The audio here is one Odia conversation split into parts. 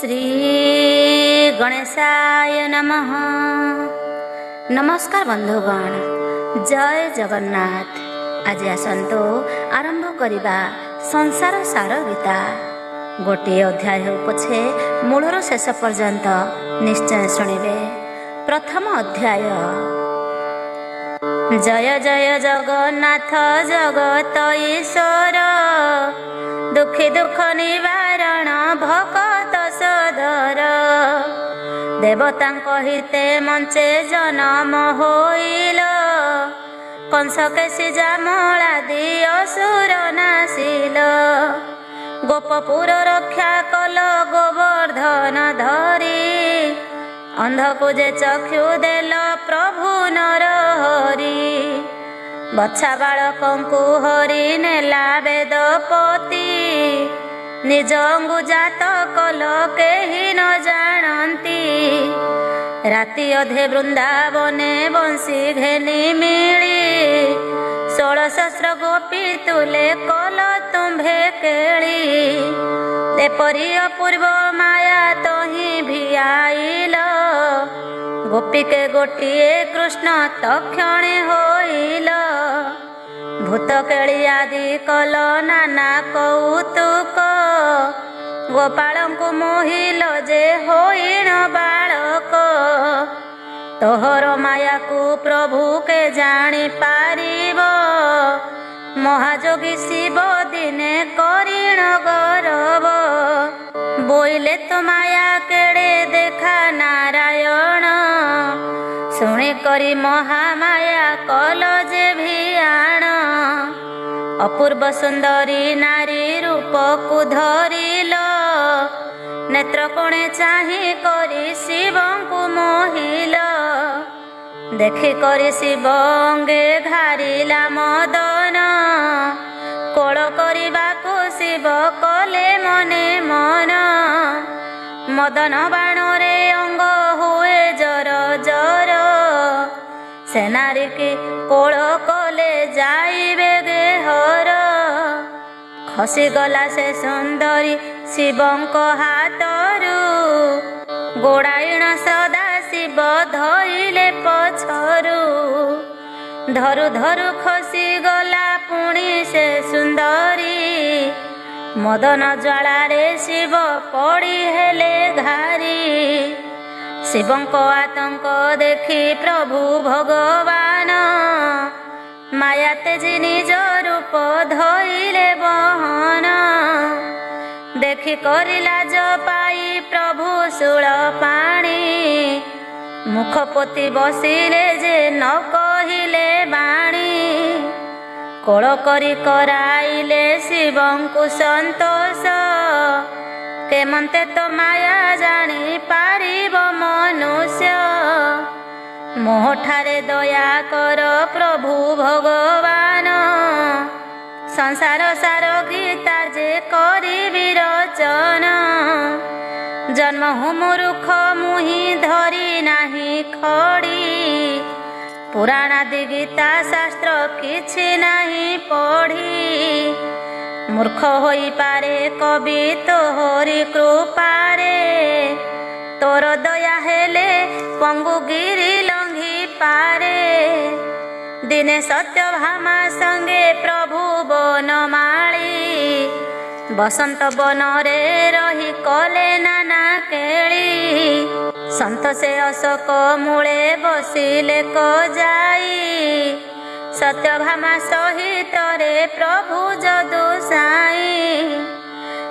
श्री गणेशाय नमः। नमस्कार बंधुगण, जय जगन्नाथ। आज आसंतु आरंभ करिबा संसार सार गीता। गोटे अध्याय हो पछे मूलर शेष पर्यंत निश्चय शुणिबे। प्रथम अध्याय। जय जय जगन्नाथ जगत ईश्वर, दुखी दुख निवारण भक्त सदर। देवतांक हिते मंचे जन्म होइल, कंस केशी जामलादि असुर नासिल। गोपपुर रक्षा कल गोवर्धन धरी, अंधको जे चक्षु देल प्रभु नर हरि। बच्छा बालकंकु हरि नेला वेदपति, निज अंगुजात कल केहि न जानती। राति अधे वृंदावने बंशी घेनी मिली, 16 सहस्र गोपी तुले कल तुम्भे केली। एपरि अपूर्व माया तोहि भियाइल, गोपीके गोटिए कृष्ण तक्षणे होइल। भूत केଳି आदि कल नाना कौतुक, गोपालंकु मोहिल जे होइण बालक। तोहर माया को प्रभु के जानी पारिब, महाजोगी शिव दिने करिण गौरव। बोइले तो माया केड़े देखा नारायण, शुणी करी महामाया कल जे भियाण। अपूर्व सुंदरी नारी रूप को धरिल, नेत्र कोणे चाही करी शिवंकु मोहिल। देखि करी शिव अंगे घारिला मदन, कोल करिबाकु शिव कले मने मन। मदन बाणरे अंग हुए जर जर, से नारी की कोल कले जाइबे गेहर। खसी गला से सुंदरी शिवंक हातरू, गोड़ाइण सदा शिव धइले पछरू। धरु धरु खसी गला पुणी से सुंदरी, मदन ज्वालारे शिव पड़ी हेले घारी। शिवंक आतंक देखी प्रभु भगवान, माया तेजी निज रूप धइले बहन। देखि करि लाज पाई प्रभु शूल पाणी, मुख पोति बसिले जे न कहिले बाणी। कोल करी कराइले शिवंकु संतोष, केमंते तो माया जानी पारिब मनुष्य। मोहठारे दया कर प्रभु भगवान, संसार सार गीता जे करी विरचन। जन्म हूँ मूर्ख मुहि धरी नाही खड़ी, पुराणादि गीता शास्त्र किछि नाही पढ़ी। मूर्ख होई पारे कवि तोहरी कृपारे, तोर दया हेले पंगु गिरी लंघी पारे। दिने सत्यभामा संगे प्रभु बनमाली, बसंत बनरे रही कले नाना केली। संत से अशोक मूले बसिले को जाई, सत्यभामा सहित रे प्रभु जदु साई।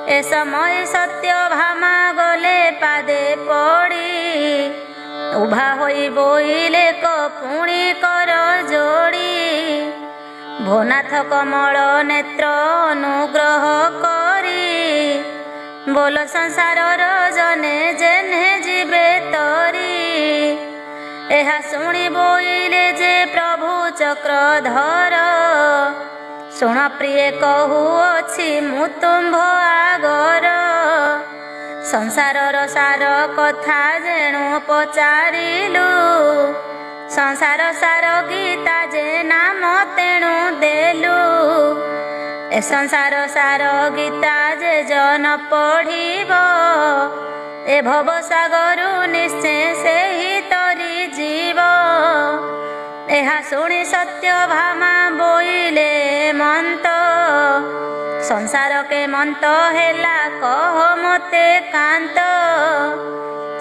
ए समय सत्यभामा गले पादे पड़ी, उभा होई बोइले को पुणी कर जोड़ी। भोनाथ कमल नेत्र अनुग्रह करी, बोल संसार जने जेने जीवे तरी। एहा शुणी बोइले जे प्रभु चक्रधर, शुण प्रिय कहुअछि मु तुम्भ आगर। संसारर सार कथा जेणु पचारिलु, संसार सार गीता जे नाम तेणु देलु। ए संसार सार गीता जे जन पढ़िब, ଏ ଭବସାଗରୁ ନିଶ୍ଚେ ସେହି ତରି ଯିବ। ଏହା ଶୁଣି ସତ୍ୟଭାମା ବୋଇଲେ ମନ୍ତ, ସଂସାର କେମନ୍ତ ହେଲା କହ ମୋତେ କାନ୍ତ।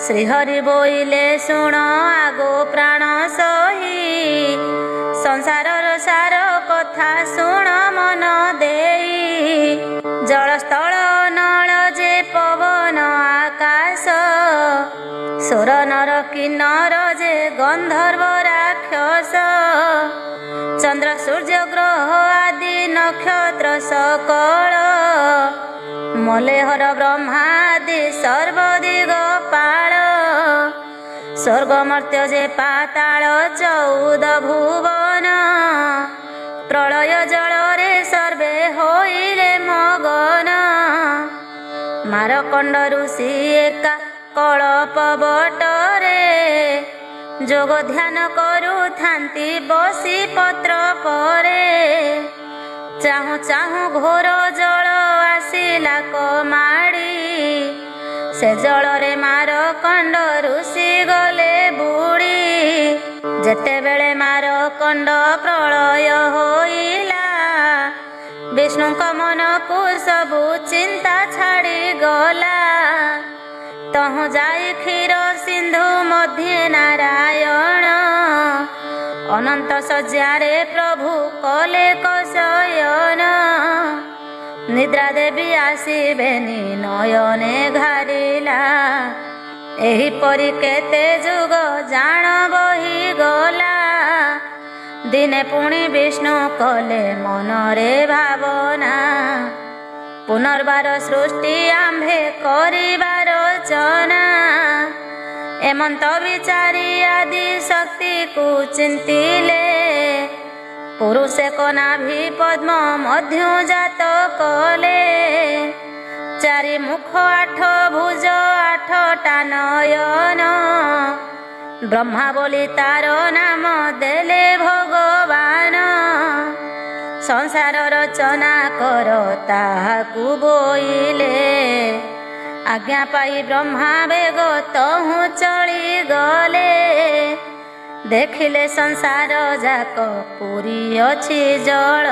ଶ୍ରୀହରି ବୋଇଲେ ଶୁଣ ଆଗୋ ପ୍ରାଣ ସହି, ସଂସାରର ସାର କଥା ଶୁଣ ମନ ଦେଇ। ଜଳସ୍ଥଳ ନଳ ଯେ ପବନ ଆକାଶ, ସୁର ନର କିନ୍ନର ଯେ ଗନ୍ଧର୍ବ ରାକ୍ଷସ। ଚନ୍ଦ୍ର ସୂର୍ଯ୍ୟ ଗ୍ରହ ଆଦି ନକ୍ଷତ୍ର ସକଳ, ମଲେହର ବ୍ରହ୍ମାଦି ସର୍ବଦିଗ ପାଳ। ସ୍ୱର୍ଗ ମର୍ତ୍ତ୍ୟ ଯେ ପାତାଳ 14 ଭୁବନ, ପ୍ରଳୟ ଜଳରେ ସର୍ବେ ହୋଇଲେ ମଗନ। ମାରକଣ୍ଡ ଋଷି ଏକା କଳ୍ପ ବଟରେ, ଯୋଗ ଧ୍ୟାନ କରୁଥାନ୍ତି ବସି ପତ୍ର ପରେ। ଚାହୁଁ ଚାହୁଁ ଘୋର ଜଳ ଆସିଲା କମାଡ଼ି, ସେ ଜଳରେ ମାରକଣ୍ଡ ଋଷି ଗଲେ ବୁଡ଼ି। ଯେତେବେଳେ ମାରକଣ୍ଡ ପ୍ରଳୟ ହୋଇଲା, ବିଷ୍ଣୁଙ୍କ ମନକୁ ସବୁ ଚିନ୍ତା ଛାଡ଼ିଗଲା। ତହୁଁ ଯାଇ କ୍ଷୀର ସିନ୍ଧୁ ମଧ୍ୟେ ନାରାୟଣ, ଅନନ୍ତ ଶଯ୍ୟାରେ ପ୍ରଭୁ କଲେ କଶୟନ। ନିଦ୍ରା ଦେବୀ ଆସିବେନି ନୟନେ ଘାରିଲା, ଏହିପରି କେତେ ଯୁଗ ଜାଣ ବହିଗଲା। ଦିନେ ପୁଣି ବିଷ୍ଣୁ କଲେ ମନରେ ଭାବନା, ପୁନର୍ବାର ସୃଷ୍ଟି ଆମ୍ଭେ କରିବାର ରଚନା। ଏମନ୍ତ ବିଚାରି ଆଦି ଶକ୍ତିକୁ ଚିନ୍ତିଲେ, ପୁରୁଷେ କନାଭି ପଦ୍ମ ମଧ୍ୟ ଜାତ କଲେ। 4 ମୁଖ 8 ଭୁଜ 8ଟା ନୟନ, ବ୍ରହ୍ମା ବୋଲି ତାର ନାମ ଦେଲେ ଭଗବାନ। ସଂସାର ରଚନା କର ତାହାକୁ ବୋଇଲେ, ଆଜ୍ଞା ପାଇ ବ୍ରହ୍ମା ବେଗ ତହୁଁ ଚଳିଗଲେ। ଦେଖିଲେ ସଂସାର ଯାକ ପୁରୀ ଅଛି ଜଳ,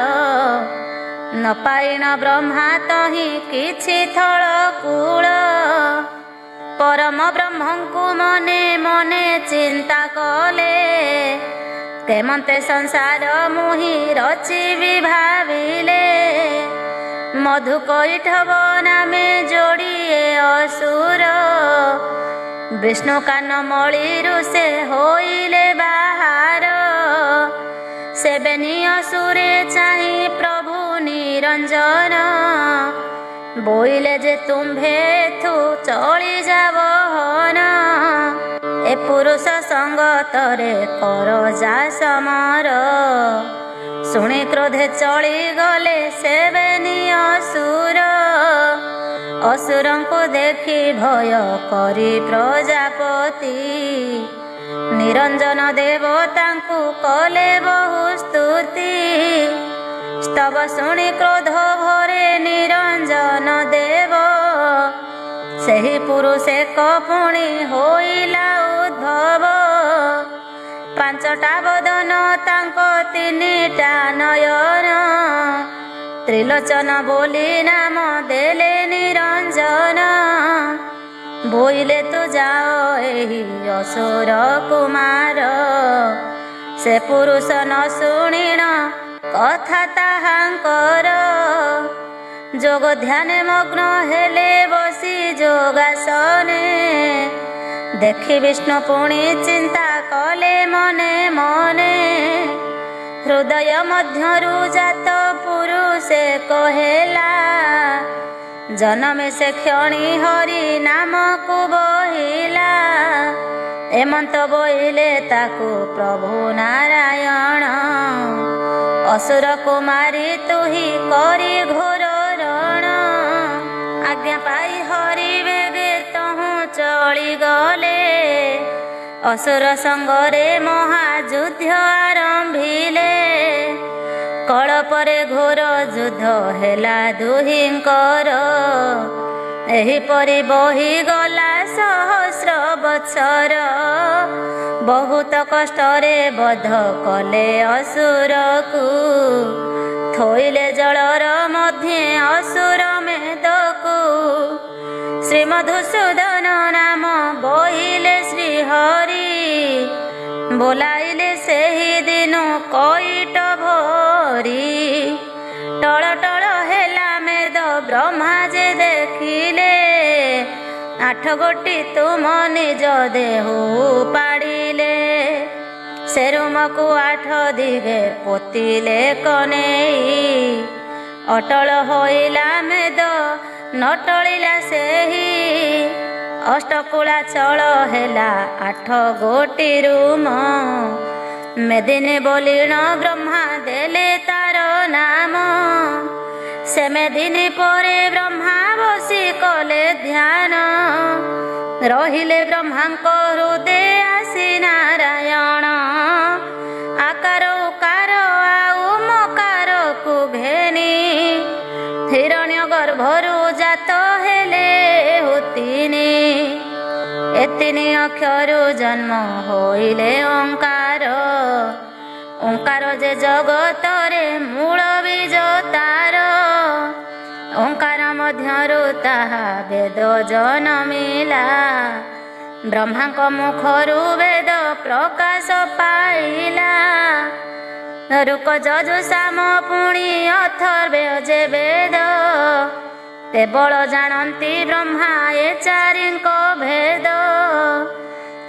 ନ ପାଇଣ ବ୍ରହ୍ମା ତହିଁ କିଛି ଥଳ କୂଳ। ପରମ ବ୍ରହ୍ମଙ୍କୁ ମନେ ମନେ ଚିନ୍ତା କଲେ, କେମନ୍ତେ ସଂସାର ମୁହିଁ ରଚିବି ଭାବିଲେ। ମଧୁ କୈଠବ ନାମେ ଯୋଡ଼ିଏ ଅସୁର, ବିଷ୍ଣୁ କାନ ମଳିରୁ ସେ ହୋଇଲେ ବାହାର। ସେବେନି ଅସୁରେ ଚାହିଁ ପ୍ରଭୁ ନିରଞ୍ଜନ, ବୋଇଲେ ଯେ ତୁମ୍ଭେ ଏଥୁ ଚଳି ଯାବ ହନ। ଏ ପୁରୁଷ ସଙ୍ଗତରେ କର ଯା ସମର, ଶୁଣି କ୍ରୋଧେ ଚଳିଗଲେ ସେବେନି ଅସୁର। ଅସୁରଙ୍କୁ ଦେଖି ଭୟ କରି ପ୍ରଜାପତି, ନିରଞ୍ଜନ ଦେବତାଙ୍କୁ କଲେ ବହୁ ସ୍ତୁତି। ସ୍ତବ ଶୁଣି କ୍ରୋଧ ଭରେ ନିରଞ୍ଜନ ଦେବ, ସେହି ପୁରୁଷେ ପୁଣି ହୋଇଲା ଉଦ୍ଭବ। 5ଟା ବଦନ ତାଙ୍କ 3ଟା ନୟନ, ତ୍ରିଲୋଚନ ବୋଲି ନାମ ଦେଲେ ନିରଞ୍ଜନ। ବୋଇଲେ ତୁ ଯାଅ ଏହି ଅସୁର କୁମାର, ସେ ପୁରୁଷ ନ ଶୁଣିଣ କଥା ତାହାଙ୍କର। ଯୋଗ ଧ୍ୟାନେ ମଗ୍ନ ହେଲେ ବସି ଯୋଗାସନେ, ଦେଖି ବିଷ୍ଣୁ ପୁଣି ଚିନ୍ତା କଲେ ମନେ ମନେ। ହୃଦୟ ମଧ୍ୟରୁ ଜାତ ପୁରୁଷେ କହେଲା, ଜନମେ ସେ କ୍ଷଣି ହରି ନାମକୁ ବହିଲା। ଏମନ୍ତ ବୋଇଲେ ତାକୁ ପ୍ରଭୁ ନାରାୟଣ, ଅସୁର କୁମାରୀ ତୁହି କରି ଘୋର ରଣ। ଆଜ୍ଞା ପାଇ ହରି ବେଗେ ତହୁଁ ଚଳିଗଲେ, ଅସୁର ସଙ୍ଗରେ ମହାଯୁଦ୍ଧ ଆରମ୍ଭିଲେ। କଳ ପରେ ଘୋର ଯୁଦ୍ଧ ହେଲା ଦୁହିଁଙ୍କର, ଏହିପରି ବହିଗଲା ସହସ୍ର ବତ୍ସର, ବହୁତ କଷ୍ଟରେ ବଧ କଲେ ଅସୁରକୁ, ଥୋଇଲେ ଜଳର ମଧ୍ୟେ ଅସୁର ମେଦକୁ। ଶ୍ରୀମଧୁସୂଦନ ନାମ ବହିଲେ ଶ୍ରୀହରି, ବୋଲାଇଲେ ସେହି ଦିନୁ କଇଟ ଭରି। ଟଳ ଟଳ ହେଲା ମେଦ ବ୍ରହ୍ମା ଯେ ଦେଖିଲେ, 8 ଗୋଟି ତୁମ ନିଜ ଦେହୁ ପାଡ଼ିଲେ। ସେ ରୁମକୁ 8 ଦିଗେ ପୋତିଲେ କନେଇ, ଅଟଳ ହୋଇଲା ମେଦ ନଟଳିଲା ସେହି। ଅଷ୍ଟକୁଳାଚଳ ହେଲା 8 ଗୋଟି ରୁମ, ମେଦିନୀ ବୋଲିଣ ବ୍ରହ୍ମା ଦେଲେ ତାର ନାମ। ସେ ମେଦିନୀ ପରେ ବ୍ରହ୍ମା ବସି କଲେ ଧ୍ୟାନ, ରହିଲେ ବ୍ରହ୍ମାଙ୍କ ହୃଦେ ଆସି ନାରାୟଣ। ଆକାର ଉକାର ଆଉ ମକାରକୁ ଘେନି, ହିରଣ୍ୟ ଗର୍ଭରୁ ଜାତ ହେଲେ ହୁତିନି। ଏ 3 ଅକ୍ଷରୁ ଜନ୍ମ ହୋଇଲେ ଓଙ୍କାର, ଓଙ୍କାର ଯେ ଜଗତରେ ମୂଳ ବୀଜ ତାର। ଓଙ୍କାର ମଧ୍ୟରୁ ତାହା ବେଦ ଜନମିଲା, ବ୍ରହ୍ମାଙ୍କ ମୁଖରୁ ବେଦ ପ୍ରକାଶ ପାଇଲା। ରୁକ ଯଜୁ ସାମ ପୁଣି ଅଥର୍ବ ଯେ ବେଦ, କେବଳ ଜାଣନ୍ତି ବ୍ରହ୍ମା ଏ 4ଙ୍କ ଭେଦ।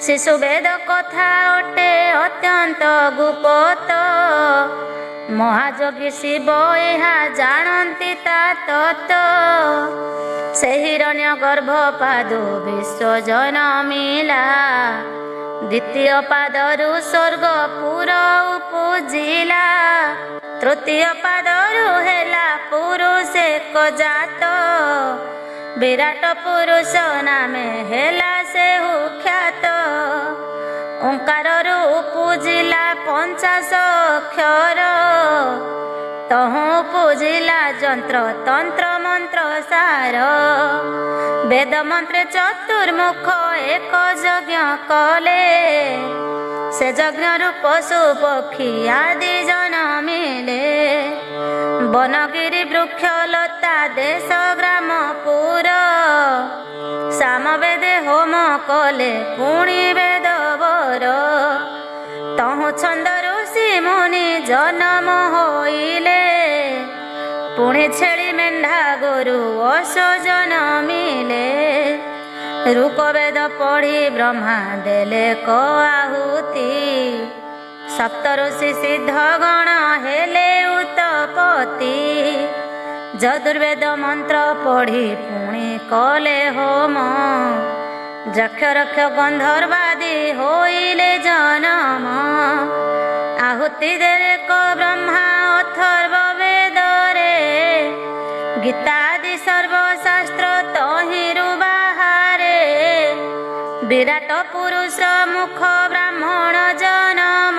ଶିଶୁ ବେଦ କଥା ଅଟେ ଅତ୍ୟନ୍ତ ଗୁପ୍ତ, ମହାଯୋଗୀ ଶିବ ଏହା ଜାଣନ୍ତି ତା ତତ୍ତ୍ୱ। ସେ ହିରଣ୍ୟ ଗର୍ଭ ପାଦୁ ବିଶ୍ୱ ଜନମିଲା, ଦ୍ୱିତୀୟ ପାଦରୁ ସ୍ୱର୍ଗ ପୁର ଉପୁଜିଲା। ତୃତୀୟ ପାଦରୁ ହେଲା ପୁରୁଷ ଏକ ଜାତ, ବିରାଟ ପୁରୁଷ ନାମେ ହେଲା ସେ ଖ୍ୟାତ। ଓଙ୍କାରରୁ ଉପୁଜିଲା 50 ଅକ୍ଷର, ତହୁଁ ଉପୁଜିଲା ଯନ୍ତ୍ର ତନ୍ତ୍ର ମନ୍ତ୍ର ସାର। ବେଦ ମନ୍ତ୍ରେ ଚତୁର୍ମୁଖ ଏକ ଯଜ୍ଞ କଲେ, ସେ ଯଜ୍ଞରୁ ପଶୁ ପକ୍ଷୀ ଆଦି ଜନମିଲେ। ବନଗିରି ବୃକ୍ଷ ଲତା ଦେଶ ଗ୍ରାମ ପୁର, ସାମବେଦେ ହୋମ କଲେ ପୁଣି ବେଦ ବର। ତହୁଁ ଛନ୍ଦ ଋଷି ମୁନି ଜନମ ହୋଇଲେ, ପୁଣି ଛେଳି ମେଣ୍ଢା ଗୋରୁ ଅଶ୍ୱ ଜନମିଲେ। ଋକ ବେଦ ପଢ଼ି ବ୍ରହ୍ମା ଦେଲେ କ ଆହୁତି, ସପ୍ତଋଷି ସିଦ୍ଧ ଗଣ ହେଲେ ଉତ୍ତପତି। ଯଦୁର୍ବେଦ ମନ୍ତ୍ର ପଢ଼ି ପୁଣି କଲେ ହୋମ, ଯକ୍ଷ ରକ୍ଷ ଗନ୍ଧର୍ବାଦି ହୋଇଲେ ଜନମ। ଆହୁତି ଦେଲେ କ ବ୍ରହ୍ମା ଅଥର୍ବ ବେଦରେ, ଗୀତାଦି ସର୍ବଶାସ୍ତ୍ର ତହିଁରୁ ବାହାରେ। ବିରାଟ ପୁରୁଷ ମୁଖ ବ୍ରାହ୍ମଣ ଜନମ,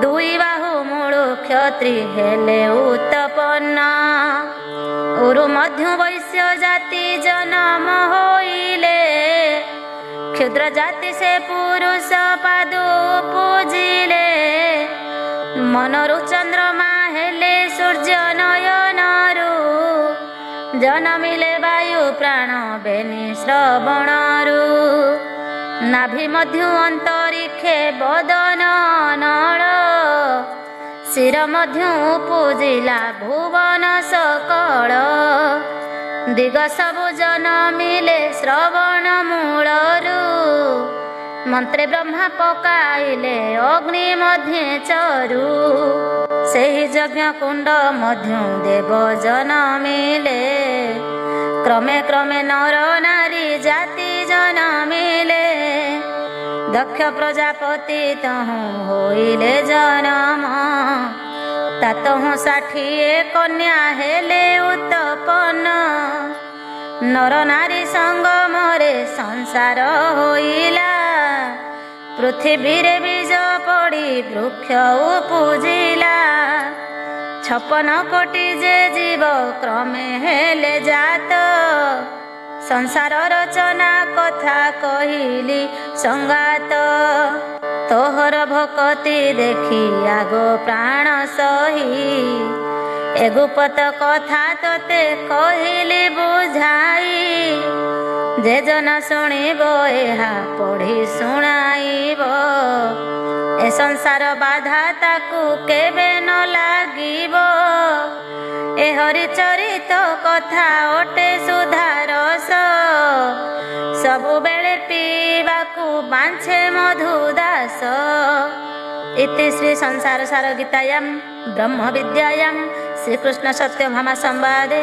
2 ବାହୁ ମୂଳୁ କ୍ଷତ୍ରି ହେଲେ ଉତ୍ତପନ୍ନ। ଉରୁ ମଧ୍ୟ ବୈଶ୍ୟ ଜାତି ଜନମ ହୋଇଲେ, କ୍ଷୁଦ୍ର ଜାତି ସେ ପୁରୁଷ ପାଦୁ ପୂଜିଲେ। ମନରୁ ଚନ୍ଦ୍ରମା ହେଲେ ସୂର୍ଯ୍ୟ ନୟନରୁ, ଜନମିଲେ ବାୟୁ ପ୍ରାଣ ବେନି ଶ୍ରବଣରୁ। ନାଭି ମଧ୍ୟ ଅନ୍ତରିକ୍ଷେ ବଦନ ନଳ, ଶିର ମଧ୍ୟ ପୂଜିଲା ଭୁବନ ସକଳ। ଦିଗ ସବୁ ଜନମିଲେ ଶ୍ରବଣ ମୂଳରୁ, ମନ୍ତ୍ରେ ବ୍ରହ୍ମା ପକାଇଲେ ଅଗ୍ନି ମଧ୍ୟେ ଚରୁ। ସେହି ଯଜ୍ଞ କୁଣ୍ଡ ମଧ୍ୟ ଦେବ ଜନମିଲେ, କ୍ରମେ କ୍ରମେ ନର ନାରୀ ଜାତି ଜନମିଲେ। ଦକ୍ଷ ପ୍ରଜାପତି ତହୁଁ ହୋଇଲେ ଜନମ, ତାତହୁଁ 60 କନ୍ୟା ହେଲେ ଉତ୍ତପନ୍ନ। ନର ନାରୀ ସଙ୍ଗମରେ ସଂସାର ହୋଇଲା, ପୃଥିବୀରେ ବୀଜ ପଡ଼ି ବୃକ୍ଷ ଉପୁଜିଲା। 56 କୋଟି ଯେ ଜୀବ କ୍ରମେ ହେଲେ ଜାତ, ସଂସାର ରଚନା କଥା କହିଲି ସଙ୍ଗାତ। ତୋହର ଭକତି ଦେଖି ଆଗ ପ୍ରାଣ ସହି, ଏଗୁପତ କଥା ତୋତେ କହିଲି ବୁଝାଇ। ଯେ ଜନ ଶୁଣିବ ଏହା ପଢ଼ି ଶୁଣାଇବ, ଏ ସଂସାର ବାଧା ତାକୁ କେବେ ନ ଲାଗିବ। ଏ ହରିଚରିତ କଥା ଅଟେ ସୁଧାରସ, ସବୁବେଳେ ପିଇବାକୁ ବାଞ୍ଛେ ମଧୁଦାସ। ଇତି ଶ୍ରୀ ସଂସାର ସାର ଗୀତାୟାମ୍ ବ୍ରହ୍ମ ବିଦ୍ୟାୟାମ୍ ଶ୍ରୀକୃଷ୍ଣ ସତ୍ୟଭାମା ସମ୍ବାଦେ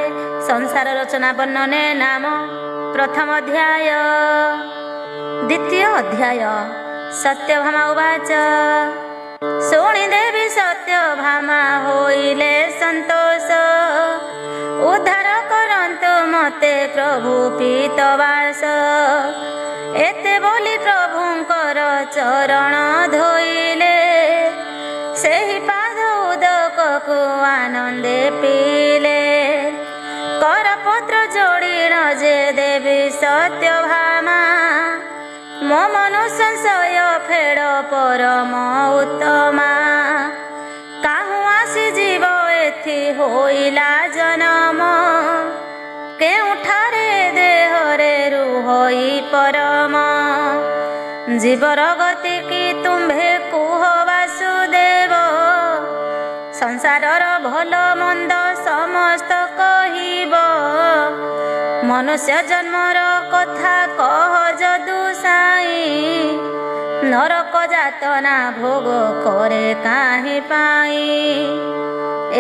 ସଂସାର ରଚନା ବର୍ଣ୍ଣନେ ନାମ ପ୍ରଥମ ଅଧ୍ୟାୟ। ଦ୍ୱିତୀୟ ଅଧ୍ୟାୟ। ସତ୍ୟଭାମା ଉବାଚ ଶୁଣିଦେବି ସତ୍ୟଭାମା ହୋଇଲେ ସନ୍ତୋଷ, ଉଦ୍ଧାର କରନ୍ତୁ ମତେ ପ୍ରଭୁ ପୀତବାସ। ଏତେ ବୋଲି ପ୍ରଭୁଙ୍କର ଚରଣ ଧୋଇଲେ, ସେହି ପାଦ ଉଦକକୁ ଆନନ୍ଦେ ପିଇଲେ। କରପତ୍ର ଯୋଡ଼ିଣ ଯେ ଦେବି ସତ୍ୟଭାମା, ମୋ ମନୁ ସଂଶୟ ଫେଡ଼ ପରମ ଉତ୍ତମା। କାହୁଁ ଆସି ଯିବ ଏଥି ହୋଇଲା ଜନମ, କେଉଁଠାରେ ଦେହରେ ରୁହଇ ପରମ। ଜୀବର ଗତି କି ତୁମ୍ଭେ କୁହ ବାସୁଦେବ, ସଂସାରର ଭଲ ମନ୍ଦ ସମସ୍ତ କହିବ। ମନୁଷ୍ୟ ଜନ୍ମର କଥା କହ ଯଦୁ ସାଇ, ନରକ ଯାତନା ଭୋଗ କରେ କାହିଁ ପାଇଁ।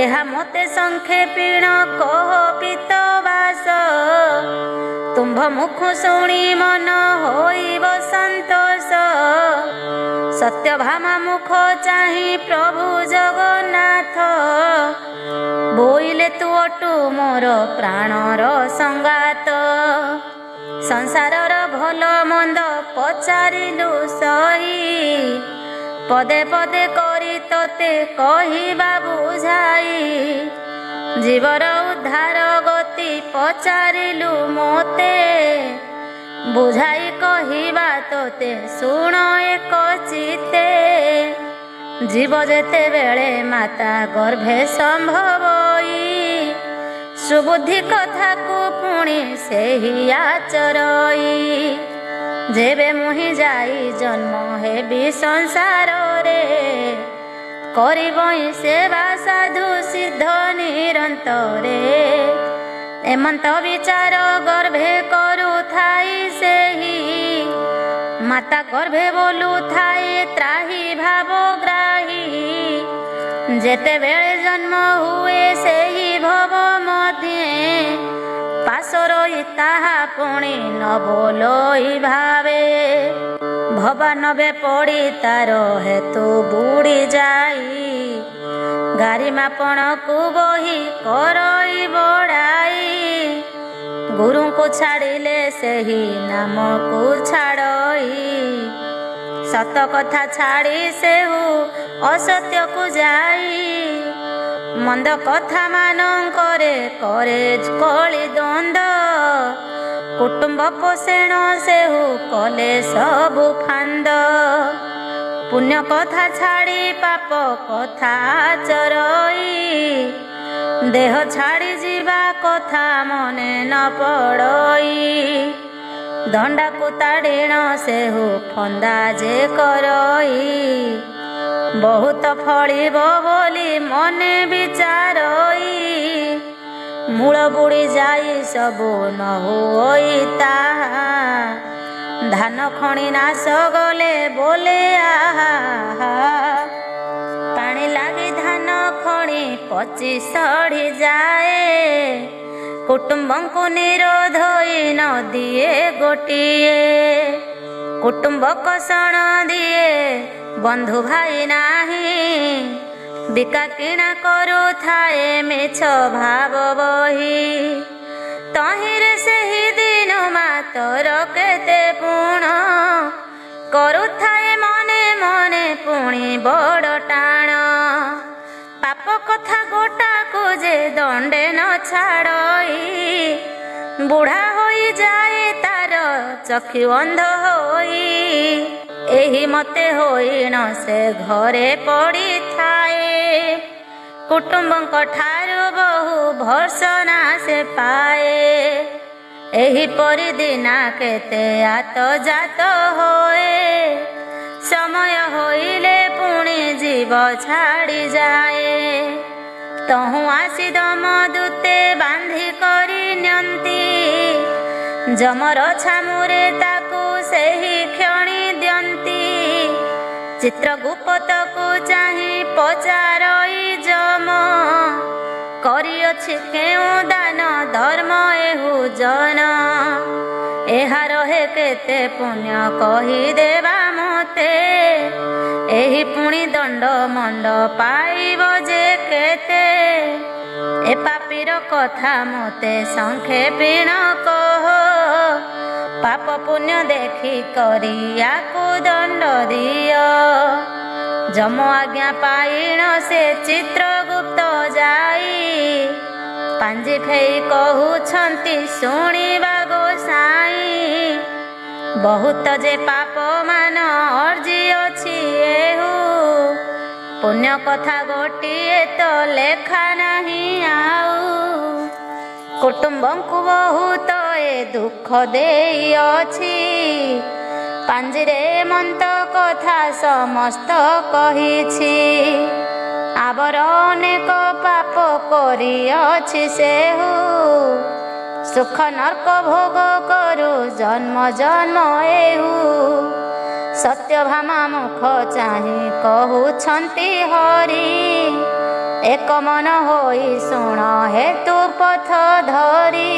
ଏହା ମୋତେ ସଂକ୍ଷେପିଣ କହ ପୀତବାସ, ତୁମ୍ଭ ମୁଖ ଶୁଣି ମନ ହୋଇବ ସନ୍ତୋଷ। ସତ୍ୟଭାମା ମୁଖ ଚାହିଁ ପ୍ରଭୁ ଜଗନ୍ନାଥ, ବୋଇଲେ ତୁ ଅଟୁ ମୋର ପ୍ରାଣର ସଙ୍ଗାତ। ସଂସାରର ଭଲ ମନ୍ଦ ପଚାରିଲୁ ସହି, ପଦେ ପଦେ କରି ତୋତେ କହିବା ବୁଝାଇ। ଜୀବର ଉଦ୍ଧାର ଗତି ପଚାରିଲୁ ମୋତେ, ବୁଝାଇ କହିବା ତୋତେ ଶୁଣ ଏକ ଚିତେ। ଜୀବ ଯେତେବେଳେ ମାତା ଗର୍ଭେ ସମ୍ଭବଇ, ସୁବୁଦ୍ଧି କଥାକୁ ପୁଣି ସେହି ଆଚରଇ। ଯେବେ ମୁହିଁ ଯାଇ ଜନ୍ମ ହେବି ସଂସାରରେ, କରିବଇ ସେବା ସାଧୁ ସିଦ୍ଧ ନିରନ୍ତରେ। ଏମନ୍ତ ବିଚାର ଗର୍ଭେ କରୁଥାଇ ସେହି, ମାତା ଗର୍ଭେ ବୋଲୁଥାଏ ତ୍ରାହି ଭାବଗ୍ରାହୀ। ଯେତେବେଳେ ଜନ୍ମ ହୁଏ ସେହି ଭବ ମଧ୍ୟେ, ପାଶରଇ ତାହା ପୁଣି ନ ବୋଲଇ ଭାବେ। ଭବାନବେ ପଡ଼ି ତାର ହେତୁ ବୁଡ଼ି ଯାଇ, ଗାରିମାପଣକୁ ବହି କରଇ ବଡ଼ାଇ। ଗୁରୁଙ୍କୁ ଛାଡ଼ିଲେ ସେହି ନାମକୁ ଛାଡ଼ଇ, ସତ କଥା ଛାଡ଼ି ସେହୁ ଅସତ୍ୟକୁ ଯାଇ। ମନ୍ଦ କଥା ମାନଙ୍କରେ କରେ କଳି ଦ୍ୱନ୍ଦ, କୁଟୁମ୍ବ ପୋଷଣ ସେହୁ କଲେ ସବୁ ଫାନ୍ଦ। ପୁଣ୍ୟ କଥା ଛାଡ଼ି ପାପ କଥା ଆଚରଇ, ଦେହ ଛାଡ଼ି ଯିବା କଥା ମନେ ନ ପଡ଼ଇ। ଦଣ୍ଡାକୁ ତାଡ଼ିଣ ସେହୁ ଫନ୍ଦା ଯେ କରଇ, ବହୁତ ଫଳିବ ବୋଲି ମନେ ବିଚାରଇ। ମୂଳ ବୁଡ଼ି ଯାଇ ସବୁ ନ ହୁଅଇ ତାହା, ଧାନ ଖଣି ନାଶ ଗଲେ ବୋଲେ ଆହା। ପାଣି ଲାଗି ଧାନ ଖଣି ପଚି ସଢ଼ି ଯାଏ, କୁଟୁମ୍ବଙ୍କୁ ନିରୋଧଇ ନ ଦିଏ ଗୋଟିଏ। କୁଟୁମ୍ବ କଷଣ ଦିଏ ବନ୍ଧୁ ଭାଇ ନାହିଁ, ବିକା କିଣା କରୁଥାଏ ମିଛ ଭାବ ବହି। ତହିଁରେ ସେହି ଦିନ ମାତର କେତେ ପୁଣ, କରୁଥାଏ ମନେ ମନେ ପୁଣି ବଡ଼ ଟାଣ। ପାପ କଥା ଗୋଟାକୁ ଯେ ଦଣ୍ଡେ ନ ଛାଡ଼ଇ, ବୁଢ଼ା ହୋଇଯାଏ ତାର ଚକ୍ଷୁ ଅନ୍ଧ ହୋଇ, ଏହି ମତେ ହୋଇଣ ସେ ଘରେ ପଡ଼ିଥାଏ। କୁଟୁମ୍ବଙ୍କ ଠାରୁ ବହୁ ଭର୍ସନା ସେ ପାଏ, ଏହିପରି ଦିନା କେତେ ଆତଜାତ ହୋଏ। ସମୟ ହୋଇଲେ ପୁଣି ଜୀବ ଛାଡ଼ିଯାଏ, ତହୁଁ ଆସି ଦମଦୂତେ ବାନ୍ଧି କରି ନିଅନ୍ତି। ଯମର ଛାମୁରେ ତାକୁ ସେହି କ୍ଷଣି ଦିଅନ୍ତି। ଚିତ୍ରଗୁପ୍ତକୁ ଚାହିଁ ପଚାରଇ ଯମ, କରିଅଛି କେଉଁ ଦାନ ଧର୍ମ ଏହୁ ଜନ। ଏହା ରହେ କେତେ ପୁଣ୍ୟ କହିଦେବା ମୋତେ, ଏହି ପୁଣି ଦଣ୍ଡ ମଣ୍ଡ ପାଇବ ଯେ କେତେ। ଏ ପାପୀର କଥା ମୋତେ ସଂକ୍ଷେପୀଣ କହ, ପାପ ପୁଣ୍ୟ ଦେଖି କରି ୟାକୁ ଦଣ୍ଡ ଦିଅ। ଯମ ଆଜ୍ଞା ପାଇଣ ସେ ଚିତ୍ରଗୁପ୍ତ ଯାଇ, ପାଞ୍ଜି ଫେଇ କହୁଛନ୍ତି ଶୁଣିବା ଗୋସାଇଁ। ବହୁତ ଯେ ପାପ ମାନ ଅର୍ଜି ଅଛି ଏହୁ, ପୁଣ୍ୟ କଥା ଗୋଟିଏ ତ ଲେଖା ନାହିଁ ଆଉ। କୁଟୁମ୍ବଙ୍କୁ ବହୁତ ଏ ଦୁଃଖ ଦେଇଅଛି, ପାଞ୍ଜିରେ ମନ୍ତ କଥା ସମସ୍ତ କହିଛି। ଆବର ଅନେକ ପାପ କରିଅଛି ସେହୁ, ସୁଖ ନର୍କ ଭୋଗ କରୁ ଜନ୍ମ ଜନ୍ମ ଏହୁ। ସତ୍ୟଭାମା ମୁଖ ଚାହିଁ କହୁଛନ୍ତି ହରି, ଏକ ମନ ହୋଇ ଶୁଣ ହେତୁ ପଥ ଧରି।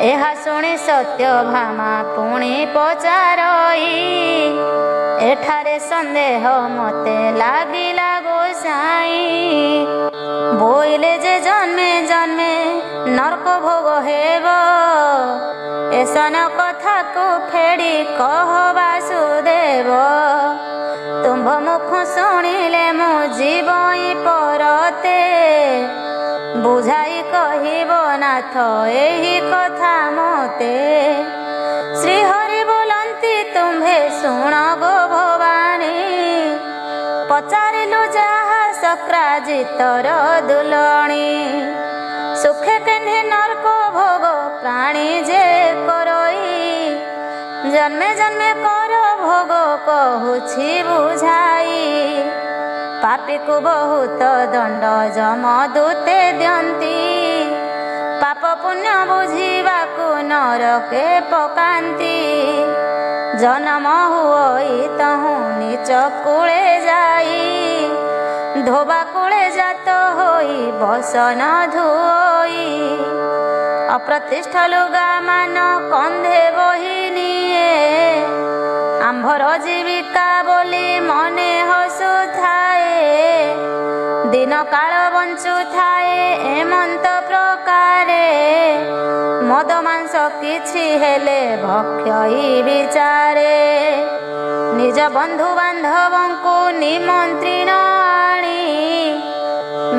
ଏହା ଶୁଣି ସତ୍ୟଭାମା ପୁଣି ପଚାରଇ, ଏଠାରେ ସନ୍ଦେହ ମୋତେ ଲାଗିଲା ଗୋସାଇଁ। ବୋଇଲେ ଯେ ଜନ୍ମେ ଜନ୍ମେ ନର୍କ ଭୋଗ ହେବ, ଏସନ କଥାକୁ ଫେଡ଼ି କହ ବାସୁଦେବ। ତୁମ୍ଭ ମୁଖ ଶୁଣିଲେ ମୁଁ ଯିବଇ ପରତେ, ବୁଝାଇ କହିବ ନାଥ ଏହି କଥା ମୋତେ। ଶ୍ରୀହରି ବୋଲନ୍ତି ତୁମ୍ଭେ ଶୁଣ ଗୋ ଭବାନୀ, ପଚାରିଲୁ ଯାହା ଶକ୍ରାଜିତର ଦୁଲଣୀ। ସୁଖେ କେହ୍ନେ ନର୍କ ଭୋଗ ପ୍ରାଣୀ ଯେ କରଇ, ଜନ୍ମେ ଜନ୍ମେ କର ଭୋଗ କହୁଛି ବୁଝାଇ। ପାପୀକୁ ବହୁତ ଦଣ୍ଡ ଯମଦୂତେ ଦିଅନ୍ତି, ପାପ ପୁଣ୍ୟ ବୁଝିବାକୁ ନରକେ ପକାନ୍ତି। ଜନମ ହୁଅଇ ତହୁଁ ନିଚ କୂଳେ ଯାଇ, ଧୋବା କୂଳେ ଜାତ ହୋଇ ବସନ ଧୁଅଇ। ଅପ୍ରତିଷ୍ଠ ଲୁଗା ମାନ କନ୍ଧେ ବୋହି ନିଏ, ଆମ୍ଭର ଜୀବିକା ବୋଲି ମନେ ହସୁଥାଏ। ଦିନ କାଳ ବଞ୍ଚୁଥାଏ ଏମନ୍ତ ପ୍ରକାରେ, ମଦ ମାଂସ କିଛି ହେଲେ ଭକ୍ଷଇ ବିଚାରେ। ନିଜ ବନ୍ଧୁ ବାନ୍ଧବଙ୍କୁ ନିମନ୍ତ୍ରଣ ଆଣି,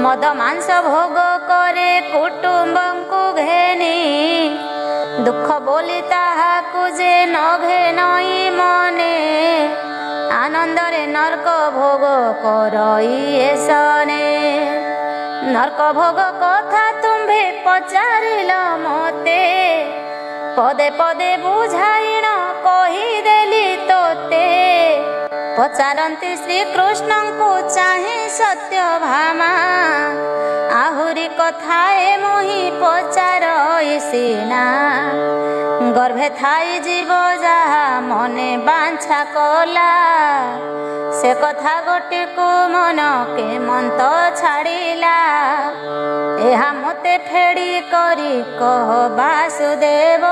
ମଦ ମାଂସ ଭୋଗ କରେ କୁଟୁମ୍ବଙ୍କୁ ଘେନି। ଦୁଃଖ ବୋଲି ତାହାକୁ ଯେ ନଘେ ନଈ ମନେ, ଆନନ୍ଦରେ ନର୍କ ଭୋଗ କରଇ ଏସନେ। ନର୍କ ଭୋଗ କଥା ତୁମ୍ଭେ ପଚାରିଲ ମୋତେ, ପଦେ ପଦେ ବୁଝାଇଣ କହିଦେଲି ତୋତେ। ପଚାରନ୍ତି ଶ୍ରୀକୃଷ୍ଣଙ୍କୁ ଚାହିଁ ସତ୍ୟଭାମା, ଆହୁରି କଥାଏ ମୁହିଁ ପଚାରଇ ସିନା। ଗର୍ଭେ ଥାଇ ଯିବ ଯାହା ମନେ ବାଞ୍ଛା କଲା, ସେ କଥା ଗୋଟିକୁ ମନ କେମନ୍ତ ଛାଡ଼ିଲା। ଏହା ମୋତେ ଫେଡ଼ି କରି କହ ବାସୁଦେବ,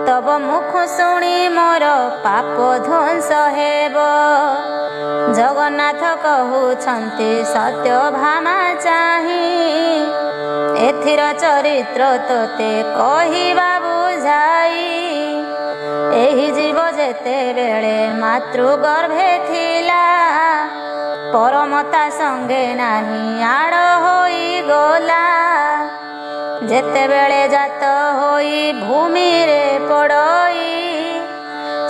ତବ ମୁଖ ଶୁଣି ମୋର ପାପ ଧ୍ୱଂସ ହେବ। ଜଗନ୍ନାଥ କହୁଛନ୍ତି ସତ୍ୟଭାମା ଚାହିଁ, ଏଥିର ଚରିତ୍ର ତୋତେ କହିବା ବୁଝାଇ। ଏହି ଜୀବ ଯେତେବେଳେ ମାତୃ ଗର୍ଭେ ଥିଲା, ପରମତା ସଙ୍ଗେ ନାହିଁ ଆଡ଼ ହୋଇଗଲା। ଯେତେବେଳେ ଜାତ ହୋଇ ଭୂମିରେ ପଡ଼ଇ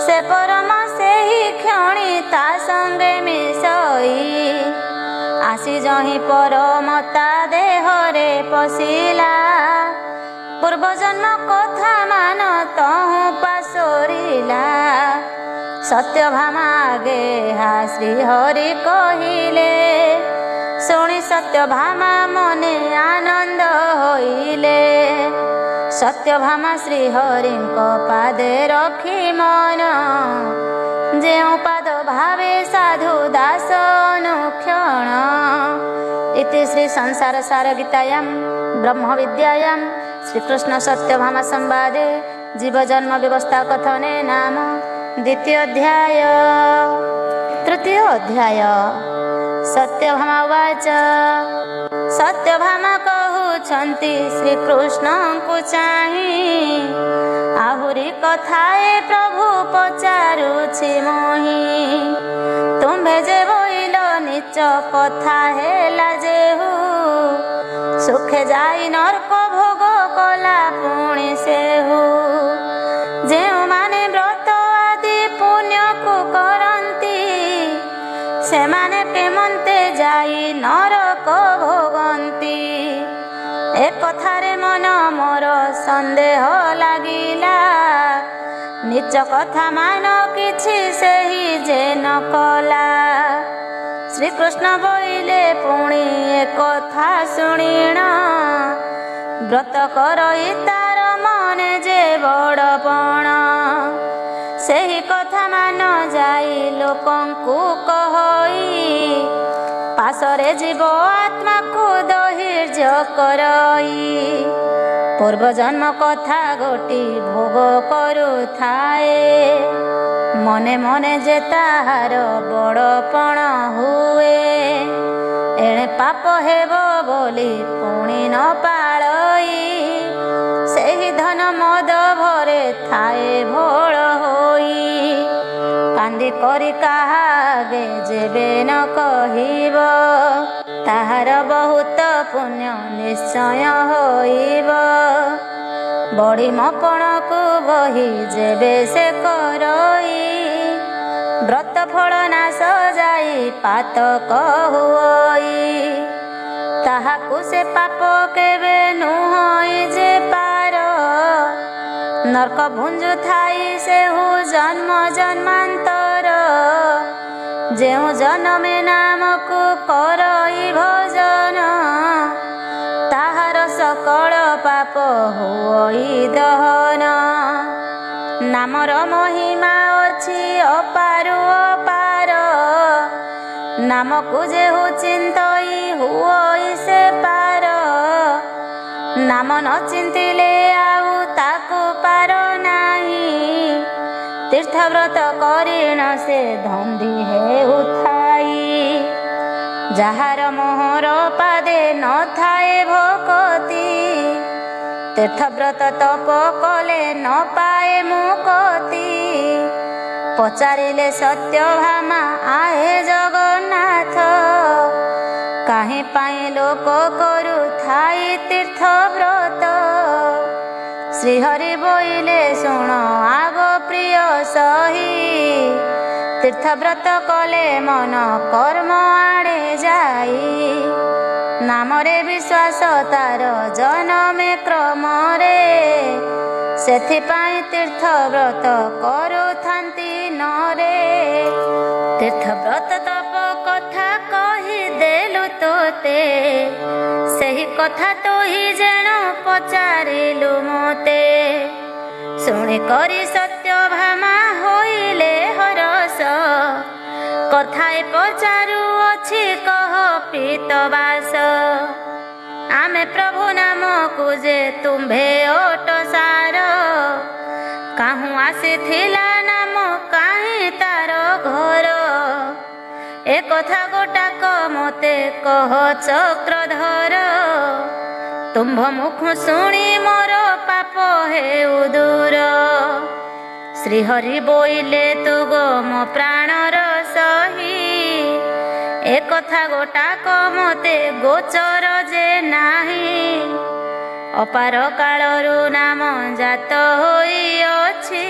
ସେ ପରମ ସେହି କ୍ଷଣି ତା ସଙ୍ଗେ ମିଶଇ ଆସି ଯହିଁ ପରମତା ଦେହରେ ପଶିଲା ପୂର୍ବଜନ୍ମ କଥା ମାନ ତହୁଁ ପାସୋରିଲା ସତ୍ୟଭାମା ଆଗେ ହା ଶ୍ରୀହରି କହିଲେ ଶୁଣି ସତ୍ୟଭାମା ମନେ ଆନନ୍ଦ ହୋଇଲେ ସତ୍ୟଭାମା ଶ୍ରୀହରିଙ୍କ ପାଦେ ରଖି ମନ ଯେଉଁ ପାଦ ଭାବେ ସାଧୁ ଦାସ ଅନୁକ୍ଷଣ ଇତି ଶ୍ରୀ ସଂସାର ସାର ଗୀତାୟାಂ ବ୍ରହ୍ମ ବିଦ୍ୟାୟାମ୍ ଶ୍ରୀକୃଷ୍ଣ ସତ୍ୟଭାମା ସମ୍ବାଦେ ଜୀବ ଜନ୍ମ ବ୍ୟବସ୍ଥା କଥନେ ନାମ ଦ୍ୱିତୀୟ ଅଧ୍ୟାୟ। ତୃତୀୟ ଅଧ୍ୟାୟ। ସତ୍ୟଭାମା ଉବାଚ ସତ୍ୟଭାମା କହୁଛନ୍ତି ଶ୍ରୀକୃଷ୍ଣଙ୍କୁ ଚାହିଁ ଆହୁରି କଥାଏ ପ୍ରଭୁ ପଚାରୁଛି ମୋହିଁ ତୁମ୍ଭେ ଯେ ବୋଇଲ ନିଚ କଥା ହେଲା ଯେହୁ ସୁଖେ ଯାଇ ନର୍କ ଭୋଗ କଲା ପୁଣି ସେହୁ ଯେଉଁମାନେ ବ୍ରତ ଆଦି ପୁଣ୍ୟକୁ କରନ୍ତି ସେମାନେ କେମନ୍ତେ ଯାଇ ନରକ ଭୋଗନ୍ତି ଏ କଥାରେ ମନ ମୋର ସନ୍ଦେହ ଲାଗିଲା ନିଜ କଥା ମାନ କିଛି ସେହି ଯେ ନ କଲା ଶ୍ରୀକୃଷ୍ଣ ବୋଇଲେ ପୁଣି ଏ କଥା ଶୁଣିଣ ବ୍ରତ କରଇ ତାର ମନେ ଯେ ବଡ଼ପଣ ସେହି କଥା ମାନ ଯାଇ ଲୋକଙ୍କୁ କହଇ ପାଶରେ ଯିବ ଆତ୍ମାକୁ ଦହିର୍ଯ୍ୟ କରଇ ପୂର୍ବଜନ୍ମ କଥା ଗୋଟି ଭୋଗ କରୁଥାଏ ମନେ ମନେ ଯେ ତାହାର ବଡ଼ପଣ ହୁଏ ଏଣେ ପାପ ହେବ ବୋଲି ପୁଣି ନ ପାଳଇ ସେହି ଧନ ମଦ ଭରେ ଥାଏ ଭୋଳ ହୋଇ କାନ୍ଦି କରି କାହାଗେ ଯେବେ ନ କହିବ ତାହାର ବହୁତ ପୁଣ୍ୟ ନିଶ୍ଚୟ ହୋଇବ ବଡ଼ି ମପଣକୁ ବହି ଯେବେ ସେ କରଇ ବ୍ରତ ଫଳ ନାଶ ଯାଇ ପାତକ ହୁଅଇ ତାହାକୁ ସେ ପାପ କେବେ ନୁହଁଇ ଯେ ପାର ନର୍କ ଭୁଞ୍ଜୁ ଥାଇ ସେହୁ ଜନ୍ମ ଜନ୍ମାନ୍ତର ଯେଉଁ ଜନମେ ନାମକୁ କରଇ ଭଜନ ତାହାର ସକଳ ପାପ ହୁଅଇ ଦହନ ନାମର ମହିମା ଅଛି ଅପାରୁ ଅପାର ନାମକୁ ଯେହୁ ଚିନ୍ତଇ ହୁଅଇ ସେ ପାର ନାମ ନ ଚିନ୍ତିଲେ ଆଉ ତାକୁ ପାର ନାହିଁ ତୀର୍ଥବ୍ରତ କରିଣ ସେ ଧନ୍ଦି ହେଉଥାଇ ଯାହାର ମୋହର ପାଦେ ନଥାଏ ଭକତି ତୀର୍ଥବ୍ରତ ତପ କଲେ ନ ପାଏ ମୁକତି ପଚାରିଲେ ସତ୍ୟଭାମା ଆହେ ଜଗନ୍ନାଥ କାହିଁ ପାଇଁ ଲୋକ କରୁଥାଇ ତୀର୍ଥବ୍ରତ ଶ୍ରୀହରି ବୋଇଲେ ଶୁଣ ଆଗ ପ୍ରିୟ ସହି ତୀର୍ଥବ୍ରତ କଲେ ମନ କର୍ମ ଆଡ଼େ ଯାଇ ନାମରେ ବିଶ୍ୱାସ ତାର ଜନମେ କ୍ରମରେ ସେଥିପାଇଁ ତୀର୍ଥବ୍ରତ କରୁଥାନ୍ତି ନରେ ତୀର୍ଥବ୍ରତ ତପ କଥା କହିଦେଲୁ ତୋତେ ସେହି କଥା ତୋହି ଯେଣ ପଚାରିଲୁ ମୋତେ ଶୁଣି କରି ସତ୍ୟଭାମା ହୋଇଲେ ହରସ କଥାଏ ପଚାରୁ ଅଛି କହ ପିତବାସ ଆମେ ପ୍ରଭୁ ନାମକୁ ଯେ ତୁମ୍ଭେ ଓଟ ସାର କାହୁଁ ଆସିଥିଲା ନାମ କାହିଁ ତାର ଘର ଏ କଥା ଗୋଟାକ ମୋତେ କହ ଚକ୍ରଧର ତୁମ୍ଭ ମୁଖ ଶୁଣି ମୋର ପାପ ହେଉ ଦୂର ଶ୍ରୀହରି ବୋଇଲେ ତୁ ଗୋ ମୋ ପ୍ରାଣର ସହି ଏ କଥା ଗୋଟାକ ମୋତେ ଗୋଚର ଯେ ନାହିଁ ଅପାର କାଳରୁ ନାମ ଜାତ ହୋଇଅଛି।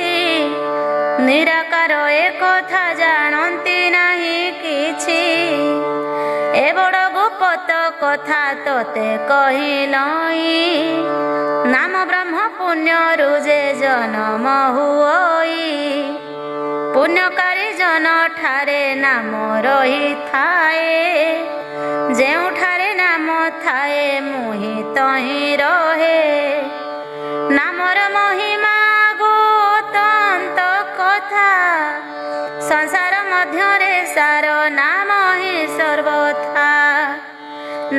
ନିରାକାର ଏ କଥା ଜାଣନ୍ତି ନାହିଁ କିଛି। ଏ ବଡ଼ ଗୁପ୍ତ କଥା ତୋତେ କହିଲଇଁ, ନାମ ବ୍ରହ୍ମ ପୁଣ୍ୟରୁ ଯେ ଜନମ ହୁଅଇ। ପୁଣ୍ୟକାରୀ ଜନ ଠାରେ ନାମ ରହିଥାଏ, ଯେଉଁଠାରେ ନାମ ଥାଏ ମୁହିଁ ତହିଁ ରହେ। ନାମର ମହିମା ଗୋତନ୍ତ କଥା, ସଂସାର ମଧ୍ୟରେ ସାର ନାମ ହିଁ ସର୍ବଥା।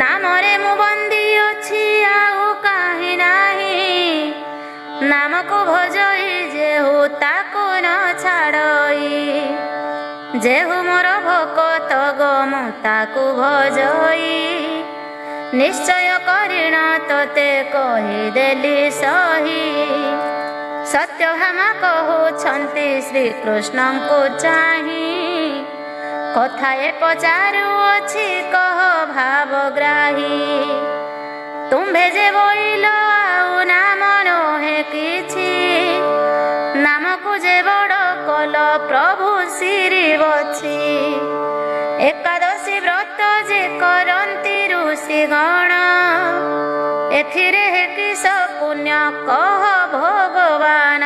ନାମରେ ମୁଁ ବନ୍ଦୀ ଅଛି ଆଉ କାହିଁ ନାହିଁ, ନାମକୁ ଭଜଇ ଯେହୁ ତାକୁ ନ ଛାଡ଼ଇ। ଯେହୁ ମୋର ଭକତ ଗୋ ମୁଁ ତାକୁ ଭଜଇ, ନିଶ୍ଚୟ କରିଣ ତୋତେ କହିଦେଲି ସହି। ସତ୍ୟଭାମା କହୁଛନ୍ତି ଶ୍ରୀକୃଷ୍ଣଙ୍କୁ ଚାହିଁ, କଥାଏ ପଚାରୁଅଛି କହ ଭାବଗ୍ରାହୀ। ତୁମ୍ଭେ ଯେ ବୋଇଲ ଆଉ ନାମ ନୁହେଁ କିଛି, ନାମକୁ ଯେ ବଡ଼ କଲ ପ୍ରଭୁ ଶିରିବଛି। ଏକାଦଶୀ ବ୍ରତ ଯେ କରନ୍ତି ଋଷିଗଣ, ଏଥିରେ କିସ ପୁଣ୍ୟ କହ ଭଗବାନ।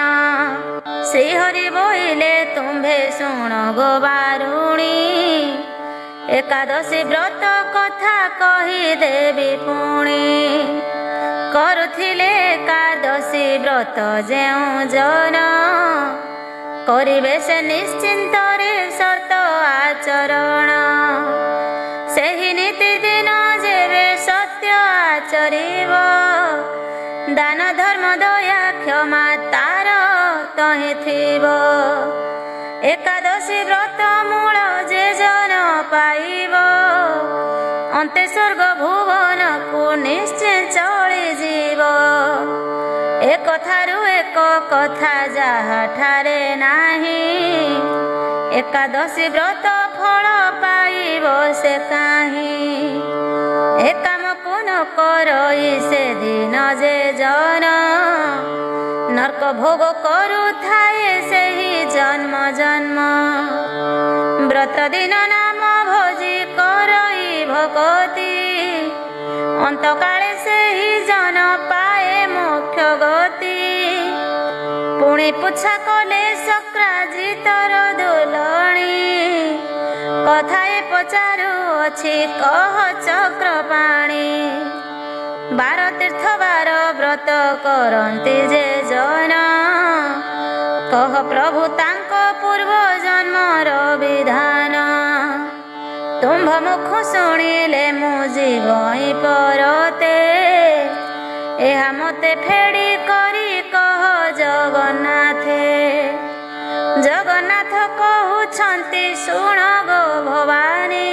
ଶ୍ରୀହରି ବୋଇଲେ ତୁମ୍ଭେ ଶୁଣ ଗୋ ବାରୁଣୀ, ଏକାଦଶୀ ବ୍ରତ କଥା କହିଦେବି ପୁଣି। କରୁଥିଲେ ଏକାଦଶୀ ବ୍ରତ ଯେଉଁ ଜନ, କରିବେ ସେ ନିଶ୍ଚିନ୍ତରେ ସତ ଆଚରଣ। ସେହି ନୀତି ଦିନ ଯେବେ ସତ୍ୟ ଆଚରିବ, ଦାନ ଧର୍ମ ଦୟା କ୍ଷମା ତାର ତହିଁ ଥିବ। ଏକାଦଶୀ ବ୍ରତ ମୂଳ ଯେ ଜନ ପାଇବ, ଅନ୍ତେ ସ୍ୱର୍ଗ ଭୁବନକୁ ନିଶ୍ଚୟ ଚଳିଯିବ। ଏକଥାରୁ ଏକ କଥା ଯାହାଠାରେ ନାହିଁ, ଏକାଦଶୀ ବ୍ରତ ଫଳ ପାଇବ ସେ କାହିଁ। ଏ କାମକୁ ନ କରଇ ସେଦିନ ଯେ ଜନ, ନର୍କ ଭୋଗ କରୁଥାଏ ସେହି ଜନ୍ମ ଜନ୍ମ। ବ୍ରତ ଦିନ ନାମ ଭୋଜି କରଇ ଭଗତି, ଅନ୍ତକାଳେ ସେହି ଜନ ପାଏ ମୋକ୍ଷ ଗତି। ପୁଣି ପୁଚ୍ଛା କଲେ ଶକ୍ରାଜିତର ଦୁଲଣୀ, କଥାଏ ପଚାରୁଅଛି କହ ଚକ୍ରପାଣି। 12 ତୀର୍ଥ 12 ବ୍ରତ କରନ୍ତି ଯେ ଜନ, କହ ପ୍ରଭୁ ତାଙ୍କ ପୂର୍ବ ଜନ୍ମର ବିଧାନ। ତୁମ୍ଭ ମୁଖ ଶୁଣିଲେ ମୁଁ ଯିବଇଁ ପରତେ, ଏହା ମୋତେ ଫେଡ଼ି କରି କହ ଜଗନ୍ନାଥେ। ଜଗନ୍ନାଥ କହୁଛନ୍ତି ଶୁଣ ଗୋ ଭବାନୀ,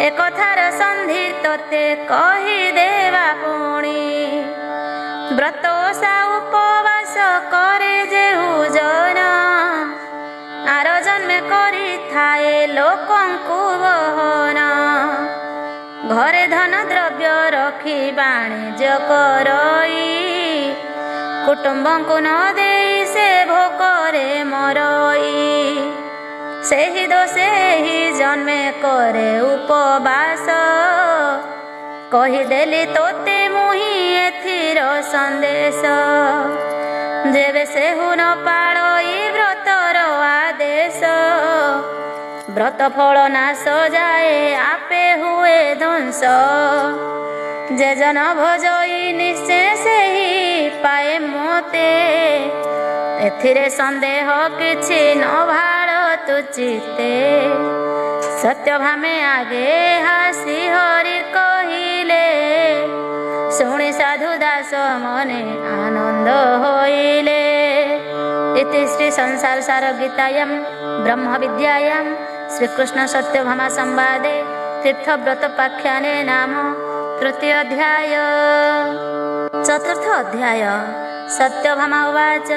ଏ କଥାର ସନ୍ଧି ତୋତେ କହିଦେବା ପୁଣି। ବ୍ରତ ଓଷା ଉପବାସ କରେ ଯେହୁ ଜନ, ଆର ଜନ୍ମେ କରିଥାଏ ଲୋକଙ୍କୁ ବହନ। ଘରେ ଧନ ଦ୍ରବ୍ୟ ରଖି ବାଣିଜ୍ୟ କରଇ, କୁଟୁମ୍ବଙ୍କୁ ନ ଦେଇ ସେ ଭୋକରେ ମରଇ। ସେହି ଦୋଷେ ଏହି ଜନ୍ମେ କରେ ଉପବାସ, କହିଦେଲି ତୋତେ ମୁହିଁ ଏଥିର ସନ୍ଦେଶ। ଯେବେ ସେହୁ ନ ପାଳଇ ବ୍ରତର ଆଦେଶ, ବ୍ରତ ଫଳ ନାଶ ଯାଏ ଆପେ ହୁଏ ଧ୍ୱଂସ। ଯେ ଜନ ଭଜଇ ନିଶ୍ଚୟ ସେହି ପାଏ ମୋତେ, ଏଥିରେ ସନ୍ଦେହ କିଛି ନ ଭାଳ ତୁ ଚିତେ। ସତ୍ୟଭାମେ ଆଗେ ହାସି ହରି କହିଲେ, ଶୁଣି ସାଧୁ ଦାସ ମନେ ଆନନ୍ଦ ହୋଇଲେ। इति श्री संसार सार गीतायां ब्रह्म विद्यायां श्रीकृष्ण सत्यभामा संवादे तीर्थव्रत पाख्याने नाम तृतीय अध्याय। चतुर्थ अध्याय। सत्यभामा उवाच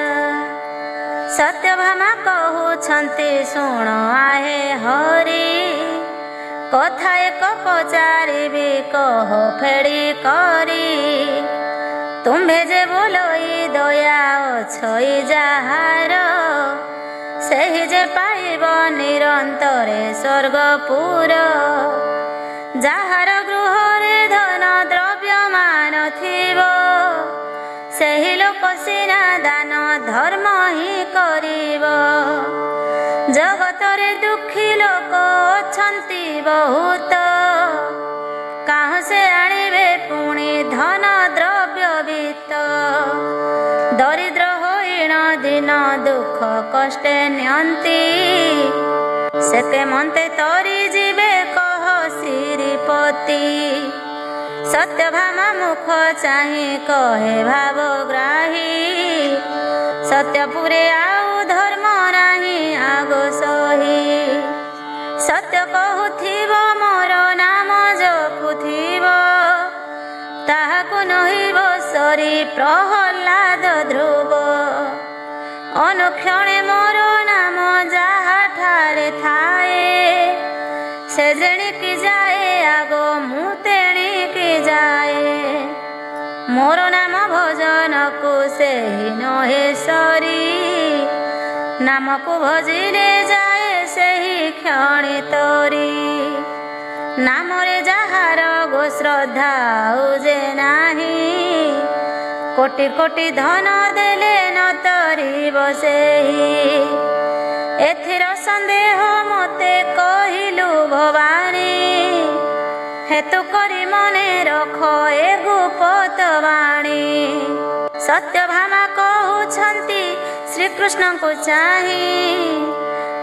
सत्यभामा कहउछन्ति शुण आहे हरि, कथा एक पचारिबि कह फेड़ी करी। ତୁମ୍ଭେ ଯେ ବୋଲଇ ଦୟା ଅଛଇ ଯାହାର, ସେହି ଯେ ପାଇବ ନିରନ୍ତରେ ସ୍ୱର୍ଗପୁର। ଯାହାର ଗୃହରେ ଧନ ଦ୍ରବ୍ୟମାନ ଥିବ, ସେହି ଲୋକ ସିନା ଦାନ ଧର୍ମ ହିଁ କରିବ। ଜଗତରେ ଦୁଃଖୀ ଲୋକ ଅଛନ୍ତି ବହୁତ, କାହୁଁ ସେ ଆଣିବେ ପୁଣି ଧନ ଦ୍ରବ୍ୟ ବିତ୍ତ। ଦରିଦ୍ର ହୋଇଣ ଦିନ ଦୁଃଖ କଷ୍ଟେ ନିଅନ୍ତି, ସେ କେମନ୍ତେ ତରି ଯିବେ କହ ଶ୍ରୀପତି। ସତ୍ୟଭାମା ମୁଖ ଚାହିଁ କହେ ଭାବଗ୍ରାହୀ, ସତ୍ୟପୁରେ ଆଉ ଧର୍ମ ନାହିଁ ଆଗ ସହି। ସତ୍ୟ କହୁଥିବ ମୋର ନାମ ଜପୁଥିବ, ତାହାକୁ ନହିବ ସରି ପ୍ରହ୍ଲାଦ ଧ୍ରୁବ। ଅନୁକ୍ଷଣେ ମୋର ନାମ ଯାହାଠାରେ ଥାଏ, ସେ ଯେଣିକି ଯାଏ ଆଗ ମୁଁ ତେଣିକି ଯାଏ। ମୋର ନାମ ଭଜନକୁ ସେହି ନହେ ସରି, ନାମକୁ ଭଜିଲେ ଯାଏ ସେହି କ୍ଷଣେ ତରି। ନାମରେ ଯାହାର ଗୋ ଶ୍ରଦ୍ଧା ଆଉ ଯେ ନାହିଁ, କୋଟି କୋଟି ଧନ ଦେଲେ ନ ତରିବ ସେହି। ଏଥିର ସନ୍ଦେହ ମୋତେ କହିଲୁ ଭବାନୀ, ହେତୁ କରି ମନେ ରଖ ଏ ଗୁପ୍ତ ବାଣୀ। ସତ୍ୟଭାମା କହୁଛନ୍ତି ଶ୍ରୀକୃଷ୍ଣଙ୍କୁ ଚାହିଁ,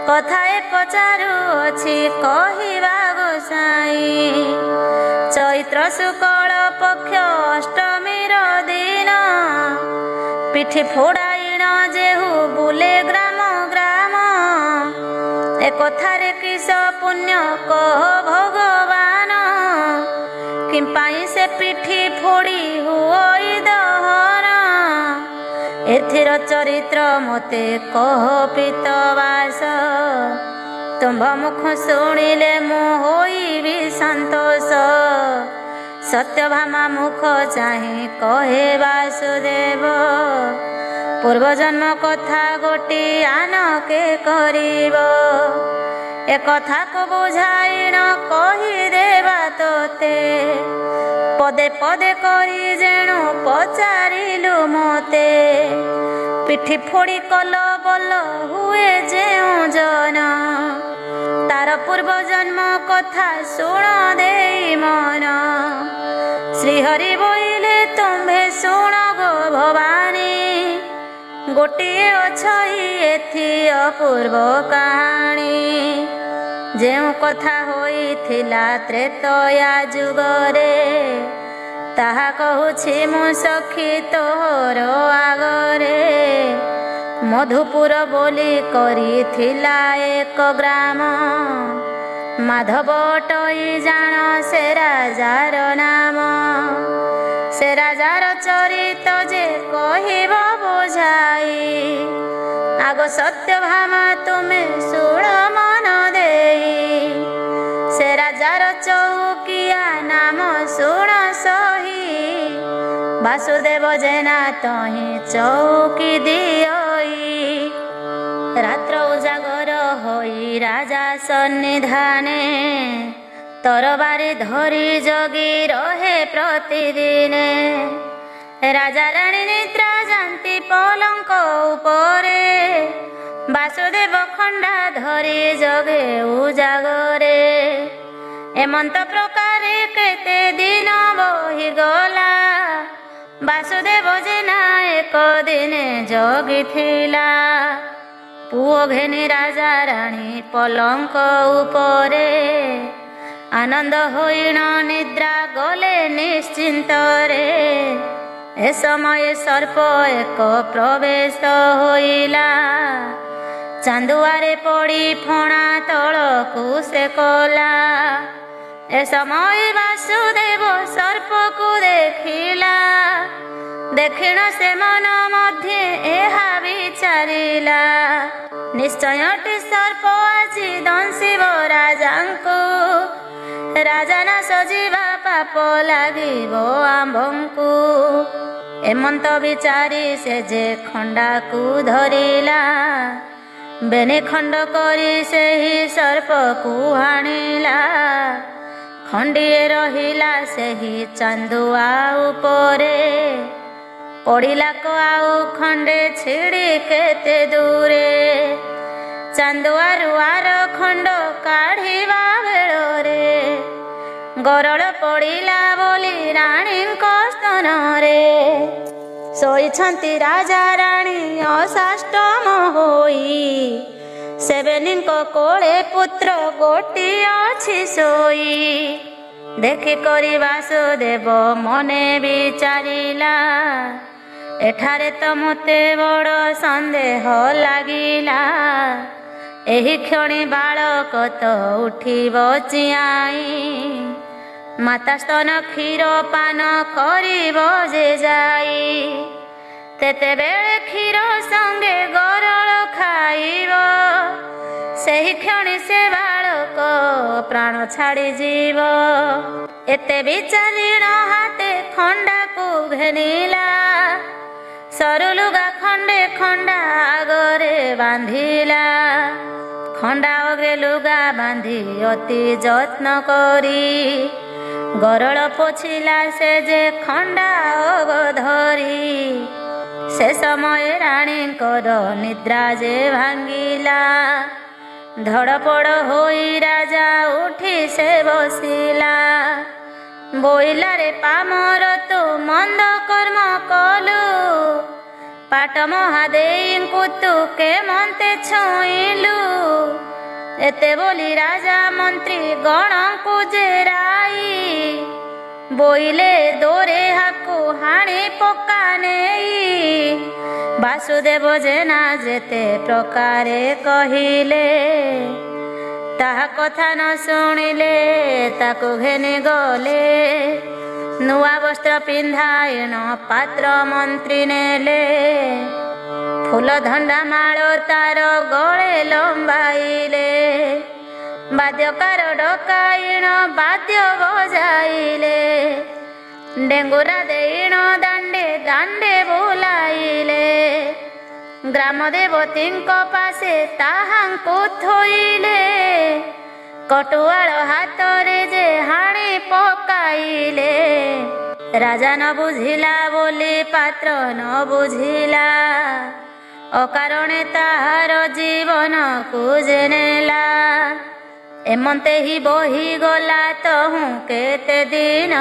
କଥାଏ ପଚାରୁଅଛି କହିବା ଗୋସାଇଁ। ଚୈତ୍ର ଶୁକ୍ଳ ପକ୍ଷ ଅଷ୍ଟମୀର ଦିନ, ପିଠି ଫୋଡ଼ାଇଣ ଯେହୁ ବୁଲେ ଗ୍ରାମ ଗ୍ରାମ। ଏ କଥାରେ କିସ ପୁଣ୍ୟ କହ ଭଗବାନ, କିମ୍ପାଇଁ ସେ ପିଠି ଫୋଡ଼ି ହୁଅଇ ଦହନ। ଏଥିର ଚରିତ୍ର ମୋତେ କହ ପିତବାସ, ତୁମ୍ଭ ମୁଖ ଶୁଣିଲେ ମୁଁ ହୋଇବି ସନ୍ତୋଷ। ସତ୍ୟଭାମା ମୁଖ ଚାହିଁ କହେ ବାସୁଦେବ, ପୂର୍ବଜନ୍ମ କଥା ଗୋଟିଏ କେ କରିବ। ଏ କଥାକୁ ବୁଝାଇଣ କହିଦେବା ତୋତେ, ପଦେ ପଦେ କରି ଯେଣୁ ପଚାରିଲୁ ମୋତେ। ପିଠି ଫୋଡ଼ି କଲ ବଲ ହୁଏ ଯେଉଁ ଜନ, ତାର ପୂର୍ବ ଜନ୍ମ କଥା ଶୁଣ ଦେଇ ମନ। ଶ୍ରୀହରି ବୋଇଲେ ତୁମ୍ଭେ ଶୁଣ ଗୋ ଭବାନୀ, ଗୋଟିଏ ଅଛଇ ଏଥି ଅପୂର୍ବ କାହାଣୀ। ଯେଉଁ କଥା ହୋଇଥିଲା ତ୍ରେତୟା ଯୁଗରେ, ତାହା କହୁଛି ମୁଁ ସଖୀ ତୋର ଆଗରେ। ମଧୁପୁର ବୋଲି କରିଥିଲା ଏକ ଗ୍ରାମ, ମାଧବ ଅଟଇ ଜାଣ ସେ ରାଜାର ନାମ। ସେ ରାଜାର ଚରିତ ଯେ କହିବ ବୁଝାଇ, ଆଗ ସତ୍ୟଭାମା ତୁମେ ଶୁଣ ମନ ଦେଇ। ସେ ରାଜାର ଚଉକିଆ ନାମ ଶୁଣ ସହି, ବାସୁଦେବ ଜେନା ତହିଁ ଚଉକି ଦିଅଇ। ରାତ୍ର ଉଜାଗର ହୋଇ ରାଜା ସନ୍ନିଧାନେ, ତରବାରି ଧରି ଜଗି ରହେ ପ୍ରତିଦିନେ। ରାଜା ରାଣୀ ନିଦ୍ରା ଯାନ୍ତି ପଲଙ୍କ ଉପରେ, ବାସୁଦେବ ଖଣ୍ଡା ଧରି ଜଗେ ଉଜାଗରେ। ଏମନ୍ତ ପ୍ରକାରେ କେତେ ଦିନ ବହିଗଲା, ବାସୁଦେବ ଜେନା ଏକ ଦିନେ ଜଗିଥିଲା। ପୁଅ ଘେନି ରାଜା ରାଣୀ ପଲଙ୍କ ଉପରେ, ଆନନ୍ଦ ହୋଇଣ ନିଦ୍ରା ଗଲେ ନିଶ୍ଚିନ୍ତରେ। ଏ ସମୟ ସର୍ପ ଏକ ପ୍ରବେଶ ହୋଇଲା, ଚାନ୍ଦୁଆରେ ପଡ଼ି ଫଣା ତଳକୁ ସେ କଲା। ଏ ସମୟ ବାସୁଦେବ ସର୍ପକୁ ଦେଖିଲା, ଦେଖିଣ ସେ ମନ ମଧ୍ୟେ ଏହା ବିଚାରିଲା। ନିଶ୍ଚୟଟି ସର୍ପ ଆଜି ଦଂଶିବ ରାଜାଙ୍କୁ, ରାଜା ନା ସଜିବା ପାପ ଲାଗିବ ଆମ୍ଭଙ୍କୁ। ଏମନ୍ତ ବିଚାରି ସେ ଯେ ଖଣ୍ଡାକୁ ଧରିଲା, ବେନି ଖଣ୍ଡ କରି ସେହି ସର୍ପକୁ ହାଣିଲା। ଖଣ୍ଡିଏ ରହିଲା ସେହି ଚାନ୍ଦୁଆ ଉପରେ, ପଡ଼ିଲାକ ଆଉ ଖଣ୍ଡେ ଛିଡ଼ି କେତେ ଦୂରେ। ଚାନ୍ଦୁଆରୁ ଆର ଖଣ୍ଡ କାଢ଼ିବା ବେଳରେ ଗରଳ ପଡ଼ିଲା ବୋଲି ରାଣୀଙ୍କ ସ୍ତନରେ। ଶୋଇଛନ୍ତି ରାଜା ରାଣୀ ଅସାଷ୍ଟମ ହୋଇ, ସେବେନୀଙ୍କ କୋଳେ ପୁତ୍ର ଗୋଟିଏ ଅଛି ଶୋଇ। ଦେଖିକରି ବାସୁଦେବ ମନେ ବିଚାରିଲା, ଏଠାରେ ତ ମୋତେ ବଡ଼ ସନ୍ଦେହ ଲାଗିଲା। ଏହି କ୍ଷଣି ବାଳକ ତ ଉଠିବ ଚିଆଇଁ, ମାତା ସ୍ତନ କ୍ଷୀର ପାନ କରିବ ଯେ ଯାଇ। ତେତେବେଳେ କ୍ଷୀର ସଙ୍ଗେ ଗରଳ ଖାଇବ, ସେହି କ୍ଷଣି ସେ ବାଳକ ପ୍ରାଣ ଛାଡ଼ିଯିବ। ଏତେ ବିଚାରିଣ ହାତେ ଖଣ୍ଡାକୁ ଘେନିଲା, ସରୁ ଲୁଗା ଖଣ୍ଡେ ଖଣ୍ଡା ଆଗରେ ବାନ୍ଧିଲା। ଖଣ୍ଡା ଅଗେ ଲୁଗା ବାନ୍ଧି ଅତି ଯତ୍ନ କରି, ଗରଳ ପୋଛିଲା ସେ ଯେ ଖଣ୍ଡା ଅଗ ଧରି। ସେ ସମୟ ରାଣୀଙ୍କର ନିଦ୍ରା ଯେ ଭାଙ୍ଗିଲା, ଧଡ଼ପଡ଼ ହୋଇ ରାଜା ଉଠି ସେ ବସିଲା। ବୋଇଲାରେ ପାମର ତୁ ମନ୍ଦ କର୍ମ କଲୁ, ପାଟ ମହାଦେଈଙ୍କୁ ତୁ କେମନ୍ତେ ଛୁଇଁଲୁ। ଏତେ ବୋଲି ରାଜା ମନ୍ତ୍ରୀ ଗଣଙ୍କୁ ଜେରାଇ, ବୋଇଲେ ଦୋରେ ହାକୁ ହାଣି ପକା ନେଇ। ବାସୁଦେବ ଜେନା ଯେତେ ପ୍ରକାରେ କହିଲେ, ତାହା କଥା ନ ଶୁଣିଲେ ତାକୁ ଘେନି ଗଲେ। ନୂଆ ବସ୍ତ୍ର ପିନ୍ଧାଇଣ ପାତ୍ର ମନ୍ତ୍ରୀ ନେଲେ, ଫୁଲ ଧଣ୍ଡା ମାଳ ତାର ଗଳେ ଲମ୍ବାଇଲେ। ବାଦ୍ୟକାର ଡକାଇଣ ବାଦ୍ୟ ବଜାଇଲେ, ଡେଙ୍ଗୁରା ଦେଇଣ ଦାଣ୍ଡେ ଦାଣ୍ଡେ ବୁଲାଇଲେ। ଗ୍ରାମ ଦେବତୀଙ୍କ ପାଶେ ତାହାଙ୍କୁ ଥୋଇଲେ, କଟୁଆଳ ହାତରେ ଯେ ହାଣି ପକାଇଲେ। ରାଜା ନ ବୁଝିଲା ବୋଲି ପାତ୍ର ନ ବୁଝିଲା, ଅକାରଣେ ତାହାର ଜୀବନକୁ ଯେ ନେଲା। ଏମନ୍ତେ ହି ବହିଗଲା ତହୁଁ କେତେ ଦିନ,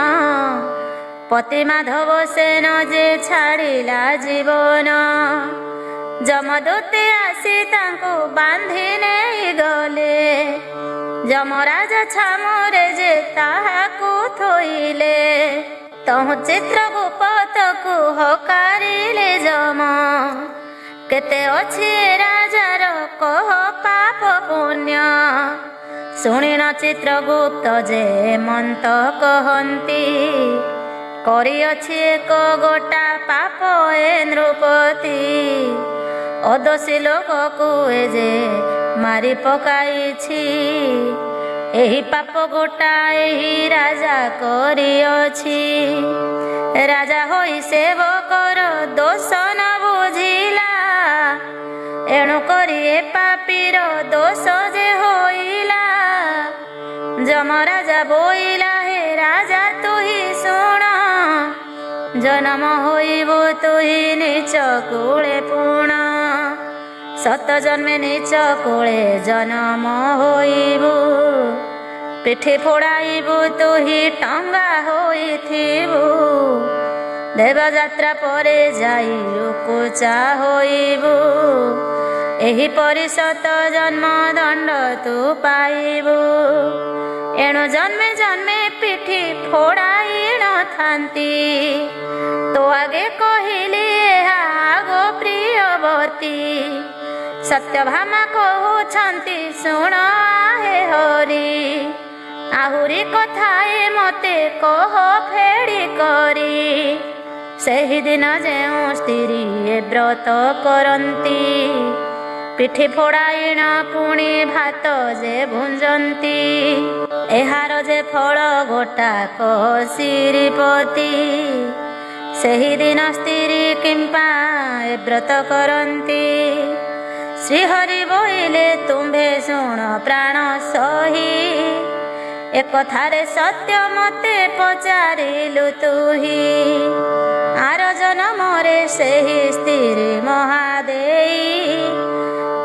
ପତି ମାଧବ ସେନ ଯେ ଛାଡ଼ିଲା ଜୀବନ। ଯମଦୂତେ ଆସି ତାଙ୍କୁ ବାନ୍ଧି ନେଇ ଗଲେ, ଯମରାଜା ଛାମୁରେ ଯେ ତାହାକୁ ଥୋଇଲେ। ତହୁଁ ଚିତ୍ରଗୁପ୍ତକୁ ହକାରିଲେ ଯମ, କେତେ ଅଛି ରାଜାର କହ ପାପ ପୁଣ୍ୟ। ଶୁଣିନ ଚିତ୍ରଗୁପ୍ତ ଯେ ମନ୍ତ କହନ୍ତି, କରିଅଛି ଏକ ଗୋଟା ପାପ ଏ ନୃପତି। ଅଦୋଷୀ ଲୋକକୁ ଏ ଯେ ମାରି ପକାଇଛି, ଏହି ପାପ ଗୋଟା ଏହି ରାଜା କରିଅଛି। ରାଜା ହୋଇ ସେବକର ଦୋଷ ନ ବୁଝିଲା, ଏଣୁ କରି ଏ ପାପୀର ଦୋଷ ଯେ ହୋଇଲା। ଯମରାଜା ବୋଇଲା, ହେ ରାଜା ତୁହି ଶୁଣ, ଜନମ ହୋଇବୁ ତୁହି ନିଚ କୂଳେ ପୁଣ। ସତ ଜନ୍ମେ ନିଚ କୂଳେ ଜନମ ହୋଇବୁ, ପିଠି ଫୋଡ଼ାଇବୁ ତୁହି ଟଙ୍ଗା ହୋଇଥିବୁ। ଦେବଯାତ୍ରା ପରେ ଯାଇ ଉକୁଚା ହୋଇବୁ, ଏହିପରି ସତ ଜନ୍ମ ଦଣ୍ଡ ତୁ ପାଇବୁ। ଏଣୁ ଜନ୍ମେ ଜନ୍ମେ ପିଠି ଫୋଡ଼ାଇ ନଥାନ୍ତି, ତୋ ଆଗେ କହିଲି ଏହା ଆଗ ପ୍ରିୟବତୀ। ସତ୍ୟଭାମା କହୁଛନ୍ତି ଶୁଣ ହେ ହରି, ଆହୁରି କଥାଏ ମତେ କହ ଫେଡ଼ି କରି। ସେହିଦିନ ଯେଉଁ ସ୍ତ୍ରୀ ଏ ବ୍ରତ କରନ୍ତି, ପିଠି ଫୋଡ଼ାଇଣ ପୁଣି ଭାତ ଯେ ଭୁଞ୍ଜନ୍ତି। ଏହାର ଯେ ଫଳ ଗୋଟାକ ଶ୍ରୀପତି, ସେହିଦିନ ସ୍ତ୍ରୀ କିମ୍ପା ଏ ବ୍ରତ କରନ୍ତି। ଶ୍ରୀହରି ବୋଇଲେ ତୁମ୍ଭେ ଶୁଣ ପ୍ରାଣ ସହି, ଏକଥାରେ ସତ୍ୟ ମତେ ପଚାରିଲୁ ତୁହି। ଆର ଜନମରେ ସେହି ସ୍ତ୍ରୀ ମହାଦେଇ,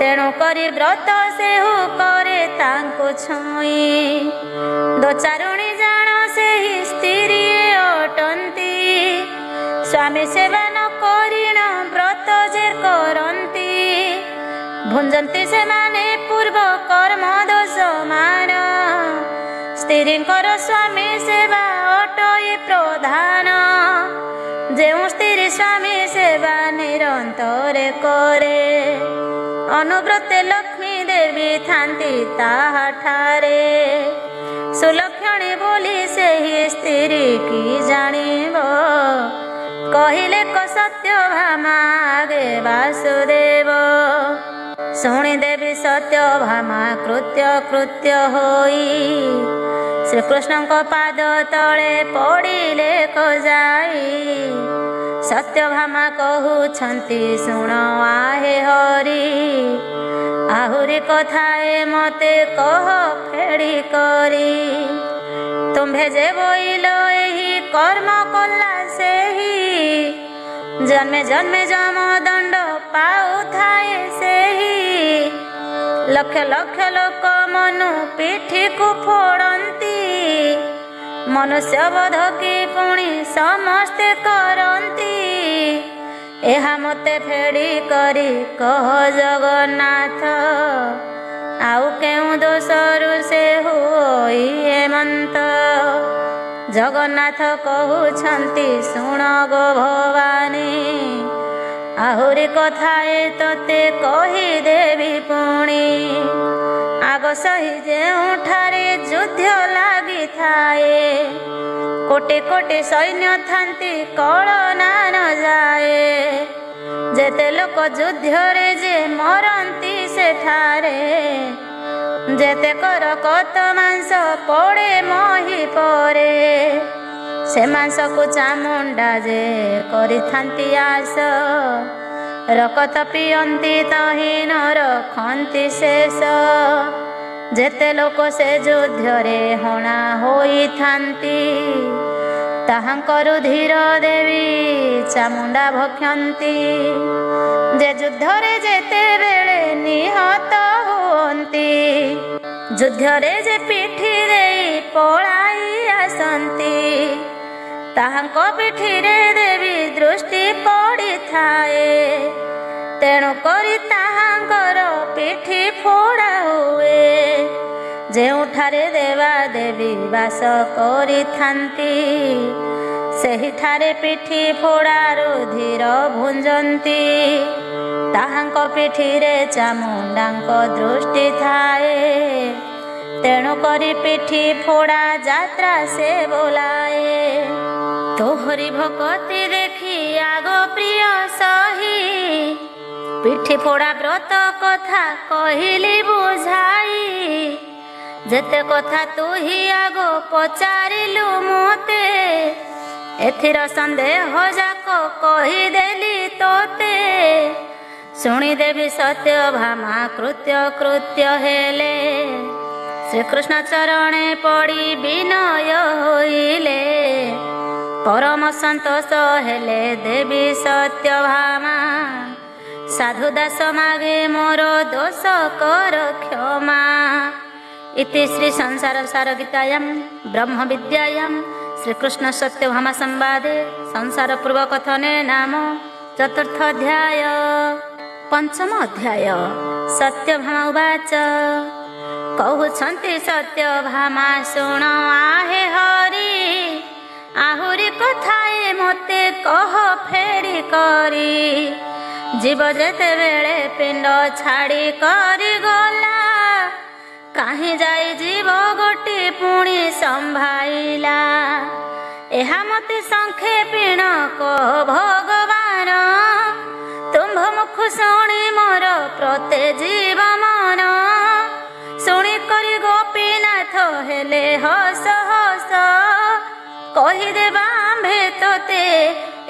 ତେଣୁ କରି ବ୍ରତ ସେହୁ କରେ ତାଙ୍କୁ ଛୁଇଁ। ଦୋଚାରୁଣୀ ଜାଣ ସେହି ସ୍ତ୍ରୀ ଅଟନ୍ତି, ସ୍ୱାମୀ ସେବା ନ କରିଣ ବ୍ରତ ଯେ କରନ୍ତି। ଭୁଞ୍ଜନ୍ତି ସେମାନେ ପୂର୍ବ କର୍ମ ଦୋଷ ମାନ, ସ୍ତ୍ରୀଙ୍କର ସ୍ୱାମୀ ସେବା ଅଟଇ ପ୍ରଧାନ। ଯେଉଁ ସ୍ତ୍ରୀ ସ୍ୱାମୀ ସେବା ନିରନ୍ତରେ କରେ, ଅନୁବ୍ରତେ ଲକ୍ଷ୍ମୀ ଦେବୀ ଥାନ୍ତି ତାହାଠାରେ। ସୁଲକ୍ଷଣୀ ବୋଲି ସେହି ସ୍ତ୍ରୀ କି ଜାଣିବ, କହିଲେ କ ସତ୍ୟଭାମା ଆଗେ ବାସୁଦେବ। ଶୁଣିଦେବି ସତ୍ୟଭାମା କୃତ୍ୟ କୃତ୍ୟ ହୋଇ, ଶ୍ରୀକୃଷ୍ଣଙ୍କ ପାଦ ତଳେ ପଡ଼ିଲେ କ ଯାଇ। ସତ୍ୟଭାମା କହୁଛନ୍ତି ଶୁଣ ଆହେ ହରି, ଆହୁରି କଥାଏ ମତେ କହ ଫେଡ଼ି କରି। ତୁମ୍ଭେ ଯେ ବୋଇଲ ଏହି କର୍ମ କଲା ସେହି, ଜନ୍ମେ ଜନ୍ମେ ଯମ ଦଣ୍ଡ ପାଉଥାଏ ସେହି। ଲକ୍ଷ ଲକ୍ଷ ଲୋକ ମନୁ ପିଠିକୁ ଫୋଡ଼ନ୍ତି, ମନୁଷ୍ୟ ବଧ କି ପୁଣି ସମସ୍ତେ କରନ୍ତି। ଏହା ମତେ ଫେଡ଼ି କରି କହ ଜଗନ୍ନାଥ, ଆଉ କେଉଁ ଦୋଷରୁ ସେ ହୋଇ ହେମନ୍ତ। ଜଗନ୍ନାଥ କହୁଛନ୍ତି ଶୁଣ ଗୋ ଭବାନୀ, ଆହୁରି କଥାଏ ତତେ କହିଦେବି ପୁଣି। ଆଗ ସହି ଯେଉଁଠାରେ ଯୁଦ୍ଧ ଲାଗିଥାଏ, କୋଟି କୋଟି ସୈନ୍ୟ ଥାନ୍ତି କଳନା ନ ଯାଏ। ଯେତେ ଲୋକ ଯୁଦ୍ଧରେ ଯେ ମରନ୍ତି ସେଠାରେ, ଯେତେ କର କତ ମାଂସ ପଡ଼େ ମହି ପରେ। ସେ ମାଂସକୁ ଚାମୁଣ୍ଡା ଯେ କରିଥାନ୍ତି ଆସ, ରକତ ପିଅନ୍ତି ତହିଁ ରଖନ୍ତି ଶେଷ। ଯେତେ ଲୋକ ସେ ଯୁଦ୍ଧରେ ହଣା ହୋଇଥାନ୍ତି, ତାହାଙ୍କରୁ ଧୀର ଦେବୀ ଚାମୁଣ୍ଡା ଭକ୍ଷନ୍ତି। ଯେ ଯୁଦ୍ଧରେ ଯେତେବେଳେ ନିହତ ହୁଅନ୍ତି, ଯୁଦ୍ଧରେ ଯେ ପିଠି ଦେଇ ପଳାଇ ଆସନ୍ତି, ତାହାଙ୍କ ପିଠିରେ ଦେବୀ ଦୃଷ୍ଟି ପଡ଼ିଥାଏ। ତେଣୁ କରି ତାହାଙ୍କର ପିଠି ଫୋଡ଼ା ହୁଏ। ଯେଉଁଠାରେ ଦେବା ଦେବୀ ବାସ କରିଥାନ୍ତି, ସେହିଠାରେ ପିଠି ଫୋଡ଼ାରୁ ଧୀର ଭୁଞ୍ଜନ୍ତି। ତାହାଙ୍କ ପିଠିରେ ଚାମୁଣ୍ଡାଙ୍କ ଦୃଷ୍ଟି ଥାଏ, ତେଣୁ କରି ପିଠି ଫୋଡ଼ା ଯାତ୍ରା ସେ ବୋଲାଏ। ତୋହରି ଭକତି ଦେଖି ଆଗ ପ୍ରିୟ ସହି, ପିଠି ଫୋଡ଼ା ବ୍ରତ କଥା କହିଲି ବୁଝାଇ। ଯେତେ କଥା ତୁହି ଆଗ ପଚାରିଲୁ ମୋତେ, ଏଥିର ସନ୍ଦେହ ଯାକ କହିଦେଲି ତୋତେ। ଶୁଣିଦେବି ସତ୍ୟଭାମା କୃତ୍ୟ କୃତ୍ୟ ହେଲେ, ଶ୍ରୀକୃଷ୍ଣ ଚରଣେ ପଡ଼ି ବିନୟ ହୋଇଲେ। ପରମ ସନ୍ତୋଷ ହେଲେ ଦେବୀ ସତ୍ୟଭାମା, ସାଧୁ ଦାସ ମାଗେ ମୋର ଦୋଷ କର କ୍ଷମା। इति श्री संसार सार गीतायां ब्रह्म विद्यायां श्रीकृष्ण सत्यभामा संवादे संसार पूर्व कथने नाम चतुर्थ अध्याय। पंचम अध्याय सत्यभामा उवाच कहउछन्ति सत्यभामा शुण आहे हरि, आहुरी कथाए मते कह फेड़ी करी। जीव जेते बेले पिंड छाड़ी करी गला, काहीं जाई जीव गोटी पुणी संभाइला। एहा मते संक्षेपीण कह भगवान, तुम्भ मुख शुणी मोर प्रते जीव मन। शुणी करी गोपीनाथ हेले हस हस, कहीदेबा आम्भे तोते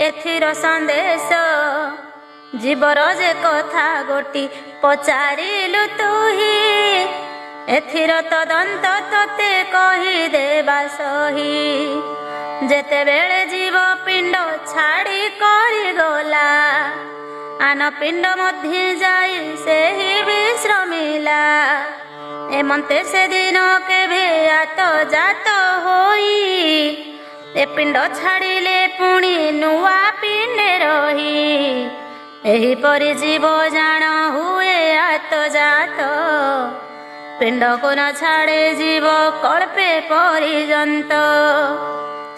ଏଥିର ସନ୍ଦେଶ ଜୀବର ଯେ କଥା ଗୋଟି ପଚାରିଲୁ ତୁହି, ଏଥିର ତଦନ୍ତ ତତେ କହିଦେବା ସହି। ଯେତେବେଳେ ଜୀବ ପିଣ୍ଡ ଛାଡ଼ି କରିଗଲା, ଆନ ପିଣ୍ଡ ମଧ୍ୟ ଯାଇ ସେହି ବିଶ୍ରମିଲା। ଏମନ୍ତେ ସେଦିନ କେବେ ଆତଜାତ ହୋଇ, ଏ ପିଣ୍ଡ ଛାଡ଼ିଲେ ପୁଣି ନୂଆ ପିଣ୍ଡେ ରହି। ଏହିପରି ଜୀବ ଜାଣ ହୁଏ ଆତଜାତ, ପିଣ୍ଡକୁ ନ ଛାଡ଼େ ଜୀବ କଳ୍ପେ ପର୍ଯ୍ୟନ୍ତ।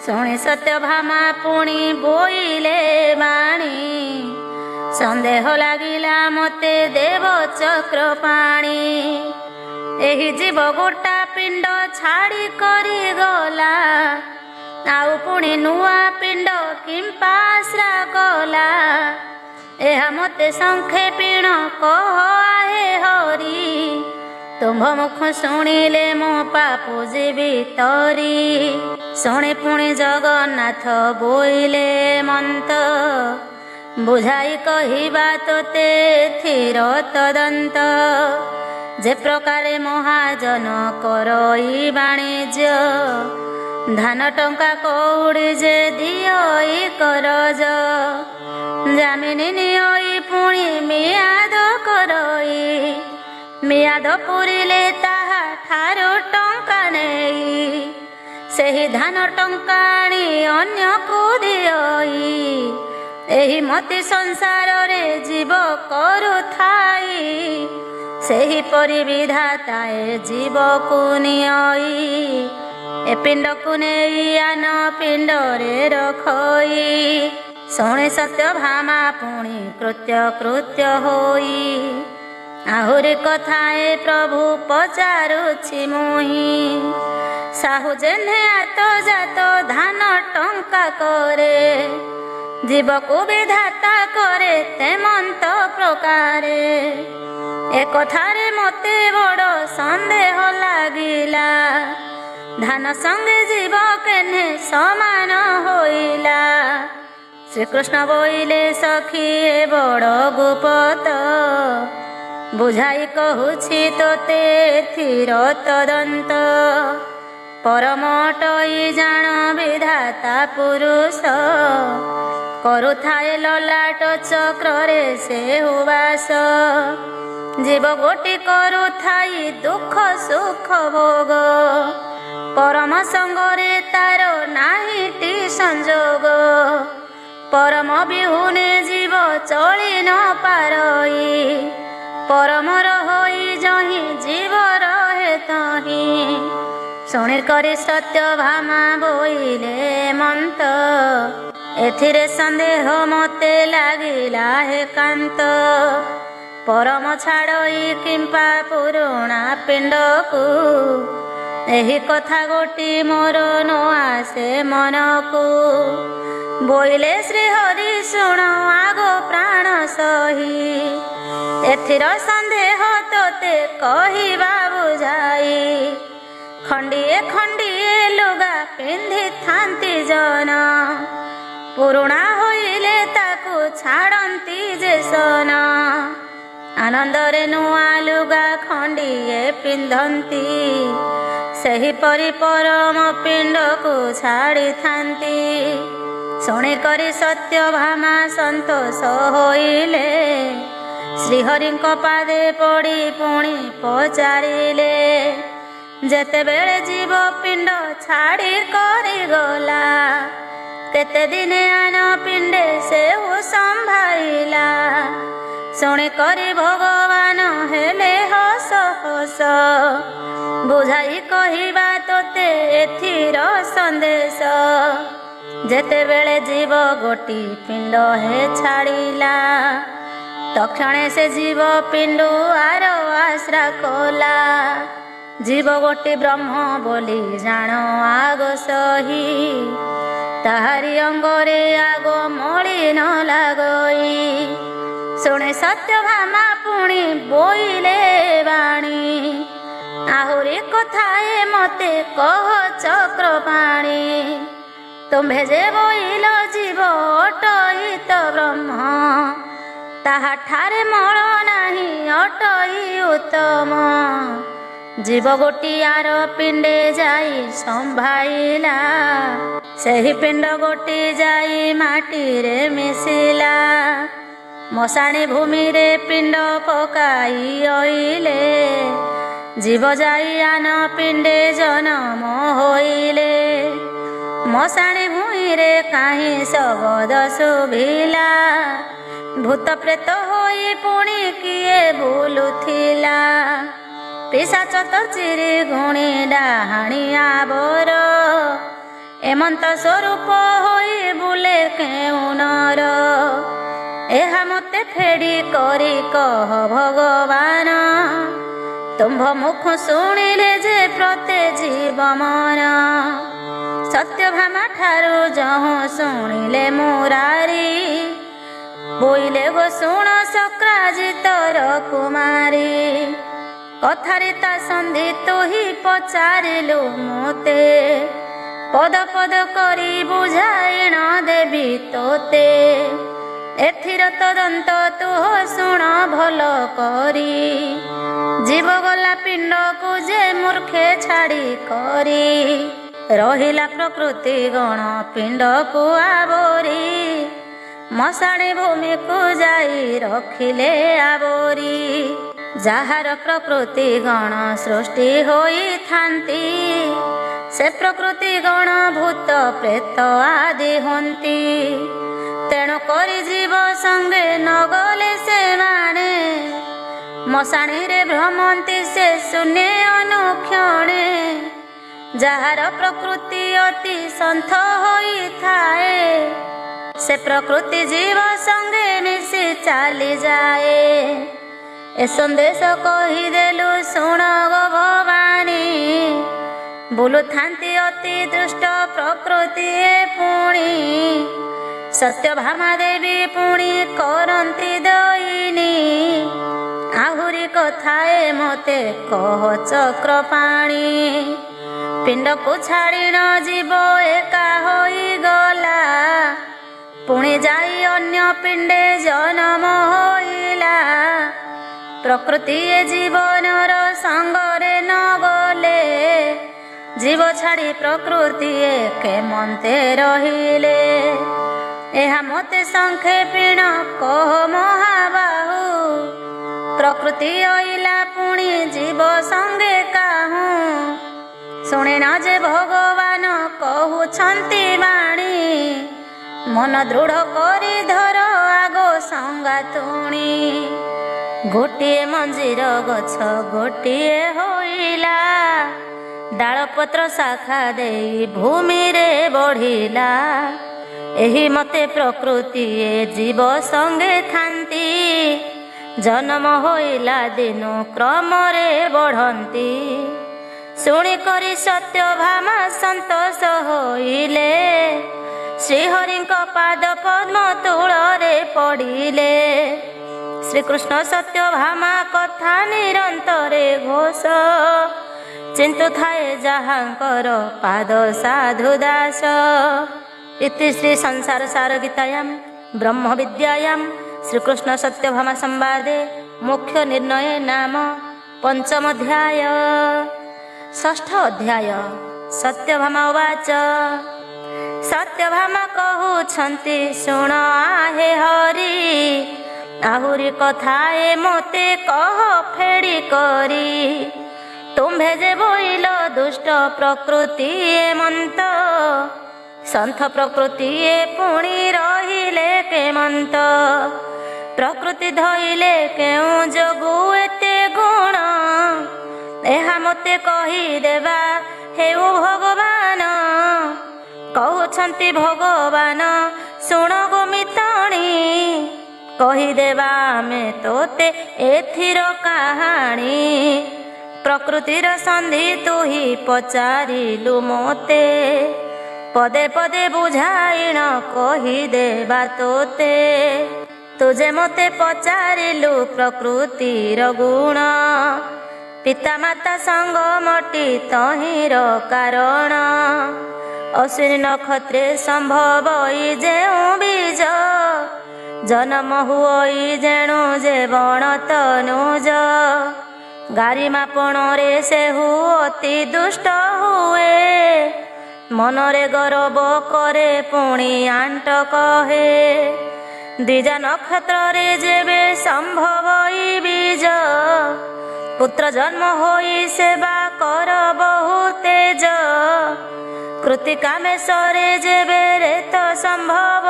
ଶୁଣି ସତ୍ୟଭାମା ପୁଣି ବୋଇଲେ ବାଣୀ, ସନ୍ଦେହ ଲାଗିଲା ମତେ ଦେବ ଚକ୍ର ପାଣି। ଏହି ଜୀବ ଗୋଟା ପିଣ୍ଡ ଛାଡ଼ି କରିଗଲା, ଆଉ ପୁଣି ନୂଆ ପିଣ୍ଡ କିମ୍ପା ଆଶ୍ରା କଲା। ଏହା ମତେ ସଂକ୍ଷେପିଣ କହ ଆହେ ହରି, ତୁମ୍ଭ ମୁଖ ଶୁଣିଲେ ମୋ ପାପ ଯିବି ତରି। ଶୁଣି ପୁଣି ଜଗନ୍ନାଥ ବୋଇଲେ ମନ୍ତ, ବୁଝାଇ କହିବା ତୋତେ ଏଥିର ତଦନ୍ତ। ଯେ ପ୍ରକାରେ ମହାଜନ କରଇ ବାଣିଜ୍ୟ, ଧାନ ଟଙ୍କା କଉଡ଼ି ଯେ ଦିଅଇ କରଜ। ଜାମିନି ନିଅଇ ପୁଣି ମିଆଦ କରଇ, ମିଆଦ ପୁରିଲେ ତାହା ଠାରୁ ଟଙ୍କା ନେଇ। ସେହି ଧାନ ଟଙ୍କା ଆଣି ଅନ୍ୟକୁ ଦିଅଇ, ଏହି ମତି ସଂସାରରେ ଜୀବ କରୁଥାଇ। ସେହିପରି ବିଧାତାଏ ଜୀବକୁ ନିଅଇ, ଏ ପିଣ୍ଡକୁ ନେଇ ଆନ ପିଣ୍ଡରେ ରଖଇ। ଶୁଣି ସତ୍ୟଭାମା ପୁଣି କୃତ୍ୟ ହୋଇ, ଆହୁରି କଥାଏ ପ୍ରଭୁ ପଚାରୁଛି ମୁହିଁ। ସାହୁ ଯେହ୍ନେ ଆତଜାତ ଧାନ ଟଙ୍କା କରେ, ଜୀବକୁ ବିଧାତା କରେ ତେମନ୍ତ ପ୍ରକାରେ। ଏ କଥାରେ ମତେ ବଡ଼ ସନ୍ଦେହ ଲାଗିଲା, ଧାନ ସଙ୍ଗେ ଜୀବ କେହ୍ନେ ସମାନ ହୋଇଲା। ଶ୍ରୀକୃଷ୍ଣ ବୋଇଲେ ସଖୀ ଏ ବଡ଼ ଗୁପତ, ବୁଝାଇ କହୁଛି ତୋତେ ଏଥିର ତଦନ୍ତ। ପରମଟଇ ଜାଣ ବିଧାତା ପୁରୁଷ, କରୁଥାଏ ଲଲାଟ ଚକ୍ରରେ ସେ ହୁବାସ। ଜୀବ ଗୋଟି କରୁଥାଇ ଦୁଃଖ ସୁଖ ଭୋଗ, ପରମ ସଙ୍ଗରେ ତାର ନାହିଁଟି ସଂଯୋଗ। ପରମ ବିହୁନେ ଜୀବ ଚଳି ନ ପାରଇ, ପରମର ହୋଇ ଯହିଁ ଜୀବ ରହେ ତହିଁ। ଶୁଣି କରି ସତ୍ୟଭାମା ବୋଇଲେ ମନ୍ତ, ଏଥିରେ ସନ୍ଦେହ ମତେ ଲାଗିଲା ହେ କାନ୍ତ। ପରମ ଛାଡ଼ଇ କିମ୍ପା ପୁରୁଣା ପିଣ୍ଡକୁ, ଏହି କଥା ଗୋଟି ମୋର ନ ଆସେ ମନକୁ। ବୋଇଲେ ଶ୍ରୀହରି ଶୁଣ ଆଗ ପ୍ରାଣ ସହି, ଏଥିର ସନ୍ଦେହ ତୋତେ କହିବା ବୁଝାଇ। ଖଣ୍ଡିଏ ଖଣ୍ଡିଏ ଲୁଗା ପିନ୍ଧିଥାନ୍ତି ଜନ, ପୁରୁଣା ହୋଇଲେ ତାକୁ ଛାଡ଼ନ୍ତି ଯେ ସନ। ଆନନ୍ଦରେ ନୂଆ ଲୁଗା ଖଣ୍ଡିଏ ପିନ୍ଧନ୍ତି, ସେହିପରି ପରମ ପିଣ୍ଡକୁ ଛାଡ଼ିଥାନ୍ତି। ଶୁଣିକରି ସତ୍ୟଭାମା ସନ୍ତୋଷ ହୋଇଲେ, ଶ୍ରୀହରିଙ୍କ ପାଦେ ପଡ଼ି ପୁଣି ପଚାରିଲେ। ଯେତେବେଳେ ଜୀବ ପିଣ୍ଡ ଛାଡ଼ି କରିଗଲା, କେତେ ଦିନେ ଆନ ପିଣ୍ଡେ ସେ ସମ୍ଭାଳିଲା। ଶୁଣି କରି ଭଗବାନ ହେଲେ ହସ ହସ, ବୁଝାଇ କହିବା ତୋତେ ଏଥିର ସନ୍ଦେଶ। ଯେତେବେଳେ ଜୀବ ଗୋଟି ପିଣ୍ଡ ହେ ଛାଡ଼ିଲା, ତକ୍ଷଣେ ସେ ଜୀବ ପିଣ୍ଡୁ ଆର ଆଶ୍ରା କଲା। ଜୀବ ଗୋଟି ବ୍ରହ୍ମ ବୋଲି ଜାଣ ଆଗ ସହି, ତାହାରି ଅଙ୍ଗରେ ଆଗ ମଳିନ ଲାଗଇ। ଶୁଣେ ସତ୍ୟଭାମା ପୁଣି ବୋଇଲେ ବାଣୀ, ଆହୁରି କଥାଏ ମତେ କହ ଚକ୍ର ପାଣି। ତୁମ୍ଭେ ଯେ ବୋଇଲ ଜୀବ ଅଟଇ ତ ବ୍ରହ୍ମ, ତାହାଠାରେ ମଳ ନାହିଁ ଅଟଇ ଉତ୍ତମ। ଜୀବ ଗୋଟିଆର ପିଣ୍ଡେ ଯାଇ ସମ୍ଭାଇଲା, ସେହି ପିଣ୍ଡ ଗୋଟି ଯାଇ ମାଟିରେ ମିଶିଲା। ମଶାଣି ଭୂମିରେ ପିଣ୍ଡ ପକାଇ ଅଇଲେ, ଜୀବ ଯାଇ ଆନ ପିଣ୍ଡେ ଜନମ ହୋଇଲେ। ମଶାଣି ଭୂଇଁରେ କାହିଁ ଶବଦ ଶୁଭିଲା, ଭୂତ ପ୍ରେତ ହୋଇ ପୁଣି କିଏ ବୁଲୁଥିଲା। ପିଶାଚ ତ ଚିରି ଗୁଣି ଡାହାଣୀ ଆବର, ଏମନ୍ତ ସ୍ୱରୂପ ହୋଇ ବୁଲେ କେଉଁ ନର। ଏହା ମୋତେ ଫେଡ଼ି କରି କହ ଭଗବାନ, ତୁମ୍ଭ ମୁଖ ଶୁଣିଲେ ଯେ ପ୍ରତେ ଜୀବ ମନ। ସତ୍ୟଭାମା ଠାରୁ ଯହୁଁ ଶୁଣିଲେ ମୁରାରୀ, ବୋଇଲେ ଗୋ ଶୁଣ ଶକ୍ରାଜିତର କୁମାରୀ। କଥାରେ ତା ସନ୍ଧି ତୁହି ପଚାରିଲୁ ମୋତେ, ପଦ ପଦ କରି ବୁଝାଇଣ ଦେବି ତୋତେ। ଏଥିର ତଦନ୍ତ ତୁହ ଶୁଣ ଭଲ କରି, ଜୀବ ଗଲା ପିଣ୍ଡକୁ ଯେ ମୂର୍ଖେ ଛାଡ଼ି କରି। ରହିଲା ପ୍ରକୃତି ଗଣ ପିଣ୍ଡକୁ ଆବରି, ମଶାଣି ଭୂମିକୁ ଯାଇ ରଖିଲେ ଆବରି। ଯାହାର ପ୍ରକୃତି ଗଣ ସୃଷ୍ଟି ହୋଇଥାନ୍ତି, ସେ ପ୍ରକୃତି ଗଣ ଭୂତ ପ୍ରେତ ଆଦି ହୁଅନ୍ତି। ତେଣୁ କରି ଜୀବ ସଙ୍ଗେ ନଗଲେ ସେମାନେ, ମଶାଣିରେ ଭ୍ରମନ୍ତି ସେ ଶୂନ୍ୟ ଅନୁକ୍ଷଣେ। ଯାହାର ପ୍ରକୃତି ଅତି ସନ୍ଥ ହୋଇଥାଏ, ସେ ପ୍ରକୃତି ଜୀବ ସଙ୍ଗେ ମିଶି ଚାଲିଯାଏ। ଏ ସନ୍ଦେଶ କହିଦେଲୁ ଶୁଣ ଗୋ ଭବାନୀ, ବୁଲୁଥାନ୍ତି ଅତି ଦୁଷ୍ଟ ପ୍ରକୃତି ପୁଣି। ସତ୍ୟଭାମା ଦେବୀ ପୁଣି କରନ୍ତି ଦଇନି, ଆହୁରି କଥାଏ ମୋତେ କହ ଚକ୍ରପାଣି। ପିଣ୍ଡକୁ ଛାଡ଼ିଣ ଜୀବ ଏକା ହୋଇଗଲା, ପୁଣି ଯାଇ ଅନ୍ୟ ପିଣ୍ଡେ ଜନମ ହୋଇଲା। ପ୍ରକୃତି ଏ ଜୀବନର ସଙ୍ଗରେ ନ ଗଲେ, ଜୀବ ଛାଡ଼ି ପ୍ରକୃତି କେମନ୍ତେ ରହିଲେ। ଏହା ମୋତେ ସଂକ୍ଷେପିଣ କହ ମହାବାହୁ, ପ୍ରକୃତି ଅଇଲା ପୁଣି ଜୀବ ସଙ୍ଗେ କାହୁଁ। ଶୁଣିନ ଯେ ଭଗବାନ କହୁଛନ୍ତି ବାଣୀ, ମନ ଦୃଢ଼ କରି ଧର ଆଗ ସଙ୍ଗାତୁଣୀ। ଗୋଟିଏ ମଞ୍ଜିର ଗଛ ଗୋଟିଏ ହୋଇଲା, ଡାଳପତ୍ର ଶାଖା ଦେଇ ଭୂମିରେ ବଢ଼ିଲା। ଏହି ମତେ ପ୍ରକୃତି ଏ ଜୀବ ସଙ୍ଗେ ଥାନ୍ତି, ଜନ୍ମ ହୋଇଲା ଦିନୁ କ୍ରମରେ ବଢ଼ନ୍ତି। ଶୁଣିକରି ସତ୍ୟଭାମା ସନ୍ତୋଷ ହୋଇଲେ, ଶ୍ରୀହରିଙ୍କ ପାଦ ପଦ୍ମ ତୂଳରେ ପଡ଼ିଲେ। ଶ୍ରୀକୃଷ୍ଣ ସତ୍ୟଭାମା କଥା ନିରନ୍ତରେ ଘୋଷ, ଚିନ୍ତୁଥାଏ ଯାହାଙ୍କର ପାଦ ସାଧୁ ଦାସ। इति श्री संसार सार गीतायां ब्रह्म विद्यायां श्रीकृष्ण सत्यभामा संवादे मुख्य निर्णय नाम पंचम अध्याय। षष्ठ अध्याय। सत्यभामा उवाच सत्यभामा कहउछन्ति शुण आहे हरि, आहुरी कथाए मोते कह फेड़ी करी। तुम्भे जे बोइल दुष्ट प्रकृति एमंत, सन्थ प्रकृति पुणी रहिले केमंत। प्रकृति धइले केउ जोगु एते गुण, एहा मते कहि देबा हेउ भगवान। कहउछन्ति भगवान शुण गोमितणी, कहि देबा आमे तोते एथिर कहानी। प्रकृतिर संधि तुही पचारिलु मोते, पदे पदे बुझाइण कहि देबा तोते। तुझे मते पचारिलु प्रकृतिर गुण, पिता माता संग मटी तहिर कारण। ଅଶ୍ୱିନୀ ନକ୍ଷତ୍ରେ ସମ୍ଭବ ଯେଉଁ ବୀଜ ଜନ୍ମ ହୁଅଇ ଯେଣୁ ଯେ ବଣ ତନୁଜ ଗାରିମା ପଣରେ ସେ ଅତି ଦୁଷ୍ଟ ହୁଏ ମନରେ ଗରବ କରେ ପୁଣି ଆଣ୍ଟ କହେ ଦ୍ୱିଜା ନକ୍ଷତ୍ରରେ ଯେବେ ସମ୍ଭବ ବୀଜ ପୁତ୍ର ଜନ୍ମ ହୋଇ ସେବା କର ବହୁ ତେଜ କୃତିକା ମେଷରେ ଯେବେ ରେତ ସମ୍ଭବ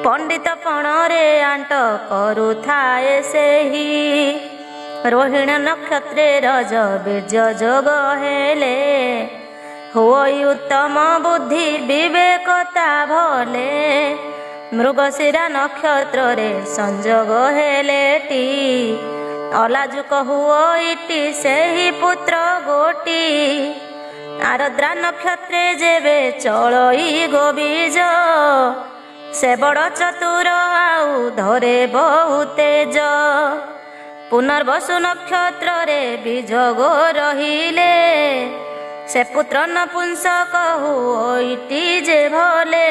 ପଣ୍ଡିତ ପଣରେ ଆଣ୍ଟ କରୁଥାଏ ସେହି ରୋହିଣୀ ନକ୍ଷତ୍ରେ ରଜ ବୀର୍ଯ୍ୟ ଯୋଗ ହେଲେ ହୁଅଇ ଉତ୍ତମ ବୁଦ୍ଧି ବିବେକତା ଭଲେ ମୃଗଶିରା ନକ୍ଷତ୍ରରେ ସଂଯୋଗ ହେଲେଟି ଅଲାଜୁକ ହୁଅଇଟି ସେହି ପୁତ୍ର ଗୋଟି ଆରଦ୍ରା ନକ୍ଷତ୍ରେ ଯେବେ ଚଳଇ ଗୋବୀଜ ସେ ବଡ଼ ଚତୁର ଆଉ ଧରେ ବହୁ ତେଜ ପୁନର୍ବସୁ ନକ୍ଷତ୍ରରେ ବିଯୋଗ ରହିଲେ ସେ ପୁତ୍ର ନପୁଂସକ ହୁଅଇଟି ଯେ ଭଲେ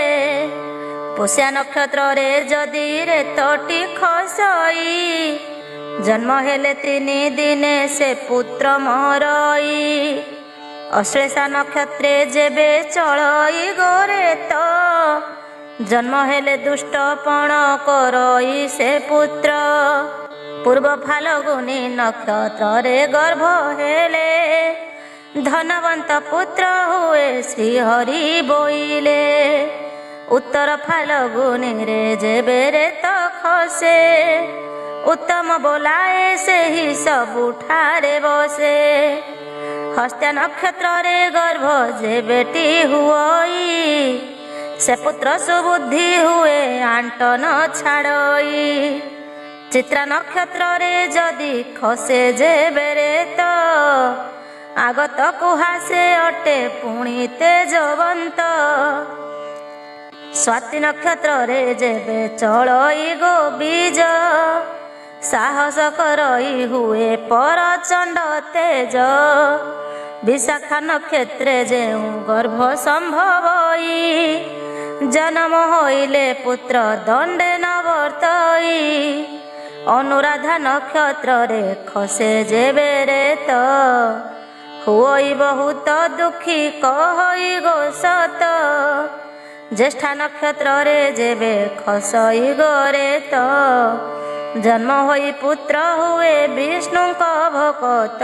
ପୁଷ୍ୟା ନକ୍ଷତ୍ରରେ ଯଦି ରେତଟି ଖସଇ ଜନ୍ମ ହେଲେ 3 ଦିନେ ସେ ପୁତ୍ର ମରଇ ଅଶ୍ଳେଷା ନକ୍ଷତ୍ରେ ଯେବେ ଚଳଇ ଗୋରେତ ଜନ୍ମ ହେଲେ ଦୁଷ୍ଟ ପଣ କରଇ ସେ ପୁତ୍ର ପୂର୍ବ ଫାଲଗୁନି ନକ୍ଷତ୍ରରେ ଗର୍ଭ ହେଲେ ଧନବନ୍ତ ପୁତ୍ର ହୁଏ ଶ୍ରୀହରି ବୋଇଲେ ଉତ୍ତର ଫାଲଗୁନିରେ ଯେବେ ରେତ ଖସେ ଉତ୍ତମ ବୋଲାଏ ସେହି ସବୁଠାରେ ବସେ ହସ୍ତ୍ୟା ନକ୍ଷତ୍ରରେ ଗର୍ଭ ଯେବେଟି ହୁଅଇ ସେ ପୁତ୍ର ସୁବୁଦ୍ଧି ହୁଏ ଆଣ୍ଟ ନ ଛାଡ଼ଇ ଚିତ୍ରା ନକ୍ଷତ୍ରରେ ଯଦି ଖସେ ଯେବେ ରେତ ଆଗତ କୁହାସେ ଅଟେ ପୁଣି ତେଜବନ୍ତ ସ୍ୱାତି ନକ୍ଷତ୍ରରେ ଯେବେ ଚଳଇ ଗୋବୀଜ ସାହସ କରଇ ହୁଏ ପରଚଣ୍ଡ ତେଜ ବିଶାଖା ନକ୍ଷତ୍ରେ ଯେଉଁ ଗର୍ଭ ସମ୍ଭବଇ ଜନ୍ମ ହୋଇଲେ ପୁତ୍ର ଦଣ୍ଡେ ନବର୍ତ୍ତଇ ଅନୁରାଧା ନକ୍ଷତ୍ରରେ ଖସେ ଯେବେ ରେତ ହୁଅଇ ବହୁତ ଦୁଃଖୀ କହଇ ଗୋ ସତ ଜ୍ୟେଷ୍ଠା ନକ୍ଷତ୍ରରେ ଯେବେ ଖସଇ ଗୋରେତ ଜନ୍ମ ହୋଇ ପୁତ୍ର ହୁଏ ବିଷ୍ଣୁଙ୍କ ଭକତ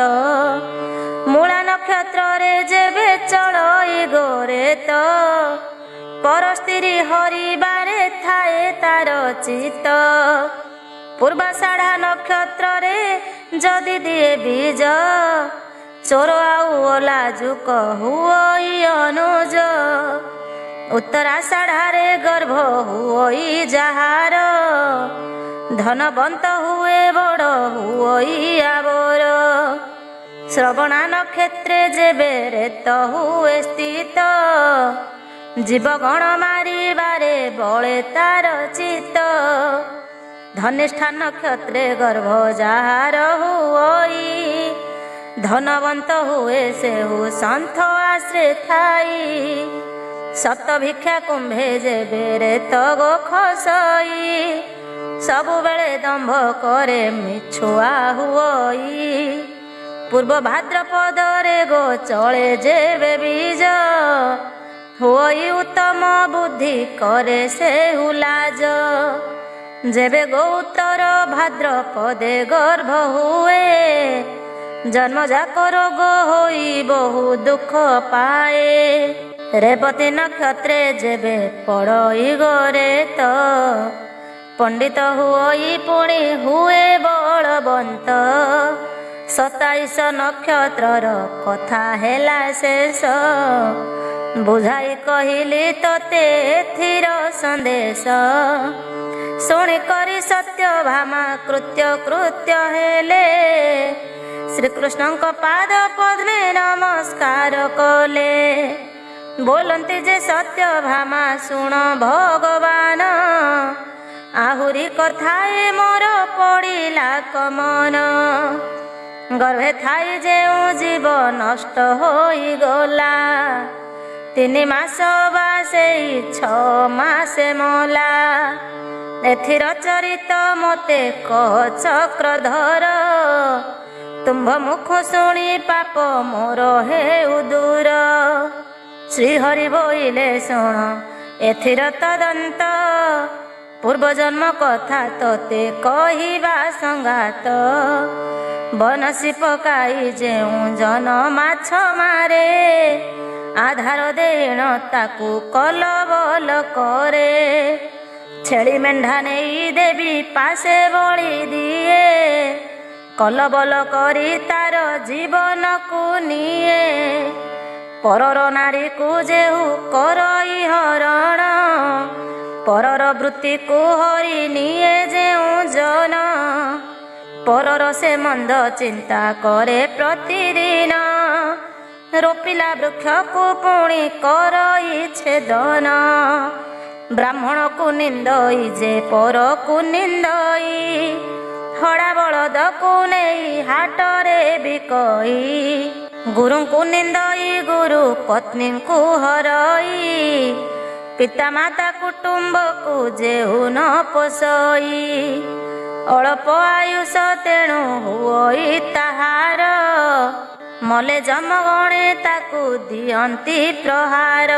ମୂଳା ନକ୍ଷତ୍ରରେ ଯେବେ ଚଳଇ ଗୋରେତ ପର ସ୍ତ୍ରୀ ହରିବାରେ ଥାଏ ତାର ଚିତ ପୂର୍ବାଷାଢ଼ା ନକ୍ଷତ୍ରରେ ଯଦି ଦିଏ ବୀଜ ଚୋର ଆଉ ଅଲାଜୁକ ହୁଅଇ ଅନୁଜ ଉତ୍ତରାଷାଢ଼ାରେ ଗର୍ଭ ହୁଅଇ ଯାହାର ଧନବନ୍ତ ହୁଏ ବଡ଼ ହୁଅଇ ଆବର ଶ୍ରବଣା ନକ୍ଷତ୍ରେ ଯେବେ ରେତ ହୁଏ ସ୍ଥିତ ଜୀବଗଣ ମାରିବାରେ ବଳେ ତାର ଚିତ ଧନିଷ୍ଠା ନକ୍ଷତ୍ରେ ଗର୍ଭ ଯାହାର ହୁଅଇ ଧନବନ୍ତ ହୁଏ ସେହୁ ସନ୍ଥ ଆଶ୍ରେ ଥାଇ ସତ ଭିକ୍ଷା କୁମ୍ଭେ ଯେବେ ରେତ ଗୋ ଖସଇ ସବୁବେଳେ ଦମ୍ଭ କରେ ମିଛୁଆ ହୁଅଇ ପୂର୍ବ ଭାଦ୍ରପଦରେ ଗୋ ଚଳେ ଯେବେ ବୀଜ ହୁଅଇ ଉତ୍ତମ ବୁଦ୍ଧି କରେ ସେ ହୁଲାଜ ଯେବେ ଗୋ ଉତ୍ତର ଭାଦ୍ରପଦେ ଗର୍ଭ ହୁଏ ଜନ୍ମଜାକ ରୋଗ ହୋଇ ବହୁ ଦୁଃଖ ପାଏ ରେବତୀ ନକ୍ଷତ୍ରେ ଯେବେ ପଡ଼ଇ ଗୋରେତ ପଣ୍ଡିତ ହୁଅଇ ପୁଣି ହୁଏ ବଳବନ୍ତ 27 ନକ୍ଷତ୍ରର କଥା ହେଲା ଶେଷ ବୁଝାଇ କହିଲି ତତେ ଏଥିର ସନ୍ଦେଶ ଶୁଣି କରି ସତ୍ୟଭାମା କୃତ୍ୟ ହେଲେ ଶ୍ରୀକୃଷ୍ଣଙ୍କ ପାଦ ପଦ୍ମେ ନମସ୍କାର କଲେ ବୋଲନ୍ତି ଯେ ସତ୍ୟଭାମା ଶୁଣ ଭଗବାନ ଆହୁରି କଥାଏ ମୋର ପଡ଼ିଲା କମନ ଗର୍ଭେ ଥାଇ ଯେଉଁ ଜୀବ ନଷ୍ଟ ହୋଇଗଲା 3 ମାସ ବା ସେଇ 6 ମାସେ ମଲା। ଏଥିର ଚରିତ ମୋତେ କହ ଚକ୍ରଧର, ତୁମ୍ଭ ମୁଖ ଶୁଣି ପାପ ମୋର ହେଉ ଦୂର। ଶ୍ରୀହରି ବୋଇଲେ ଶୁଣ ଏଥିର ତଦନ୍ତ, ପୂର୍ବଜନ୍ମ କଥା ତୋତେ କହିବା ସଂଘାତ। ବନଶୀ ପକାଇ ଯେଉଁ ଜନ ମାଛ ମାରେ, ଆଧାର ଦେଣ ତାକୁ କଲବଲ କରେ। ଛେଳି ମେଣ୍ଢା ନେଇ ଦେବୀ ପାଶେ ବଳି ଦିଏ, କଲବଲ କରି ତାର ଜୀବନକୁ ନିଏ। ପରର ନାରୀକୁ ଯେହୁ କରଇ ହରଣ, ପରର ବୃତ୍ତିକୁ ହରି ନିଏ ଯେଉଁ ଜନ। ପରର ସେ ମନ୍ଦ ଚିନ୍ତା କରେ ପ୍ରତିଦିନ, ରୋପିଲା ବୃକ୍ଷକୁ ପୁଣି କରଇ ଛେଦନ। ବ୍ରାହ୍ମଣକୁ ନିନ୍ଦଇ ଯେ ପରକୁ ନିନ୍ଦଇ, ହଡ଼ା ବଳଦକୁ ନେଇ ହାଟରେ ବିକଇ। ଗୁରୁଙ୍କୁ ନିନ୍ଦଇ ଗୁରୁ ପତ୍ନୀଙ୍କୁ ହରଇ, ପିତାମାତା କୁଟୁମ୍ବକୁ ଯେହୁ ନ ପୋଷଇ। ଅଳ୍ପ ଆୟୁଷ ତେଣୁ ହୁଅଇ ତାହାର, ମଲେ ଜମଗଣେ ତାକୁ ଦିଅନ୍ତି ପ୍ରହାର।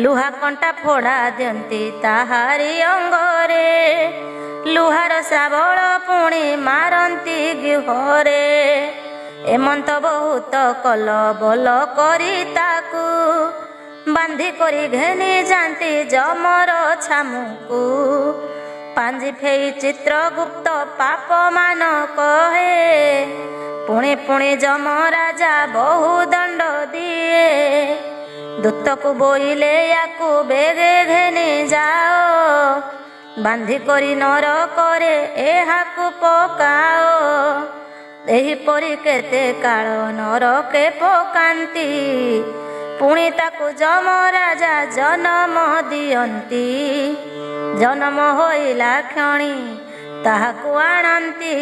ଲୁହା କଣ୍ଟା ଫୋଡ଼ା ଦିଅନ୍ତି ତାହାରି ଅଙ୍ଗରେ, ଲୁହାର ଶାବଳ ପୁଣି ମାରନ୍ତି ଗିହରେ। ଏମନ୍ତ ବହୁତ କଲବଲ କରି ତାକୁ, ବାନ୍ଧି କରି ଘେନି ଯାନ୍ତି ଯମର ଛାମୁକୁ। ପାଞ୍ଜି ଫେଇ ଚିତ୍ରଗୁପ୍ତ ପାପ ମାନ କହେ, ପୁଣି ପୁଣି ଯମରାଜା ବହୁ ଦଣ୍ଡ ଦିଏ। ଦୂତକୁ ବୋଇଲେ ୟାକୁ ବେଗେ ଘେନି ଯାଅ, ବାନ୍ଧି କରି ନରକରେ ଏହାକୁ ପକାଅ। ଏହିପରି କେତେ କାଳ ନରକେ ପକାନ୍ତି, ପୁଣି ତାକୁ ଯମରାଜା ଜନମ ଦିଅନ୍ତି। ଜନମ ହୋଇଲା କ୍ଷଣି ତାହାକୁ ଆଣନ୍ତି,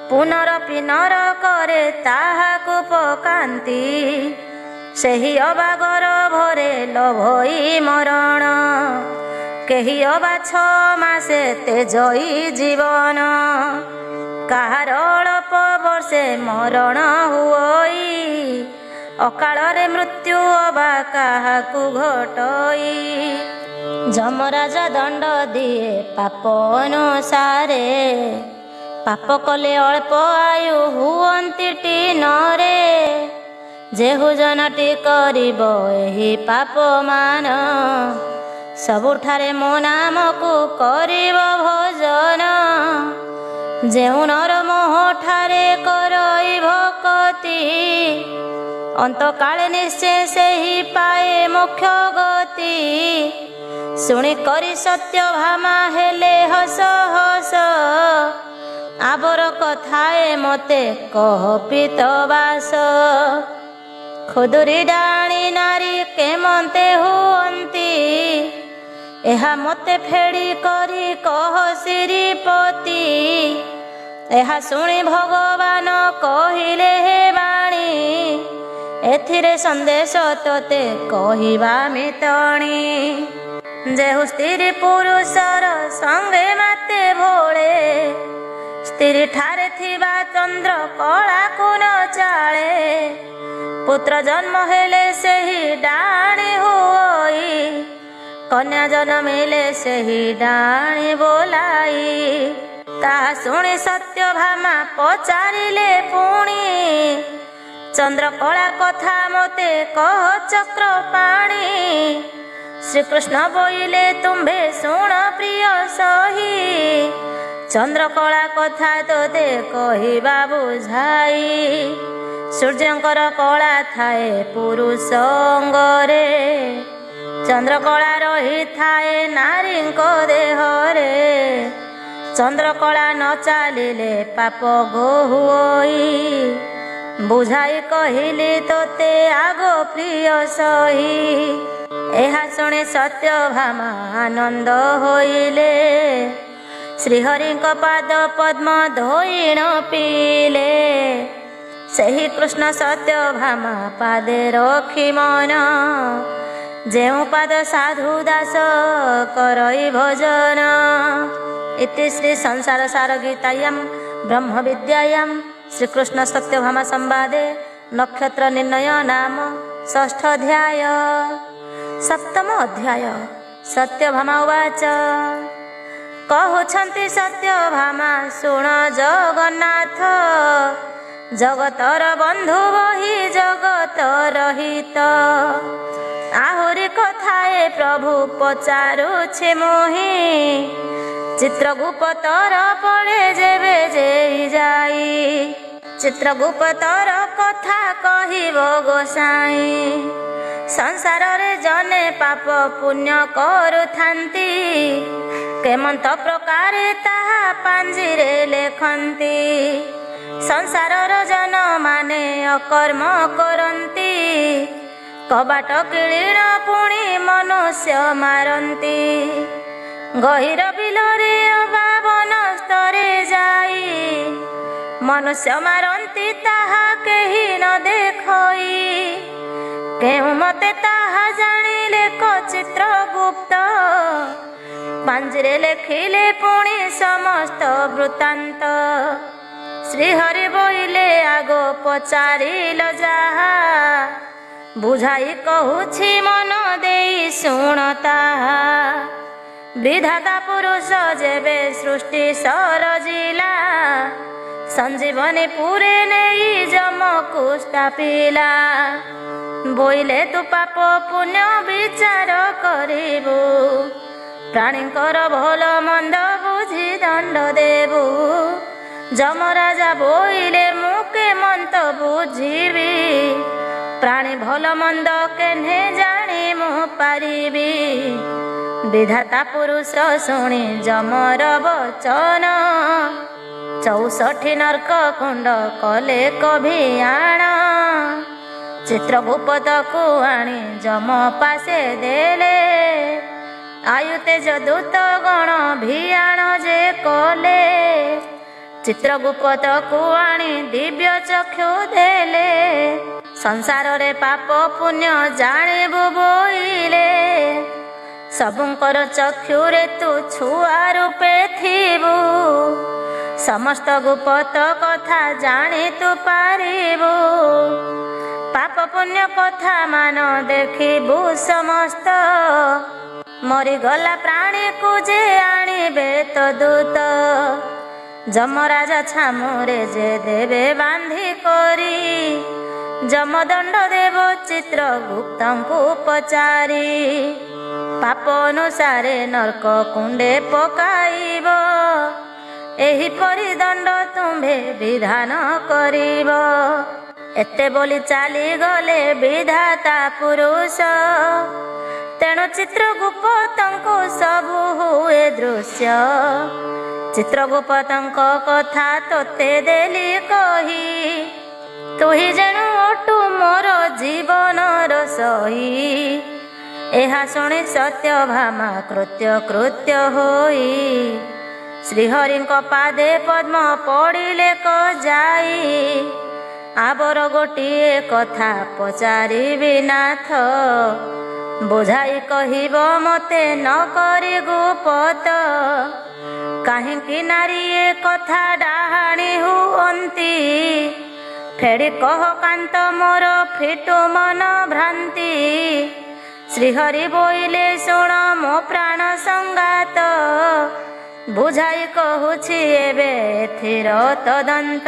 ପୁନରପି ନରକରେ ତାହାକୁ ପକାନ୍ତି। ସେହି ଅବାଗର ଭରେ ଲୋଭଇ ମରଣ, କେହି ଅବା 6 ମାସେ ତେଜଇ ଜୀବନ। କାହାର ଅଳ୍ପ ବର୍ଷେ ମରଣ ହୁଅଇ, ଅକାଳରେ ମୃତ୍ୟୁ ଅବା କାହାକୁ ଘଟଇ। ଯମରାଜା ଦଣ୍ଡ ଦିଏ ପାପ ଅନୁସାରେ, ପାପ କଲେ ଅଳ୍ପ ଆୟୁ ହୁଅନ୍ତି ନରେ। ଯେହୁ ଜନଟି କରିବ ଏହି ପାପ ମାନ, ସବୁଠାରେ ମୋ ନାମକୁ କରିବ ଭଜନ। ଯେଉଁ ନର ମୋହଠାରେ କରଇ ଭକତି, ଅନ୍ତକାଳେ ନିଶ୍ଚୟ ସେହି ପାଏ ମୋକ୍ଷ ଗତି। ଶୁଣି କରି ସତ୍ୟ ଭାମା ହେଲେ ହସ ହସ, ଆବର କଥାଏ ମୋତେ କହ ପିତବାସ। ଖୁଦୁରି ଡାଣି ନାରୀ କେମନ୍ତେ ହୁଅନ୍ତି, ଏହା ମୋତେ ଫେଡ଼ି କରି କହ ଶ୍ରୀପତି। ଏହା ଶୁଣି ଭଗବାନ କହିଲେ ହେ ବାଣୀ, ଏଥିରେ ସନ୍ଦେଶ ତୋତେ କହିବା ମିତଣି। ଯେହୁ ସ୍ତ୍ରୀ ପୁରୁଷର ସଙ୍ଗେ ମାତେ ଭୋଳେ, ସ୍ତ୍ରୀ ଠାରେ ଥିବା ଚନ୍ଦ୍ର କଳାକୁ ନ ଚାଳେ। ପୁତ୍ର ଜନ୍ମ ହେଲେ ସେହି ଡାଣି ହୁଅଇ, କନ୍ୟା ଜନ୍ମିଲେ ସେହି ଡାଣି ବୋଲାଇ। ତାହା ଶୁଣି ସତ୍ୟଭାମା ପଚାରିଲେ ପୁଣି, ଚନ୍ଦ୍ରକଳା କଥା ମୋତେ କହ ଚକ୍ରପାଣି। ଶ୍ରୀକୃଷ୍ଣ ବୋଇଲେ ତୁମ୍ଭେ ଶୁଣ ପ୍ରିୟ ସହି, ଚନ୍ଦ୍ରକଳା କଥା ତୋତେ କହିବା ବୁଝାଇ। ସୂର୍ଯ୍ୟଙ୍କର କଳା ଥାଏ ପୁରୁଷ ଅଙ୍ଗରେ, ଚନ୍ଦ୍ରକଳା ରହିଥାଏ ନାରୀଙ୍କ ଦେହରେ। ଚନ୍ଦ୍ରକଳା ନ ଚାଲିଲେ ପାପ ଗୋହୁଇ, ବୁଝାଇ କହିଲି ତୋତେ ଆଗ ପ୍ରିୟ ସହି। ଏହା ଶୁଣି ସତ୍ୟଭାମା ଆନନ୍ଦ ହୋଇଲେ, ଶ୍ରୀହରିଙ୍କ ପାଦ ପଦ୍ମ ଧୋଇଣ ପିଇଲେ। ସେହି କୃଷ୍ଣ ସତ୍ୟ ଭାମା ପାଦେ ରଖି ମନ, ଯେଉଁ ପାଦ ସାଧୁ ଦାସ କରଇ ଭଜନ। ଇତି ଶ୍ରୀ ସଂସାର ସାର ଗୀତାୟାಂ ବ୍ରହ୍ମ ବିଦ୍ୟାୟାಂ ଶ୍ରୀକୃଷ୍ଣ ସତ୍ୟଭାମା ସମ୍ବାଦେ ନକ୍ଷତ୍ର ନିର୍ଣ୍ଣୟ ନାମ ଷଷ୍ଠ ଅଧ୍ୟାୟ। ସପ୍ତମ ଅଧ୍ୟାୟ। ସତ୍ୟଭାମା ଉବାଚ, କହୁଛନ୍ତି ସତ୍ୟଭାମା ଶୁଣ ଜଗନ୍ନାଥ, ଜଗତର ବନ୍ଧୁ ବହି ଜଗତର ହିତ। ଆହୁରି କଥାଏ ପ୍ରଭୁ ପଚାରୁଛି ମୁହିଁ, ଚିତ୍ରଗୁପ୍ତର ପଡ଼େ ଯେବେ ଯେଇ ଯାଇ। ଚିତ୍ରଗୁପ୍ତର କଥା କହିବ ଗୋସାଇଁ, ସଂସାରରେ ଜନେ ପାପ ପୁଣ୍ୟ କରୁଥାନ୍ତି, କେମନ୍ତ ପ୍ରକାରେ ତାହା ପାଞ୍ଜିରେ ଲେଖନ୍ତି। ସଂସାରର ଜନମାନେ ଅକର୍ମ କରନ୍ତି, କବାଟ କିଳିଣ ପୁଣି ମନୁଷ୍ୟ ମାରନ୍ତି। ଗହୀର ବିଲରେ ଅଭାବନ ସ୍ତରେ ଯାଇ, ମନୁଷ୍ୟ ମାରନ୍ତି ତାହା କେହି ନ ଦେଖଇ। କେଉଁ ମତେ ତାହା ଜାଣିଲେ ଚିତ୍ରଗୁପ୍ତ, ପାଞ୍ଜିରେ ଲେଖିଲେ ପୁଣି ସମସ୍ତ ବୃତ୍ତାନ୍ତ। ଶ୍ରୀହରି ବୋଇଲେ ଆଗ ପଚାରିଲ ଯାହା, ବୁଝାଇ କହୁଛି ମନ ଦେଇ ଶୁଣ ତାହା। ବିଧାତା ପୁରୁଷ ଯେବେ ସୃଷ୍ଟି ସରଜିଲା, ସଞ୍ଜୀବନୀ ପୁରେ ନେଇ ଯମକୁ ସ୍ଥାପିଲା। ବୋଇଲେ ତୁ ପାପ ପୁଣ୍ୟ ବିଚାର କରିବୁ, ପ୍ରାଣୀଙ୍କର ଭଲ ମନ୍ଦ ବୁଝି ଦଣ୍ଡ ଦେବୁ। ଯମରାଜା ବୋଇଲେ ମୁଁ କେମନ୍ତ ବୁଝିବି, ପ୍ରାଣୀ ଭଲ ମନ୍ଦ କେହ୍ନେ ଜାଣି ମୁଁ ପାରିବି। ବିଧାତା ପୁରୁଷ ଶୁଣି ଯମର ବଚନ, 64 ନର୍କ କୁଣ୍ଡ କଲେ କଭିଆଣ। ଚିତ୍ରଗୁପ୍ତକୁ ଆଣି ଯମ ପାଶେ ଦେଲେ, ଆୟୁ ତେଜ ଦୂତ ଗଣ ଭିଆଣ ଯେ କଲେ। ଚିତ୍ରଗୁପ୍ତକୁ ଆଣି ଦିବ୍ୟ ଚକ୍ଷୁ ଦେଲେ, ସଂସାରରେ ପାପ ପୁଣ୍ୟ ଜାଣିବୁ ବୋଇଲେ। ସବୁଙ୍କର ଚକ୍ଷୁରେ ତୁ ଛୁଆ ରୂପେ ଥିବୁ, ସମସ୍ତ ଗୁପ୍ତ କଥା ଜାଣି ତୁ ପାରିବୁ। ପାପ ପୁଣ୍ୟ କଥା ମାନ ଦେଖିବୁ ସମସ୍ତ, ମରିଗଲା ପ୍ରାଣୀକୁ ଯେ ଆଣିବେ ତ ଦୂତ। ଯମରାଜା ଛାମୁରେ ଯେ ଦେବେ ବାନ୍ଧି କରି, ଯମଦଣ୍ଡ ଦେବ ଚିତ୍ରଗୁପ୍ତଙ୍କୁ ପଚାରି। ପାପ ଅନୁସାରେ ନର୍କ କୁଣ୍ଡେ ପକାଇବ, ଏହିପରି ଦଣ୍ଡ ତୁମ୍ଭେ ବିଧାନ କରିବ। ଏତେ ବୋଲି ଚାଲିଗଲେ ବିଧାତା ପୁରୁଷ, ତେଣୁ ଚିତ୍ରଗୁପ୍ତଙ୍କୁ ସବୁ ହୁଏ ଦୃଶ୍ୟ। ଚିତ୍ରଗୁପ୍ତଙ୍କ କଥା ତୋତେ ଦେଲି କହି, ତୁହି ଯେଣୁ ଅଟୁ ମୋର ଜୀବନର ସହି। ଏହା ଶୁଣି ସତ୍ୟଭାମା କୃତ୍ୟ କୃତ୍ୟ ହୋଇ, ଶ୍ରୀହରିଙ୍କ ପାଦେ ପଦ୍ମ ପଡ଼ିଲେ ଯାଇ। ଆବର ଗୋଟିଏ କଥା ପଚାରିବି ନାଥ, ବୁଝାଇ କହିବ ମତେ ନ କରି ଗୁପତ। କାହିଁକି ନାରୀ ଏ କଥା ଡାହାଣୀ ହୁଅନ୍ତି, ଫେଡ଼ି କହ କାନ୍ତ ମୋର ଫିଟୁ ମନ ଭ୍ରାନ୍ତି। ଶ୍ରୀହରି ବୋଇଲେ ଶୁଣ ମୋ ପ୍ରାଣ ସଂଗାତ, ବୁଝାଇ କହୁଛି ଏବେ ଏଥିର ତଦନ୍ତ।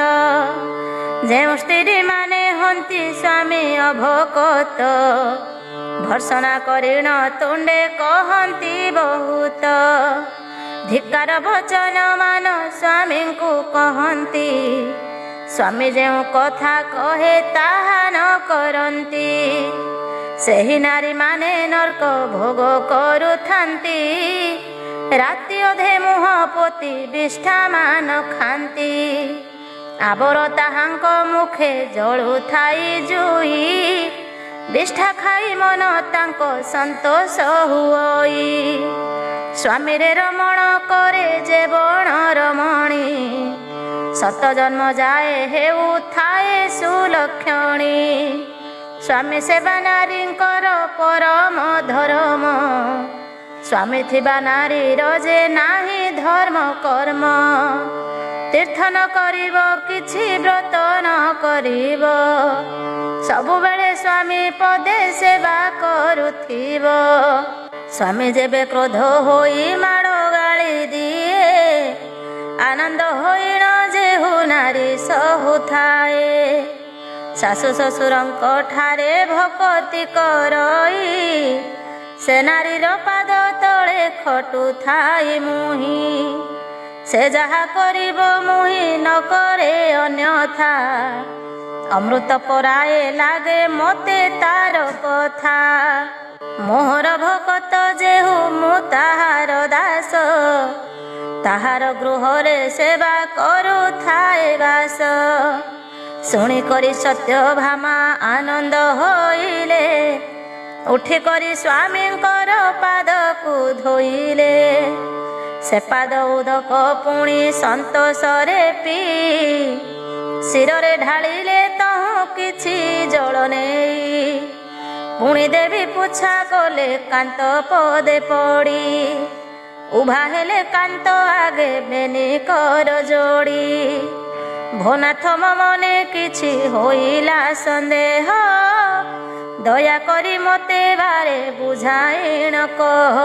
ଯେଉଁ ସ୍ତ୍ରୀ ମାନେ ହନ୍ତି ସ୍ୱାମୀ ଅଭକତ, ଭର୍ସନା କରିଣ ତୁଣ୍ଡେ କହନ୍ତି ବହୁତ। ଧିକାର ବଚନ ମାନ ସ୍ୱାମୀଙ୍କୁ କହନ୍ତି, ସ୍ୱାମୀ ଯେଉଁ କଥା କହେ ତାହା ନ କରନ୍ତି। ସେହି ନାରୀ ମାନେ ନର୍କ ଭୋଗ କରୁଥାନ୍ତି, ରାତି ଅଧେ ମୁହଁ ପୋତି ବିଷ୍ଠା ମାନ ଖାନ୍ତି। ଆବର ତାହାଙ୍କ ମୁଖେ ଜଳୁଥାଇ ଜୁଇ, ବିଷ୍ଠା ଖାଇ ମନ ତାଙ୍କ ସନ୍ତୋଷ ହୁଅଇ। ସ୍ୱାମୀରେ ରମଣ କରେ ଯେ ବଣ ରମଣୀ, ସତ ଜନ୍ମ ଯାଏ ହେଉଥାଏ ସୁଲକ୍ଷଣୀ। ସ୍ୱାମୀ ସେବା ନାରୀଙ୍କର ପରମ ଧର୍ମ। ସ୍ୱାମୀ ଥିବା ନାରୀର ଯେ ନାହିଁ ଧର୍ମ କର୍ମ। ତୀର୍ଥ ନ କରିବ କିଛି ବ୍ରତ ନ କରିବ, ସବୁବେଳେ ସ୍ୱାମୀ ପଦେ ସେବା କରୁଥିବ। ସ୍ୱାମୀ ଯେବେ କ୍ରୋଧ ହୋଇ ମାଡ଼ ଗାଳି ଦିଏ, ଆନନ୍ଦ ହୋଇଣ ଯେହୁ ନାରୀ ସହୁଥାଏ। ଶାଶୁ ଶ୍ୱଶୁରଙ୍କ ଠାରେ ଭକତି କରଇ, ସେ ନାରୀର ପାଦ ତଳେ ଖଟୁଥାଏ ମୁହିଁ। ସେ ଯାହା କରିବ ମୁହିଁ ନ କରେ ଅନ୍ୟଥା, ଅମୃତ ପରାଏ ଲାଗେ ମୋତେ ତାର କଥା। ମୋହର ଭକତ ଯେହୁ ମୁଁ ତାହାର ଦାସ, ତାହାର ଗୃହରେ ସେବା କରୁଥାଏ ବାସ। ଶୁଣିକରି ସତ୍ୟଭାମା ଆନନ୍ଦ ହୋଇଲେ, ଉଠିକରି ସ୍ୱାମୀଙ୍କର ପାଦକୁ ଧୋଇଲେ। ସେ ପାଦ ଉଦକ ପୁଣି ସନ୍ତୋଷରେ ପିଇ, ଶିରରେ ଢାଳିଲେ ତହୁଁ କିଛି ଜଳ ନେଇ। ପୁଣି ଦେବୀ ପୁଛା କଲେ କାନ୍ତ ପଦେ ପଡ଼ି, ଉଭା ହେଲେ କାନ୍ତ ଆଗେ ବେନି କର ଯୋଡ଼ି। ଭୋନାଥ ମୋ ମନେ କିଛି ହୋଇଲା ସନ୍ଦେହ, ଦୟାକରି ମୋତେ ବାରେ ବୁଝାଇଣ କହ।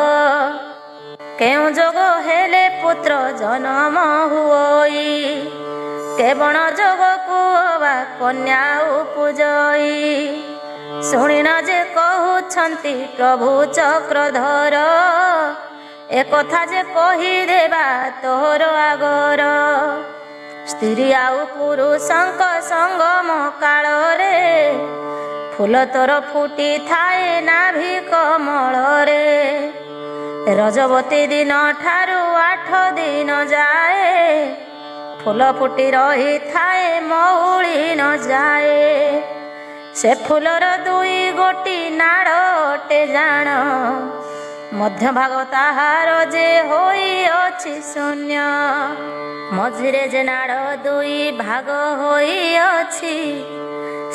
କେଉଁ ଯୋଗ ହେଲେ ପୁତ୍ର ଜନମ ହୁଅଇ, କେବଳ ଯୋଗକୁ ବା କନ୍ୟା ଉପଜଇ। ଶୁଣିନ ଯେ କହୁଛନ୍ତି ପ୍ରଭୁ ଚକ୍ରଧର, ଏକଥା ଯେ କହିଦେବା ତୋର ଆଗର। ସ୍ତ୍ରୀ ଆଉ ପୁରୁଷଙ୍କ ସଙ୍ଗମ କାଳରେ, ଫୁଲ ତୋର ଫୁଟି ଥାଏ ନାଭି କମଳରେ। ରଜବତୀ ଦିନ ଠାରୁ 8 ଦିନ ଯାଏ, ଫୁଲ ଫୁଟି ରହିଥାଏ ମଉଳି ନ ଯାଏ। ସେ ଫୁଲର 2 ଗୋଟି ନାଡ଼ ଅଟେ ଜାଣ, ମଧ୍ୟଭାଗ ତାହାର ଯେ ହୋଇଅଛି ଶୂନ୍ୟ। ମଝିରେ ଯେ ନାଡ଼ 2 ଭାଗ ହୋଇଅଛି,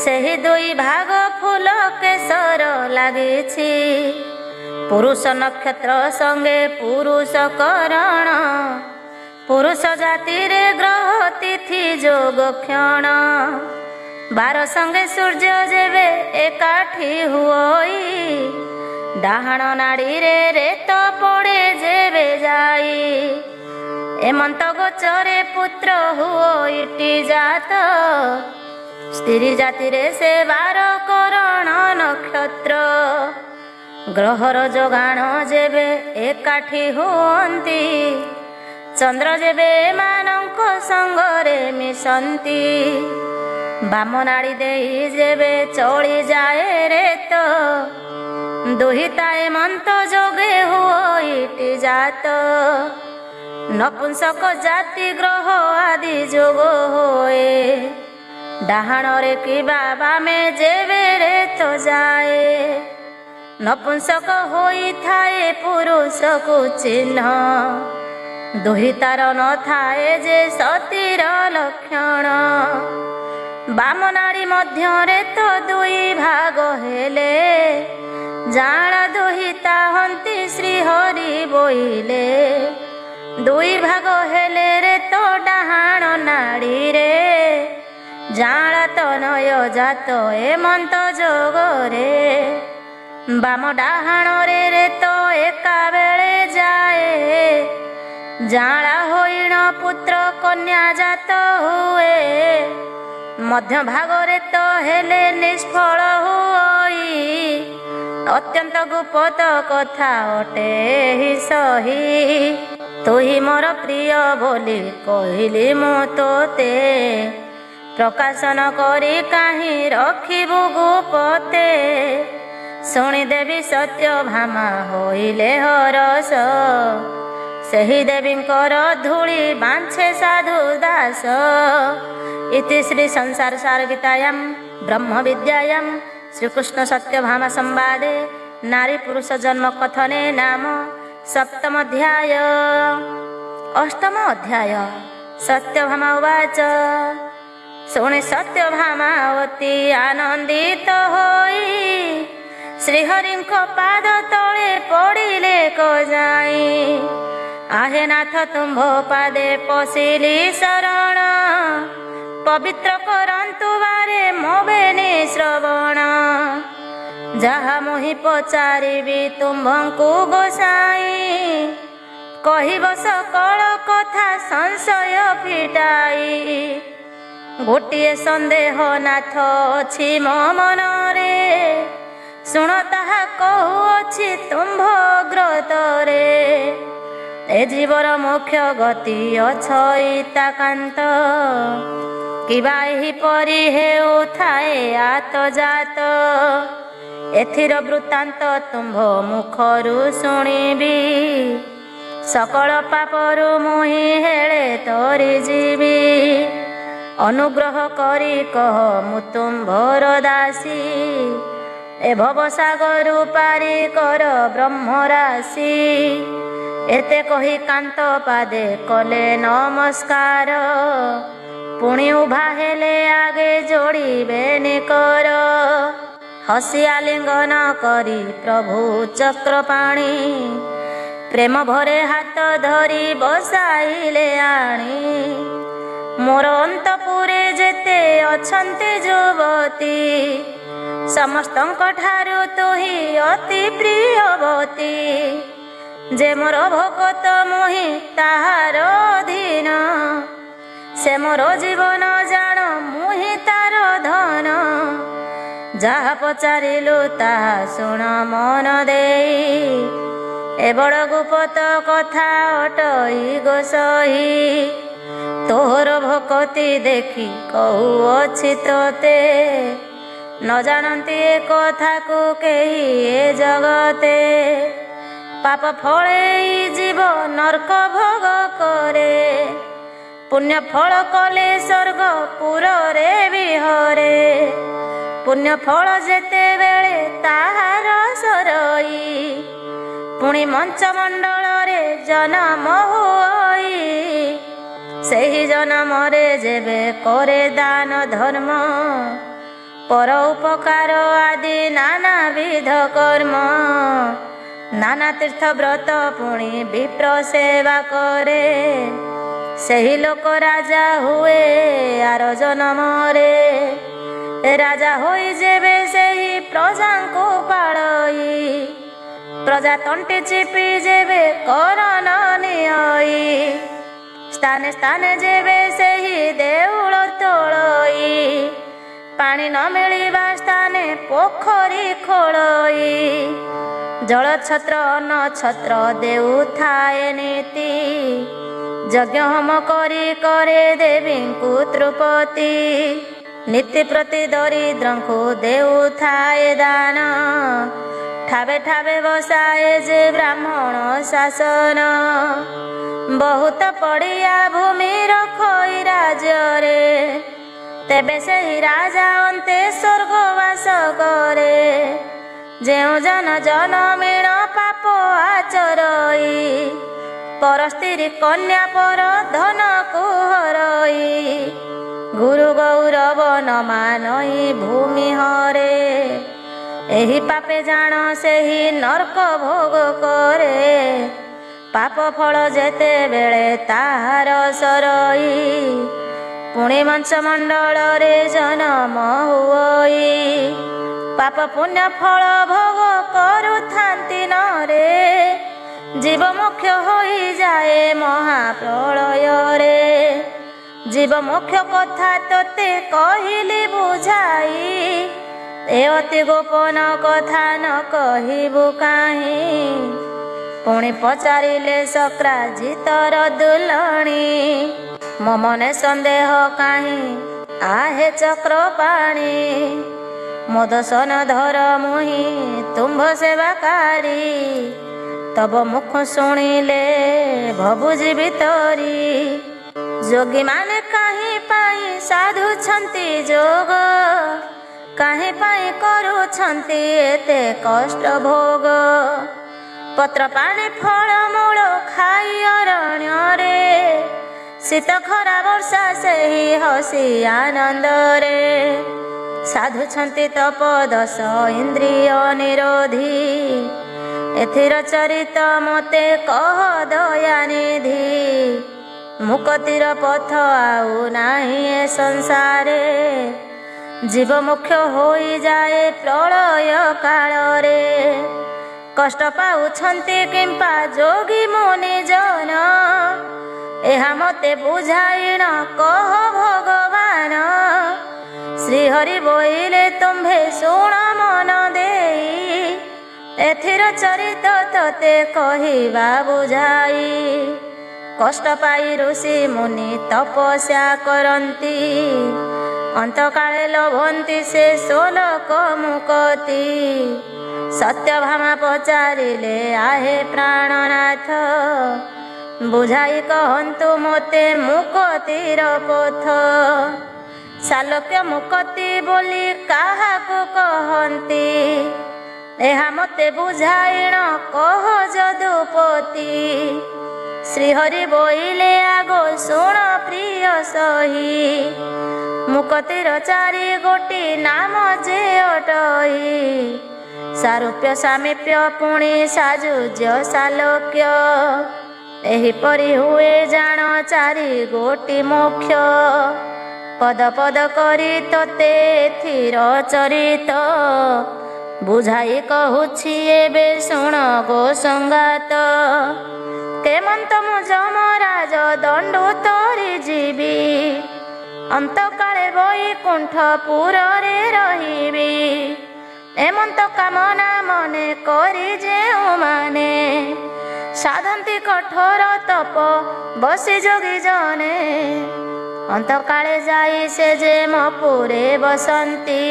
ସେହି 2 ଭାଗ ଫୁଲ କେଶର ଲାଗିଛି। ପୁରୁଷ ନକ୍ଷତ୍ର ସଙ୍ଗେ ପୁରୁଷ କରଣ, ପୁରୁଷ ଜାତିରେ ଗ୍ରହ ତିଥି ଯୋଗ କ୍ଷଣ। 12 ସଙ୍ଗେ ସୂର୍ଯ୍ୟ ଯେବେ ଏକାଠି ହୁଅଇ, ଡାହାଣ ନାଡିରେ ରେତ ପଡ଼େ ଯେବେ ଯାଇ। ଏମନ୍ତ ଗୋଚରେ ପୁତ୍ର ହୁଅଇଟି ଜାତ, ସ୍ତ୍ରୀ ଜାତିରେ ସେ 12 କରଣ ନକ୍ଷତ୍ର। ଗ୍ରହର ଯୋଗାଣ ଯେବେ ଏକାଠି ହୁଅନ୍ତି, ଚନ୍ଦ୍ର ଯେବେ ଏମାନଙ୍କ ସଙ୍ଗରେ ମିଶନ୍ତି। ବାମ ନାଡି ଦେଇ ଯେବେ ଚଳିଯାଏ ରେତ, ଦୁହିତା ଏମନ୍ତ ଯୋଗେ ହୁଅଇଟି ଜାତ। ନପୁଂସକ ଜାତି ଗ୍ରହ ଆଦି ଯୋଗ ହୁଏ, ଡାହାଣରେ କିବା ବାମେ ଯେବେ ରେତ ଯାଏ। ନପୁଂସକ ହୋଇଥାଏ ପୁରୁଷକୁ ଚିହ୍ନ, ଦୁହିତାର ନଥାଏ ଯେ ସତୀର ଲକ୍ଷଣ। ବାମ ନାଡି ମଧ୍ୟରେ ତ 2 ଭାଗ ହେଲେ, ଜାଣ ଦୁହିତା ହନ୍ତି ଶ୍ରୀ ହରି ବୋଇଲେ। 2 ଭାଗ ହେଲେ ରେତ ଡାହାଣ ନାଡିରେ, ଜାଣ ତନୟ ଜାତ ଏମନ୍ତ ଯୋଗରେ। ବାମ ଡାହାଣରେ ରେତ ଏକା ବେଳେ ଯାଏ, ଜାଳା ହୋଇଣ ପୁତ୍ର କନ୍ୟା ଜାତ ହୁଏ। ମଧ୍ୟ ଭାଗରେ ତ ହେଲେ ନିଷ୍ଫଳ ହୁଅଇ, ଅତ୍ୟନ୍ତ ଗୁପ୍ତ କଥା ଅଟେ ହି ସହି। ତୁହି ମୋର ପ୍ରିୟ ବୋଲି କହିଲି ମୁଁ ତୋତେ, ପ୍ରକାଶନ କରି କାହିଁ ରଖିବୁ ଗୁପତେ। ଶୁଣିଦେବି ସତ୍ୟଭାମା ହୋଇଲେ ହରସ, ସେହି ଦେବୀଙ୍କର ଧୂଳି ବାଞ୍ଛେ ସାଧୁ ଦାସ। ଇତି ଶ୍ରୀ ସଂସାର ସାର ଗୀତାୟାಂ ବ୍ରହ୍ମ ବିଦ୍ୟାୟାಂ ଶ୍ରୀକୃଷ୍ଣ ସତ୍ୟଭାମା ସମ୍ବାଦେ ନାରୀ ପୁରୁଷ ଜନ୍ମ କଥନେ ନାମ 7ମ ଅଧ୍ୟାୟ। 8ମ ଅଧ୍ୟାୟ सत्यभामा उवाच ଶୁଣି ସତ୍ୟଭାମା ଅତି ଆନନ୍ଦିତ ହୋଇ ଶ୍ରୀହରିଙ୍କ ପାଦ ତଳେ ପଡ଼ିଲେ କଯାଇ। ଆହେ ନାଥ ତୁମ୍ଭ ପାଦେ ପଶିଲି ଶରଣ, ପବିତ୍ର କରନ୍ତୁ ବାରେ ମୋ ବେନି ଶ୍ରବଣ। ଯାହା ମୁହିଁ ପଚାରିବି ତୁମ୍ଭଙ୍କୁ ଗୋସାଇଁ, କହିବ ସକଳ କଥା ସଂଶୟ ଫିଟାଇ। ଗୋଟିଏ ସନ୍ଦେହ ନାଥ ଅଛି ମୋ ମନରେ, ଶୁଣ ତାହା କହୁଅଛି ତୁମ୍ଭ ଗ୍ରତରେ। ଏ ଜୀବର ମୁଖ୍ୟ ଗତି ଅଛଇତାକାନ୍ତ, କିବା ଏହିପରି ହେଉଥାଏ ଆତଜାତ। ଏଥିର ବୃତ୍ତାନ୍ତ ତୁମ୍ଭ ମୁଖରୁ ଶୁଣିବି, ସକଳ ପାପରୁ ମୁହିଁ ହେଳେ ତରି ଯିବି। ଅନୁଗ୍ରହ କରି କହ ମୁଁ ତୁମ୍ଭର ଦାସୀ, ଏ ଭବସାଗରୁ ପାରି କର ବ୍ରହ୍ମରାଶି। ଏତେ କହି କାନ୍ତ ପାଦେ କଲେ ନମସ୍କାର, ପୁଣି ଉଭା ହେଲେ ଆଗେ ଯୋଡ଼ିବେ ନିକର। ହସି ଆଲିଙ୍ଗନ କରି ପ୍ରଭୁ ଚକ୍ରପାଣି, ପ୍ରେମ ଭରେ ହାତ ଧରି ବସାଇଲେ ଆଣି। ମୋର ଅନ୍ତପୁରେ ଯେତେ ଅଛନ୍ତି ଯୁବତୀ, ସମସ୍ତଙ୍କ ଠାରୁ ତୁହି ଅତି ପ୍ରିୟବତୀ। ଯେ ମୋର ଭକତ ମୁହିଁ ତାହାର ଅଧୀନ, ସେ ମୋର ଜୀବନ ଜାଣ ମୁହିଁ ତାର ଧନ। ଯାହା ପଚାରିଲୁ ତାହା ଶୁଣ ମନ ଦେଇ, ଏ ବଡ଼ ଗୁପତ କଥା ଅଟଇ ଗୋସହି। ତୋର ଭକତି ଦେଖି କହୁଅଛି ତୋତେ, ନ ଜାଣନ୍ତି ଏ କଥାକୁ କେହି ଏ ଜଗତେ। ପାପ ଫଳେଇ ଯିବ ନର୍କ ଭୋଗ କରେ, ପୁଣ୍ୟ ଫଳ କଲେ ସ୍ୱର୍ଗ ପୁରରେ ବିହରେ। ପୁଣ୍ୟ ଫଳ ଯେତେବେଳେ ତାହାର ସରଇ, ପୁଣି ମଞ୍ଚମଣ୍ଡଳରେ ଜନମ ହୋଇ। ସେହି ଜନମରେ ଯେବେ କରେ ଦାନ ଧର୍ମ, ପର ଉପକାର ଆଦି ନାନାବିଧ କର୍ମ। ନାନା ତୀର୍ଥ ବ୍ରତ ପୁଣି ବିପ୍ର ସେବା କରେ, ସେହି ଲୋକ ରାଜା ହୁଏ ଆର ଜନମରେ। ରାଜା ହୋଇ ଯେବେ ସେହି ପ୍ରଜାଙ୍କୁ ପାଳଇ, ପ୍ରଜା ତଣ୍ଟି ଚିପି ଯେବେ କରନ ନିଅଇ। ସ୍ଥାନେ ସ୍ଥାନେ ଯେବେ ସେହି ଦେଉଳ ତୋଳଇ, ପାଣି ନ ମିଳିବା ସ୍ଥାନେ ପୋଖରୀ ଖୋଳଇ। ଜଳଛତ୍ର ଅନଛତ୍ର ଦେଉଥାଏ ନୀତି, ଯଜ୍ଞ ହୋମ କରି କରେ ଦେବୀଙ୍କୁ ତୃପତି। ନୀତି ପ୍ରତି ଦରିଦ୍ରଙ୍କୁ ଦେଉଥାଏ ଦାନ, ଠାବେ ଠାବେ ବସାଏ ଯେ ବ୍ରାହ୍ମଣ ଶାସନ। ବହୁତ ପଡ଼ିଆ ଭୂମି ରଖଇ ରାଜ୍ୟରେ, ତେବେ ସେହି ରାଜା ଅନ୍ତେ ସ୍ୱର୍ଗବାସ କରେ। ଯେଉଁ ଜନ ଜନମୀଣ ପାପ ଆଚରଇ, ପର ସ୍ତ୍ରୀ କନ୍ୟା ପର ଧନକୁ ହରଇ। ଗୁରୁ ଗୌରବ ନ ମାନଇ ଭୂମି ହରେ, ଏହି ପାପେ ଜାଣ ସେହି ନର୍କ ଭୋଗ କରେ। ପାପ ଫଳ ଯେତେବେଳେ ତାହାର ସରଇ, ପୁଣି ମଞ୍ଚମଣ୍ଡଳରେ ଜନମ ହୁଅଇ। ପାପ ପୁଣ୍ୟ ଫଳ ଭୋଗ କରୁଥାନ୍ତି ନରେ, ଜୀବ ମୋକ୍ଷ ହୋଇଯାଏ ମହାପ୍ରଳୟରେ। ଜୀବ ମୋକ୍ଷ କଥା ତୋତେ କହିଲି ବୁଝାଇ, ଏ ଅତି ଗୋପନ କଥା ନ କହିବୁ କାହିଁ। ପୁଣି ପଚାରିଲେ ସକ୍ରାଜିତର ଦୁଲଣୀ, ମୋ ମନେ ସନ୍ଦେହ କାହିଁ ଆହେ ଚକ୍ରପାଣି। ମୋ ଦର୍ଶନ ଧର ମୁହିଁ ତୁମ୍ଭ ସେବାକାରୀ, ତବ ମୁଖ ଶୁଣିଲେ ଭବୁଯିବି ତରି। ଯୋଗୀମାନେ କାହିଁ ପାଇଁ ସାଧୁଛନ୍ତି ଯୋଗ, କାହିଁ ପାଇଁ କରୁଛନ୍ତି ଏତେ କଷ୍ଟ ଭୋଗ। ପତ୍ର ପାଣି ଫଳ ମୂଳ ଖାଇ ଅରଣ୍ୟରେ, ଶୀତ ଖରା ବର୍ଷା ସେହି ହସି ଆନନ୍ଦରେ ସାଧୁଛନ୍ତି ତପଦଶ ଇନ୍ଦ୍ରିୟ ନିରୋଧୀ। ଏଥିର ଚରିତ ମୋତେ କହ ଦୟାନିଧି। ମୁକ୍ତିର ପଥ ଆଉ ନାହିଁ ଏ ସଂସାରେ, ଜୀବ ମୁଖ୍ୟ ହୋଇଯାଏ ପ୍ରଳୟ କାଳରେ। କଷ୍ଟ ପାଉଛନ୍ତି କିମ୍ପା ଯୋଗୀ ମୁନି ଜନ, ଏହା ମୋତେ ବୁଝାଇଣ କହ ଭଗବାନ। ଶ୍ରୀହରି ବୋଇଲେ ତୁମ୍ଭେ ଶୁଣ ମନ ଦେଇ, ଏଥିର ଚରିତ ତତେ କହିବା ବୁଝାଇ। କଷ୍ଟ ପାଇ ଋଷି ମୁନି ତପସ୍ୟା କରନ୍ତି, ଅନ୍ତକାଳେ ଲଭନ୍ତି ସେ ଷୋଲକ ମୁକ୍ତି। ସତ୍ୟଭାମା ପଚାରିଲେ ଆହେ ପ୍ରାଣନାଥ, ବୁଝାଇ କହନ୍ତୁ ମୋତେ ମୁକ୍ତିର ପଥ। ଶାଲକ୍ୟ ମୁକ୍ତି ବୋଲି କାହାକୁ କହନ୍ତି, ଏହା ମୋତେ ବୁଝାଇଣ କହ ଯଦୁପତି। ଶ୍ରୀହରି ବୋଇଲେ ଆଗ ଶୁଣ ପ୍ରିୟ ସହି, ମୁକ୍ତିର ଚାରି ଗୋଟି ନାମ ଯେ ଅଟଇ। ସାରୂପ୍ୟ ସାମୀପ୍ୟ ପୁଣି ସାଯୁଜ୍ୟ ଶାଲକ୍ୟ, ଏହିପରି ହୁଏ ଜାଣ ଚାରି ଗୋଟି ମୋକ୍ଷ। ପଦ ପଦ କରି ତତେ ଏଥିର ଚରିତ, ବୁଝାଇ କହୁଛି ଏବେ ଶୁଣ ଗୋ ସଙ୍ଗାତ। କେମନ୍ତ ମୁଁ ଯମରାଜ ଦଣ୍ଡୁ ତରି ଯିବି, ଅନ୍ତକାଳେ ବୈକୁଣ୍ଠପୁରରେ ରହିବି। ଏମନ୍ତ କାମନା ମନେ କରି ଯେଉଁମାନେ, ସାଧନ୍ତି କଠୋର ତପ ବସି ଯୋଗୀ ଜନେ। ଅନ୍ତକାଳେ ଯାଇ ସେ ଯେ ମପୁରେ ବସନ୍ତି,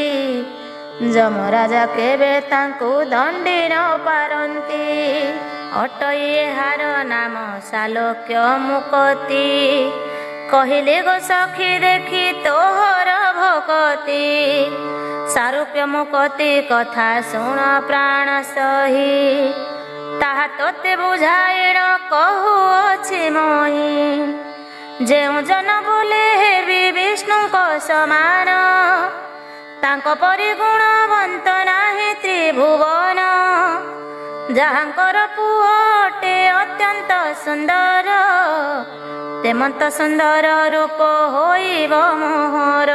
ଯମରାଜା କେବେ ତାଙ୍କୁ ଦଣ୍ଡି ନ ପାରନ୍ତି। ଅଟଇ ଏହାର ନାମ ଶାଲକ୍ୟ ମୁକ୍ତି, କହିଲେ ଗୋ ସଖୀ ଦେଖି ତୋହର ଭକତି। ସାରୂପ୍ୟ ମୁକ୍ତି କଥା ଶୁଣ ପ୍ରାଣ ସହି, ତାହା ତୋତେ ବୁଝାଇଣ କହୁଅଛି ମହି। ଯେଉଁ ଜନ ବୋଲେ ହେବି ବିଷ୍ଣୁଙ୍କ ସମାନ, ତାଙ୍କ ପରି ଗୁଣବନ୍ତ ନାହିଁ ତ୍ରିଭୁବନ। ଯାହାଙ୍କର ପୁଅ ଅଟେ ଅତ୍ୟନ୍ତ ସୁନ୍ଦର, ତେମନ୍ତ ସୁନ୍ଦର ରୂପ ହୋଇବ ମୋହର।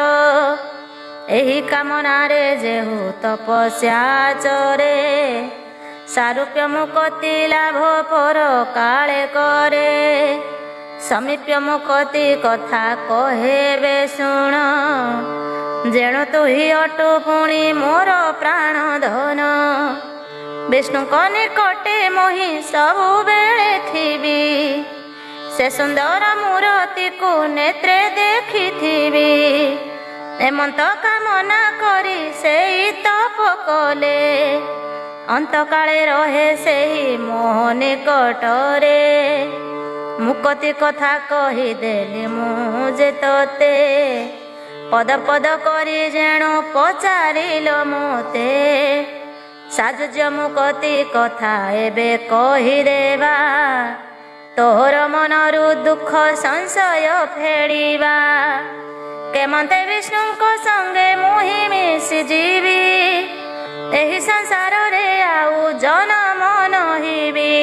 ଏହି କାମନାରେ ଯେହୁ ତପସ୍ୟା ଚରେ, ସାରୂପ୍ୟ ମୁକ୍ତି ଲାଭ ପର କାଳେ କରେ। ସମୀପ୍ୟ ମୁକ୍ତି କଥା କହେବେ ଶୁଣ, ଯେଣୁ ତୁହି ଅଟୁ ପୁଣି ମୋର ପ୍ରାଣ ଧନ। ବିଷ୍ଣୁଙ୍କ ନିକଟେ ମୁହିଁ ସବୁବେଳେ ଥିବି, ସେ ସୁନ୍ଦର ମୂରତିକୁ ନେତ୍ରେ ଦେଖିଥିବି। ଏମନ୍ତ କାମନା କରି ସେଇ ତପ କଲେ, ଅନ୍ତକାଳେ ରହେ ସେହି ମୋହ ନିକଟରେ। ମୁକ୍ତି କଥା କହିଦେଲି ମୁଁ ଯେ ତୋତେ, ପଦ ପଦ କରି ଯେଣୁ ପଚାରିଲ ମୋତେ। ସାଯୁଜ୍ୟ ମୁକ୍ତି କଥା ଏବେ କହିଦେବା, ତୋର ମନରୁ ଦୁଃଖ ସଂଶୟ ଫେଡ଼ିବା। କେମନ୍ତେ ବିଷ୍ଣୁଙ୍କ ସଙ୍ଗେ ମୁହିଁ ମିଶିଯିବି, ଏହି ସଂସାରରେ ଆଉ ଜନମ ନହିବି।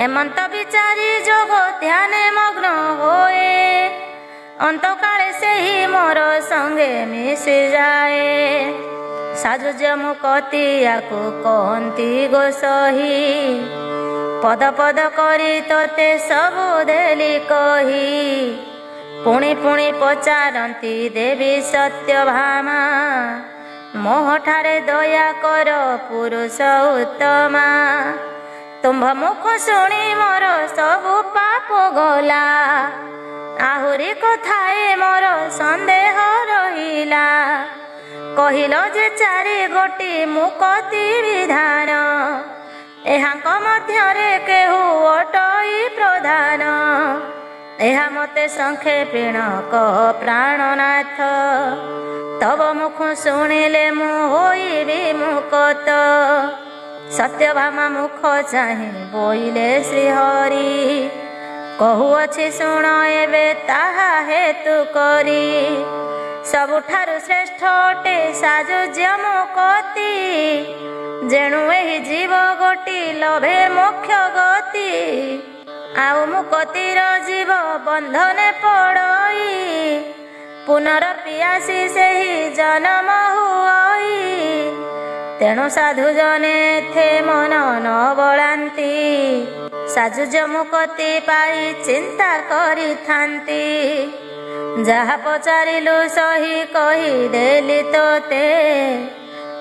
ଏମନ୍ତ ବିଚାରି ଯୋଗ ଧ୍ୟାନେ ମଗ୍ନ ହୋଏ, ଅନ୍ତକାଳେ ସେହି ମୋର ସଙ୍ଗେ ମିଶିଯାଏ। ସାଯୁଜ୍ୟ ମୁକ୍ତି ୟାକୁ କହନ୍ତି ଗୋ ସହି, ପଦ ପଦ କରି ତୋତେ ସବୁ ଦେଲି କହି। ପୁଣି ପୁଣି ପଚାରନ୍ତି ଦେବୀ ସତ୍ୟଭାମା, ମୋହଠାରେ ଦୟା କର ପୁରୁଷ ଉତ୍ତମା। ତୁମ୍ଭ ମୁଖ ଶୁଣି ମୋର ସବୁ ପାପ ଗଲା, ଆହୁରି କଥାଏ ମୋର ସନ୍ଦେହ ରହିଲା। କହିଲ ଯେ ଚାରି ଗୋଟି ମୁକ୍ତି ବିଧାନ, ଏହାଙ୍କ ମଧ୍ୟରେ କେହୁ ଅଟଇ ପ୍ରଧାନ। ଏହା ମୋତେ ସଂକ୍ଷେପିଣ କହ ପ୍ରାଣନାଥ, ତବ ମୁଖ ଶୁଣିଲେ ମୁଁ ହୋଇବି ମୁକ୍ତ। ସତ୍ୟଭାମା ମୁଖ ଚାହିଁ ବୋଇଲେ ଶ୍ରୀହରି, କହୁଅଛି ଶୁଣ ଏବେ ତାହା ହେତୁ କରି। ସବୁଠାରୁ ଶ୍ରେଷ୍ଠ ଅଟେ ସାଜୁଜ୍ୟ ମୁକତି। ଯେଣୁ ଏହି ଜୀବ ଗୋଟି ଲଭେ ମୋକ୍ଷ ଗତି। ଆଉ ମୁକତିର ଜୀବ ବନ୍ଧନେ ପଡ଼ଇ। ପୁନରପି ଆସି ସେହି ଜନମ ହୁଅଇ। ତେଣୁ ସାଧୁ ଜନେ ଥେ ମନ ନ ବଳାନ୍ତି। ସାଜୁଜ୍ୟ ମୁକତି ପାଇ ଚିନ୍ତା କରିଥାନ୍ତି। ଯାହା ପଚାରିଲୁ ସହି କହିଦେଲି ତୋତେ।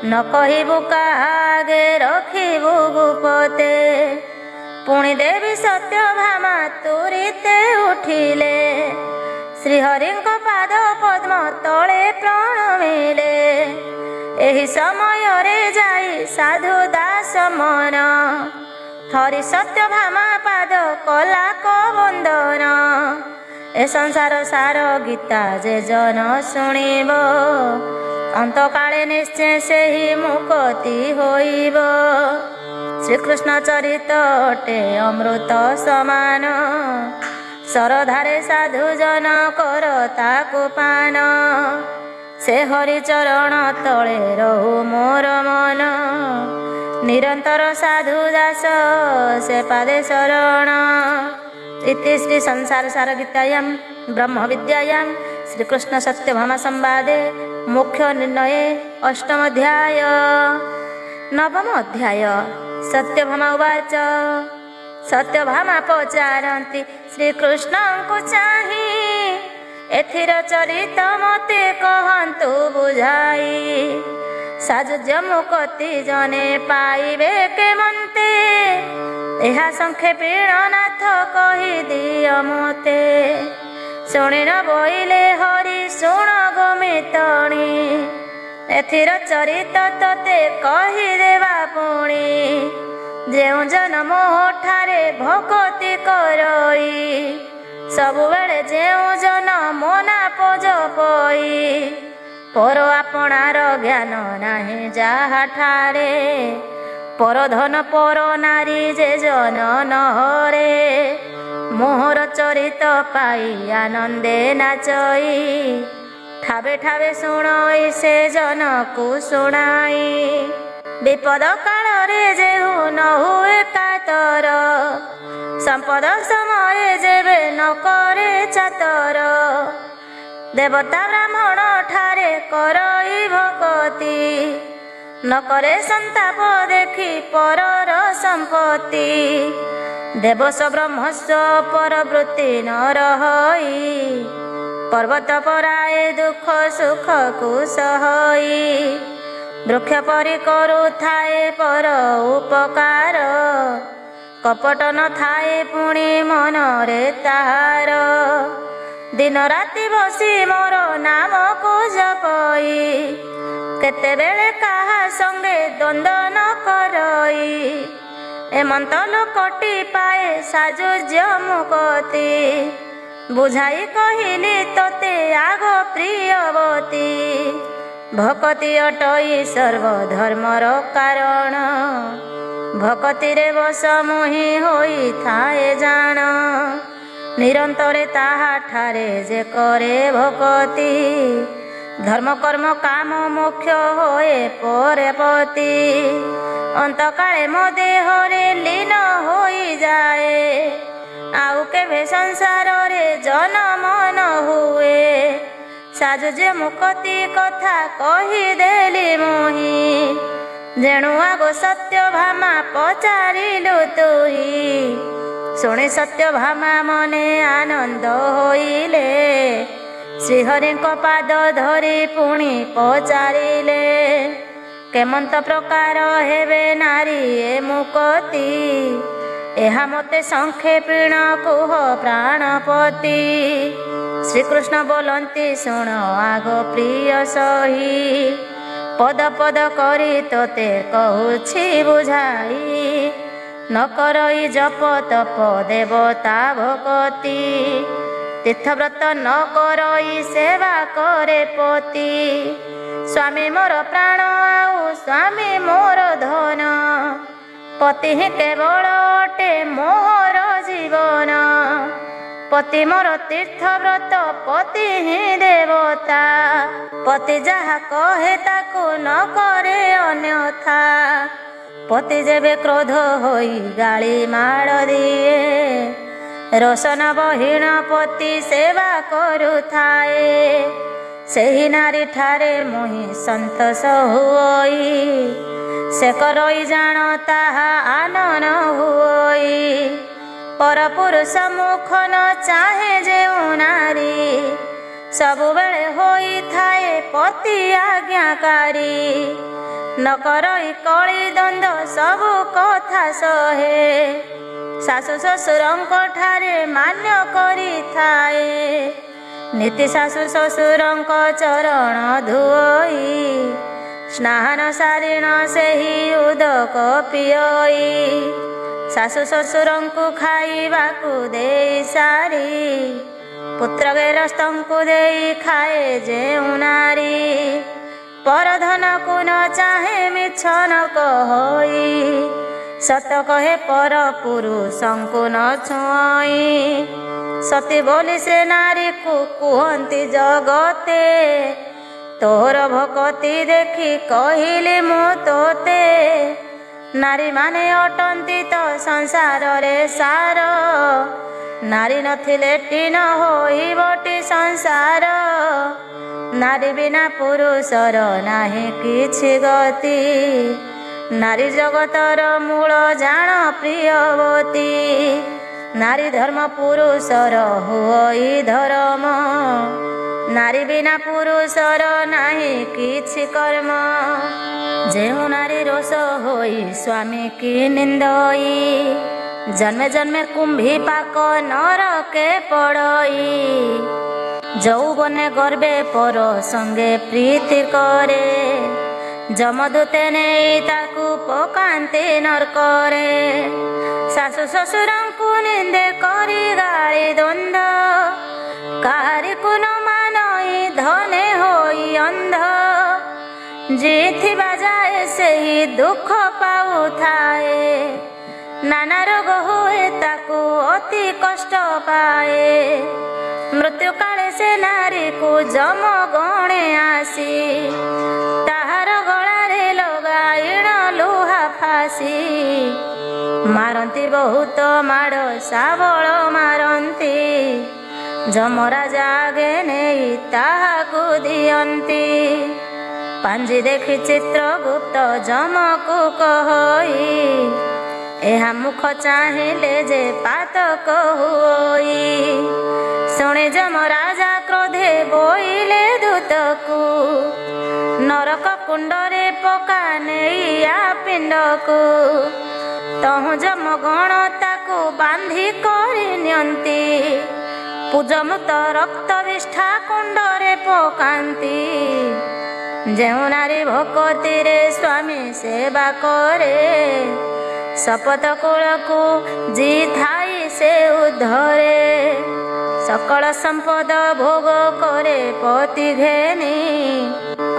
ନ କହିବୁ କାହାଗେ ରଖିବୁ ଗୁପତେ। ପୁଣି ଦେବି ସତ୍ୟଭାମା ତୁରିତେ ଉଠିଲେ। ଶ୍ରୀହରିଙ୍କ ପାଦ ପଦ୍ମ ତଳେ ପ୍ରଣମିଲେ। ଏହି ସମୟରେ ଯାଇ ସାଧୁ ଦାସ ମନ। ହରି ସତ୍ୟଭାମା ପାଦ କଲା କବନ୍ଦନ। ଏ ସଂସାର ସାର ଗୀତା ଯେ ଜନ ଶୁଣିବ। ଅନ୍ତକାଳେ ନିଶ୍ଚୟ ସେହି ମୁକତି ହୋଇବ। ଶ୍ରୀକୃଷ୍ଣ ଚରିତ ଅଟେ ଅମୃତ ସମାନ। ଶରଧାରେ ସାଧୁ ଜନ କର ତାକୁ ପାନ। ସେ ହରି ଚରଣ ତଳେ ରହୁ ମୋର ମନ। ନିରନ୍ତର ସାଧୁ ଦାସ ସେ ପାଦେ ଶରଣ। इति श्री संसार सार गीतायां ब्रह्म विद्यायां श्रीकृष्ण सत्यभामा संवादे मुख्य निर्णय अष्टम अध्याय। नवम अध्याय। सत्यभामा उवाच। सत्यभामा पचारन्ति श्रीकृष्ण को चाहि। एथिर चरित मते कहन्तु बुझाई। साजुज्य मुकति जने पाइबे केमन्ते। ଏହା ସଂକ୍ଷେପୀଣ ନାଥ କହି ଦିଅ ମୋତେ। ଶୁଣି ନ ବୋଇଲେ ହରି ଶୁଣ ଗୋମିତଣି। ଏଥିର ଚରିତ ତତେ କହିଦେବା ପୁଣି। ଯେଉଁ ଜନ ମୋଠାରେ ଭକତି କରଇ। ସବୁବେଳେ ଯେଉଁ ଜନ ମନା ପୋଜ ପଇ। ପର ଆପଣାର ଜ୍ଞାନ ନାହିଁ ଯାହାଠାରେ। ପରଧନ ପର ନାରୀ ଯେ ଜନ ନହରେ। ମୋହର ଚରିତ ପାଇ ଆନନ୍ଦେ ନାଚଇ। ଠାବେ ଠାବେ ଶୁଣଇ ସେ ଜନକୁ ଶୁଣାଇ। ବିପଦ କାଳରେ ଯେହୁ ନ ହୁଏ କାତର। ସମ୍ପଦ ସମୟରେ ଯେବେ ନ କରେ ଚାତର। ଦେବତା ବ୍ରାହ୍ମଣ ଠାରେ କରଇ ଭକତି। न करे संताप देखी परर संपत्ति। देवस ब्रह्मस्व परवृत्ति न रहई। पर्वत पराए दुख सुख को सहई। वृक्ष परि करू थाए पर उपकार। कपट न थाए पुणी मनरे ताहार। दिन राति बसी मोर नाम को जपई। केतेबेले काहा संगे द्वंद्व न करई। एमंत लोकटी पाए साजुज्य मुकति। बुझाई कहिली तोते आग प्रियवती। भकति अटई सर्वधर्मर कारण। भकतिरे बस मुहि होई थाए जान। निरंतरे ताहा ठारे जे करे भकति। धर्म कर्म काम मोक्ष होए परे पति। अंतकाले मो देहरे लीन होई जाए। आउ केभे संसार रे जन्म न हुए। साजुज्य मुकति कथा कही देली मुहि। जेणु आगो सत्यभामा पचारिलु तुही। शुणी सत्यभामा मने आनंद होइले। श्रीहरिଙ୍କ ପାଦ ଧରି ପୁଣି ପଚାରିଲେ। କେମନ୍ତ ପ୍ରକାର ହେବେ ନାରୀ ଏ ମୁକତି। ଏହା ମୋତେ ସଂକ୍ଷେପୀଣ କୁହ ପ୍ରାଣପତି। ଶ୍ରୀକୃଷ୍ଣ ବୋଲନ୍ତି ଶୁଣ ଆଗ ପ୍ରିୟ ସହି। ପଦ ପଦ କରି ତୋତେ କହୁଛି ବୁଝାଇ। ନ କରଇ ଜପ ତପ ଦେବତା ଭକତି। तीर्थव्रत न करई सेवा करे पति। स्वामी मोर प्राण आउ स्वामी मोर धन। पति ही केवल अटे मोर जीवन। पति मोर तीर्थव्रत पति ही देवता पति जहा कहे ताकू न करे अन्यथा पति जेबे क्रोध होई गाली माड़ दिए रोशन बहीण पति सेवा करुथाए सेही नारी ठारे मुहि संतोष हुई से करई जान ताहा आनन हुई पर पुरुष मुख न चाहे जेउ नारी सबुबेले होई थाए पति आज्ञाकारी न करई कली द्वंद्व सबु कथा सहे शाशु शशुरंक ठारे मान्य करी थाए नीति शाशु शशुरंक चरण धुई स्नान सारिण सेही उदक पियई शाशु शशुरंकु खाइबाकू देई सारी पुत्र गेरस्तंकु देई खाए जेउ नारी परधन को न चाहे मिछ न कहई सत कहे पर पुरुषंकु न छुई सती बोली से नारी को कुहंती जगते तोर भक्ति देखी कहिली मु तोते नारी माने अटंती तो संसार रे सार नारी नथिले टीन होई बटी संसार नारी बिना पुरुषर नाही किछि गति नारी जगतर मूल जान प्रियवती नारी धर्म पुरुषर होई धर्म नारी बिना पुरुषर नाही किछि कर्म जेउ नारी रोष होई स्वामी की निंदई जन्मे जन्मे कुंभी पाक नरके पड़ई যৌবনে গর্বে পর সঙ্গে প্রীতি করে যমদূতে নেই তাকু পকান্তি নরকরে শাশু শ্বশুরঙ্কু নিন্দে করি গাଳି দ্বন্দ্ব কাহারিকু ন মানই ধনে হই অন্ধ জিথিবা যায় ସେହି দুঃখ পাউথায়ে নানা রোগ ହୁଏ ତାକୁ ଅତି କଷ୍ଟ ପାଏ मृत्यु काले से नारी को जम गणे आसी ताहार गलारे लगाइण लुहा फासी मारंती बहुत माड़ साबल मारंती जमराजा आगे नहीं ताहाकू दियंती पांजी देखी चित्रगुप्त जमकू कहई एहा मुख चाहिले जे पातक होई शुणे जमराजा क्रोधे बोइले दूतकू नरक कुंडरे पका नेइया पिंडकू तहु जम गण ताकू बांधी करी नियंती पूजमुत रक्त विष्ठा कुंडरे पकांती जेउ नारी भक्ति रे स्वामी सेवा करे शपथ कूलकू जी थाई से उद्धरे सकल संपद भोग करे पति घेनी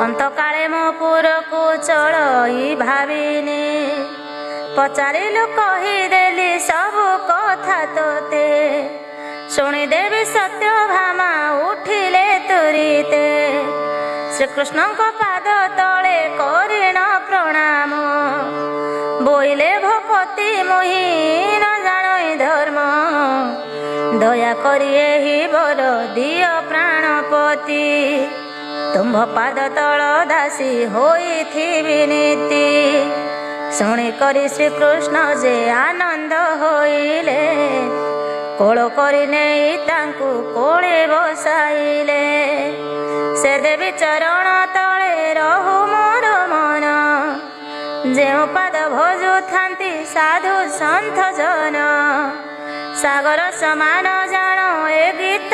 अंतकाले मो पुरकू चलई भाविनी पचारिलु कहीदेली सबु कथा तोते शुणी देवी सत्यभामा उठिले तुरीते श्रीकृष्ण पाद तले करिण प्रणाम बोइले भपति मोहि न जाणई धर्म दया करी एही बर दिय प्राणपति तुम्भ पाद तल दासी होइथिबि नीति शुणी करी श्रीकृष्ण जे आनंद होइले कोल करी नेई तांकू कोले बसाइले से देवी चरण तले रहु मोर मन जेउ पाद भजु थांती साधु सन्थ जन सागर समान जान ए गीत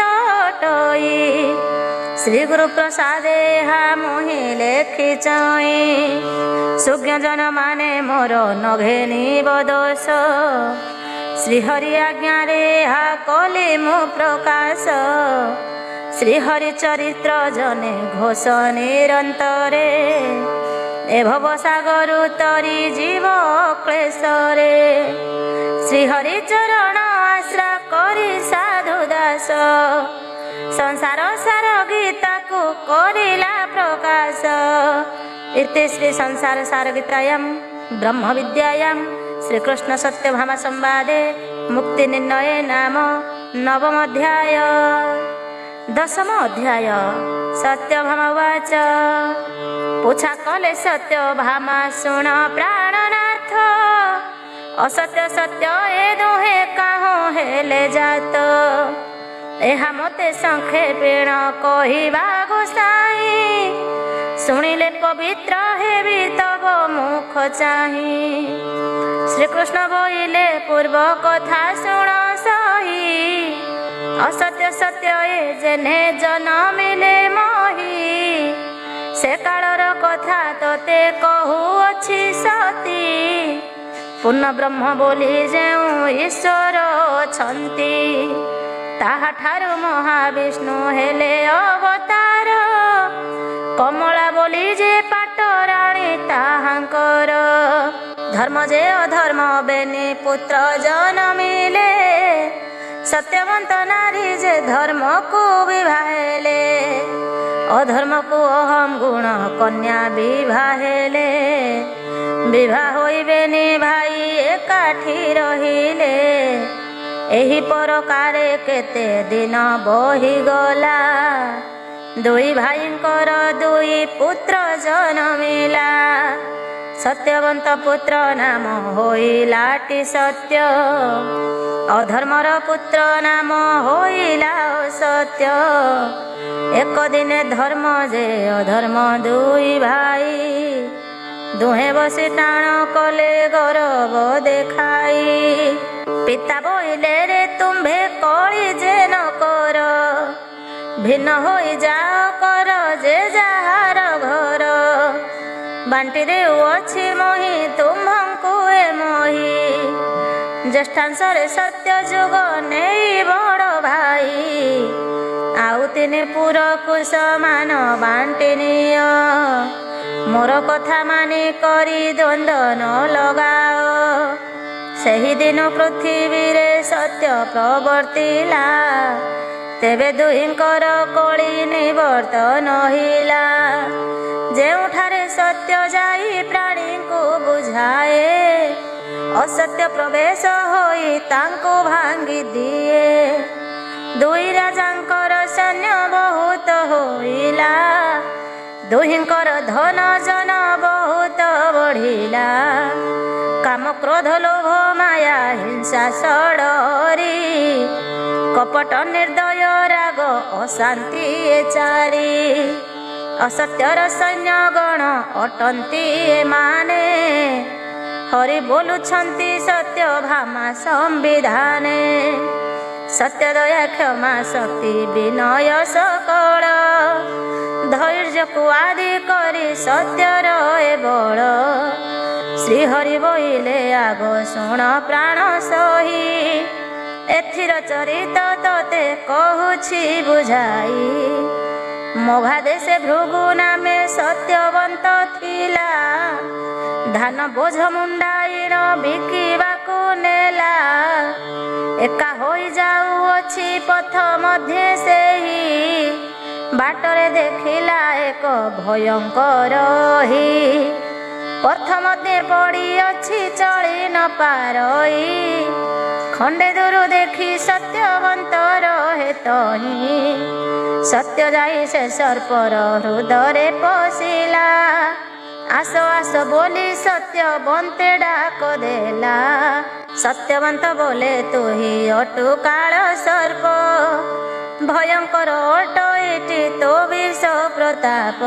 टई श्री गुरु प्रसादे हा मोहि लेखि चई सुज्ञ जन माने मोर नघेनी बदोष श्रीहरि आज्ञा रे हा कले मो प्रकाश श्रीहरि चरित्र जने घोष निरंतरे ए भव सागर तरी जीव क्लेशरे श्रीहरि चरण आश्रा करी साधु दास संसार सार गीता को करिला प्रकाश। इति श्री संसार सार गीतायां ब्रह्म विद्यायां श्रीकृष्ण सत्यभामा संवादे मुक्ति निर्णय नाम नवम अध्याय। दशम अध्याय। सत्यभामा उवाच पूछा कले सत्यभामा शुण प्राणनाथ असत्य सत्य ए दुहे काहू हेले जात एहा मते संक्षेपेण कहिबा गोसाई शुणिले पवित्र हेबी तब मुख चाही। श्रीकृष्ण बोइले पूर्व कथा शुण सही असत्य सत्य ए जेने जनमिले मही से कालर कथा तोते कहुअछि सती पूर्ण ब्रह्म बोली जेउ ईश्वर अछंती ताहा ठारु महाविष्णु हेले अवतार कमला बोली जे पाटराणी ताहांकर धर्म जे अधर्म बेनी पुत्र जनमिले सत्यवंत नारी जे धर्म को विवाहेले अधर्म को अहम गुण कन्या विवाहेले विवाह होइबेनी भाई एकाठी रहिले एही परकारे केते दिन बही गला दुई भाईंकर दुई पुत्र जनमिला सत्यवंत पुत्र नाम होइलाटी सत्य अधर्मर पुत्र नाम होइला सत्य एक दिने धर्म जे अधर्म दुई भाई दुहे बसी टाण कले गौरव देखाई पिता बोइले रे तुम्भे कली जे न कर भिन्न होई जाओ कर जे जाहार घर बांटी देउछि मोहि तुम्भंकु ए मोहि ज्येष्ठांशरे सत्य जुग नेई बड़ भाई आउ तिनि पुरकु समान बांटी निय मोर कथा मानि करी द्वंद्व न लगाओ सही दिन पृथ्वी रे सत्य प्रवर्तिला तेबे दुहिंकर कली निवर्तन हिला जेउठारे सत्य जाई प्राणी को बुझाए असत्य प्रवेश होई तांको भांगी दिए दुई राजांकर सैन्य बहुत होइला दुहिंकर धन जन बहुत बढ़िला काम क्रोध लोभ माया हिंसा षडरी कपट निर्दय राग अशांति चारी असत्यर सैन्य गण अटंती माने हरि बोलुछंती सत्यभामा संविधाने सत्य दया क्षमा शक्ति विनय सकल धैर्य को आदि करी सत्यर ए बल श्रीहरि बोइले आग शुण प्राण सही एथिर चरित तोते कहुछि बुझाई मघा देशे भृगु नामे सत्यवंत थिला धान बोझ मुंडाईन बिकिबाकु नेला एका होई जाउछि पथ मध्ये सेही बाटरे देखिला एक भयंकर ही पथ मध्ये पड़ी अछि चली न पारई खंडे दूर देखी सत्यवंत रहे तही सत्य जाई से सर्पर हृदय पशिला आस आस बोली सत्यवंते डाक देला सत्यवंत बोले तू ही अटु काल सर्प भयंकर अट एटी तो विष प्रताप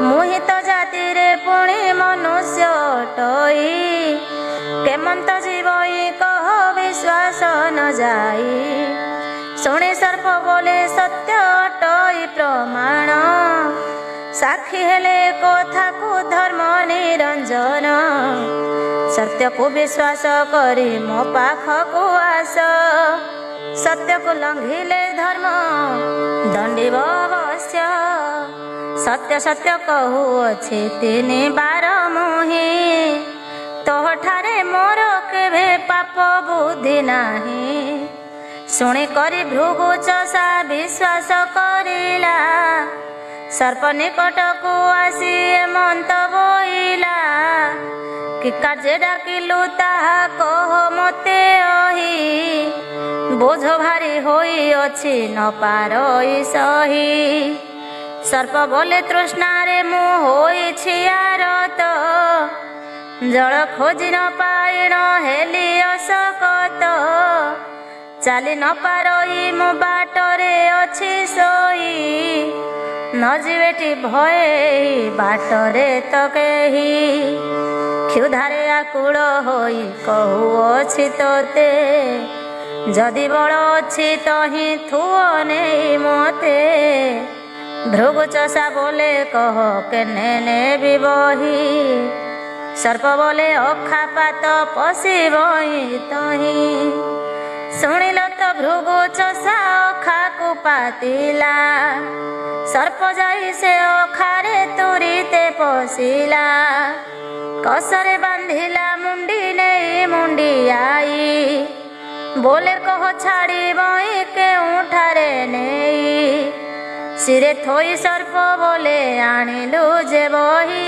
मुहित जाति रे पुणी मनुष्य अटई केमंत जीवई कह विश्वास न जाई शुणी सर्प बोले सत्य अटई प्रमाण साक्षी हेले कथा को धर्म निरंजन सत्य को विश्वास करी मो पाख को आस सत्य को लंघिले धर्म दंडिव अवश्य सत्य सत्य कहूअछि तिनि बार मुहि तोहठारे मोर केभे पाप बुद्धि नाही ଶୁଣିକରି ଭୃଗୁ ଚଷା ବିଶ୍ୱାସ କରିଲା। ସର୍ପ ନିକଟକୁ ଆସି ଏମନ୍ତ ବୋଇଲା, କି କାର୍ଯ୍ୟ ଡାକିଲୁ ତାହା କହ ମୋତେ ଅହି। ବୋଝ ଭାରି ହୋଇଅଛି ନ ପାରଇ ସହି। ସର୍ପ ବୋଲେ ତୃଷ୍ଣାରେ ମୁଁ ହୋଇଛି ଆରତ, ଜଳ ଖୋଜି ନ ପାଇ ନ ହେଲି ଅଶକତ। ଚାଲି ନ ପାରଇ ମୁଁ ବାଟରେ ଅଛି ଶୋଇ, ନ ଯିବେଟି ଭୟେ ବାଟରେ ତ କେହି। କ୍ଷୁଧାରେ ଆକୁଳ ହୋଇ କହୁଅଛି ତୋତେ, ଯଦି ବଳ ଅଛି ତହିଁ ଥୁଅ ନେଇ ମୋତେ। ଭୃଗୁ ଚଷା ବୋଲେ କହ କେନେ ନେବି ବହି। ସର୍ପ ବୋଲେ ଅଖାପାତ ପଶିବଇ ତହିଁ। ଶୁଣିଲ ତ ଭୃଗୁ ଚଷା ଅଖାକୁ ପାତିଲା, ସର୍ପ ଯାଇ ସେ ଅଖାରେ ତୁରିତେ ପଶିଲା। କଷରେ ବାନ୍ଧିଲା ମୁଣ୍ଡି ନେଇ ମୁଣ୍ଡିଆଇ, ବୋଲେ କହ ଛାଡ଼ିବଇ କେଉଁଠାରେ ନେଇ। ଶିରେ ଥୋଇ ସର୍ପ ବୋଲେ ଆଣିଲୁ ଯେ ବହି,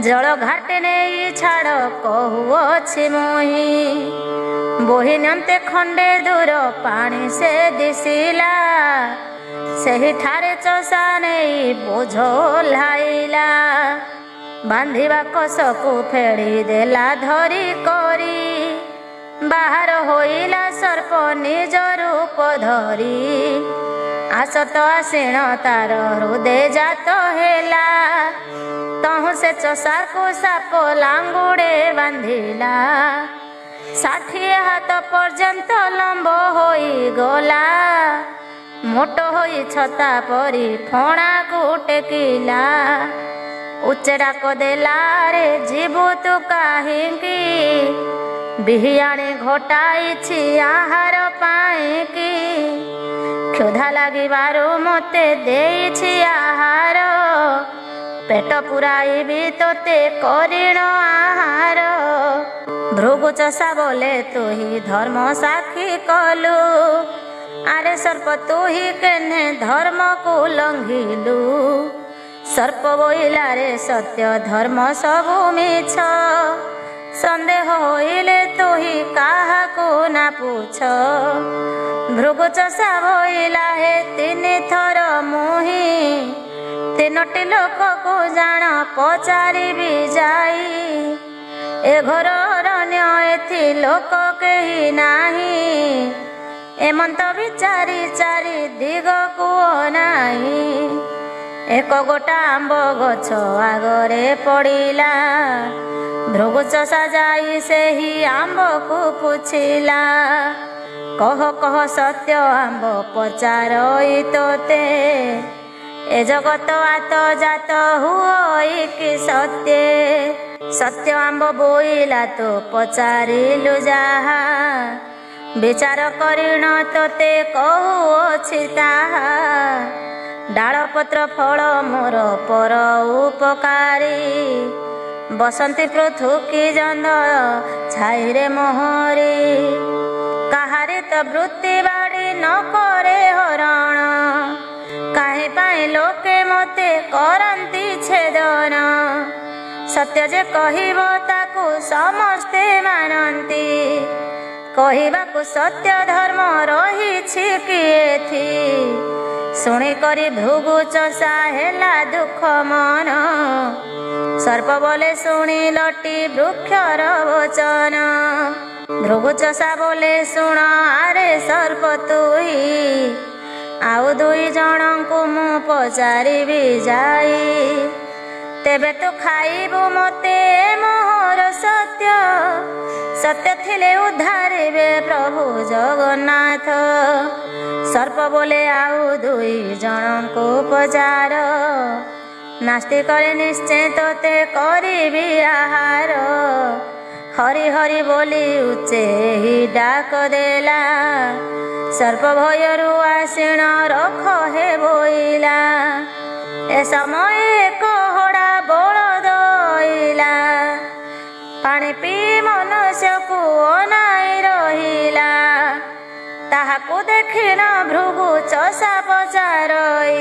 ଜଳ ଘାଟେ ନେଇ ଛାଡ଼ କହୁଅଛି ମୁହିଁ। ବୋହି ନିଅନ୍ତେ ଖଣ୍ଡେ ଦୂର ପାଣି ସେ ଦିଶିଲା, ସେହିଠାରେ ଚଷା ନେଇ ବୋଝ ଓହ୍ଲାଇଲା। ବାନ୍ଧିବା କଷକୁ ଫେଡ଼ି ଦେଲା ଧରି କରି, ବାହାର ହୋଇଲା ସର୍ପ ନିଜ ରୂପ ଧରି। ଆସତ ଆସିଣ ତାର ହୃଦୟ ଜାତ ହେଲା, ତହୁଁ ସେ ଚଷାକୁ ସାପ ଲାଙ୍ଗୁଡ଼େ ବାନ୍ଧିଲା। 60 ହାତ ପର୍ଯ୍ୟନ୍ତ ଲମ୍ବ ହୋଇଗଲା, ମୋଟ ହୋଇ ଛତା ପରି ଫଣାକୁ ଟେକିଲା। ଉଚ୍ଚ ଡାକ ଦେଲା ରେ ଯିବୁ ତୁ କାହିଁକି, ବିହିଆଣି ଘଟାଇଛି ଆହାର ପାଇଁକି। କ୍ଷୁଧା ଲାଗିବାରୁ ମୋତେ ଦେଇଛି ଆହାର, ପେଟ ପୁରାଇବି ତୋତେ କରିଣ ଆହାର। ଭୃଗୁ ଚଷା ବୋଲେ ତୁହି ଧର୍ମ ସାକ୍ଷୀ କଲୁ, ଆରେ ସର୍ପ ତୁହି କେନେ ଧର୍ମକୁ ଲଙ୍ଘିଲୁ। ସର୍ପ ବୋଇଲାରେ ସତ୍ୟ ଧର୍ମ ସବୁ ମିଛ, ସନ୍ଦେହ ହୋଇଲେ ତୁହି କାହାକୁ ନା ପୁଛ। ଭୃଗୁ ଚଷା ବୋଇଲା ହେ 3 ଥର ମୁହିଁ, 3ଟି ଲୋକକୁ ଜାଣ ପଚାରିବି ଯାଇ। ଏ ଘର ଅରଣ୍ୟ ଏଥି ଲୋକ କେହି ନାହିଁ, ଏମନ୍ତ ବିଚାରି ଚାରି ଦିଗକୁ ଅନାଇ। ଏକ ଗୋଟା ଆମ୍ବ ଗଛ ଆଗରେ ପଡ଼ିଲା, ଭୃଗୁ ଚଷା ଯାଇ ସେହି ଆମ୍ବକୁ ପୁଛିଲା। କହ କହ ସତ୍ୟ ଆମ୍ବ ପଚାରଇ ତୋତେ, ଏ ଜଗତ ଆତ ଜାତ ହୁଅଇ କି ସତ୍ୟ। ସତ୍ୟ ଆମ୍ବ ବୋଇଲା ତୁ ପଚାରିଲୁ ଯାହା, ବିଚାର କରିଣ ତୋତେ କହୁଅଛି ତାହା। ଡାଳପତ୍ର ଫଳ ମୋର ପର ଉପକାରୀ, ବସନ୍ତି ପୃଥୁ କି ଜନ୍ଦ ଛାଇରେ ମୋହରି। କାହାରି ତ ବୃତ୍ତି ବାଡ଼ି ନ କରେ ହରଣ, କାହିଁ ପାଇଁ ଲୋକେ ମୋତେ କରନ୍ତି ଛେଦନ। ସତ୍ୟ ଯେ କହିବ ତାକୁ ସମସ୍ତେ ମାନନ୍ତି, କହିବାକୁ ସତ୍ୟ ଧର୍ମ ରହିଛି କି ଏଥି। ଶୁଣିକରି ଭୃଗୁ ଚଷା ହେଲା ଦୁଃଖ ମନ, ସର୍ପ ବୋଲେ ଶୁଣିଲଟି ବୃକ୍ଷର ବଚନ। ଭୃଗୁ ଚଷା ବୋଲେ ଶୁଣ ଆରେ ସର୍ପ ତୁହି, ଆଉ 2 ଜଣଙ୍କୁ ମୁଁ ପଚାରିବି ଯାଇ। ତେବେ ତୁ ଖାଇବୁ ମୋତେ ମୋହର ସତ୍ୟ, ସତ୍ୟ ଥିଲେ ଉଦ୍ଧାରିବେ ପ୍ରଭୁ ଜଗନ୍ନାଥ। ସର୍ପ ବୋଲେ ଆଉ 2 ଜଣଙ୍କୁ ପଚାର, ନାସ୍ତିକରେ ନିଶ୍ଚୟ ତୋତେ କରିବି ଆହାର। ହରି ହରି ବୋଲି ଉଚ୍ଚେଇ ଡାକ ଦେଲା, ସର୍ପ ଭୟରୁ ଆସିଣ ରଖ ହେ ବୋଇଲା। ଏ ସମୟ କୋହଡ଼ା ବଳଦ ଅଇଲା, ପାଣି ପିଇ ମନୁଷ୍ୟକୁ ଅନାଇ ରହିଲା। ଦେଖିନ ଭୃଗୁ ଚଷା ପଚାରଇ,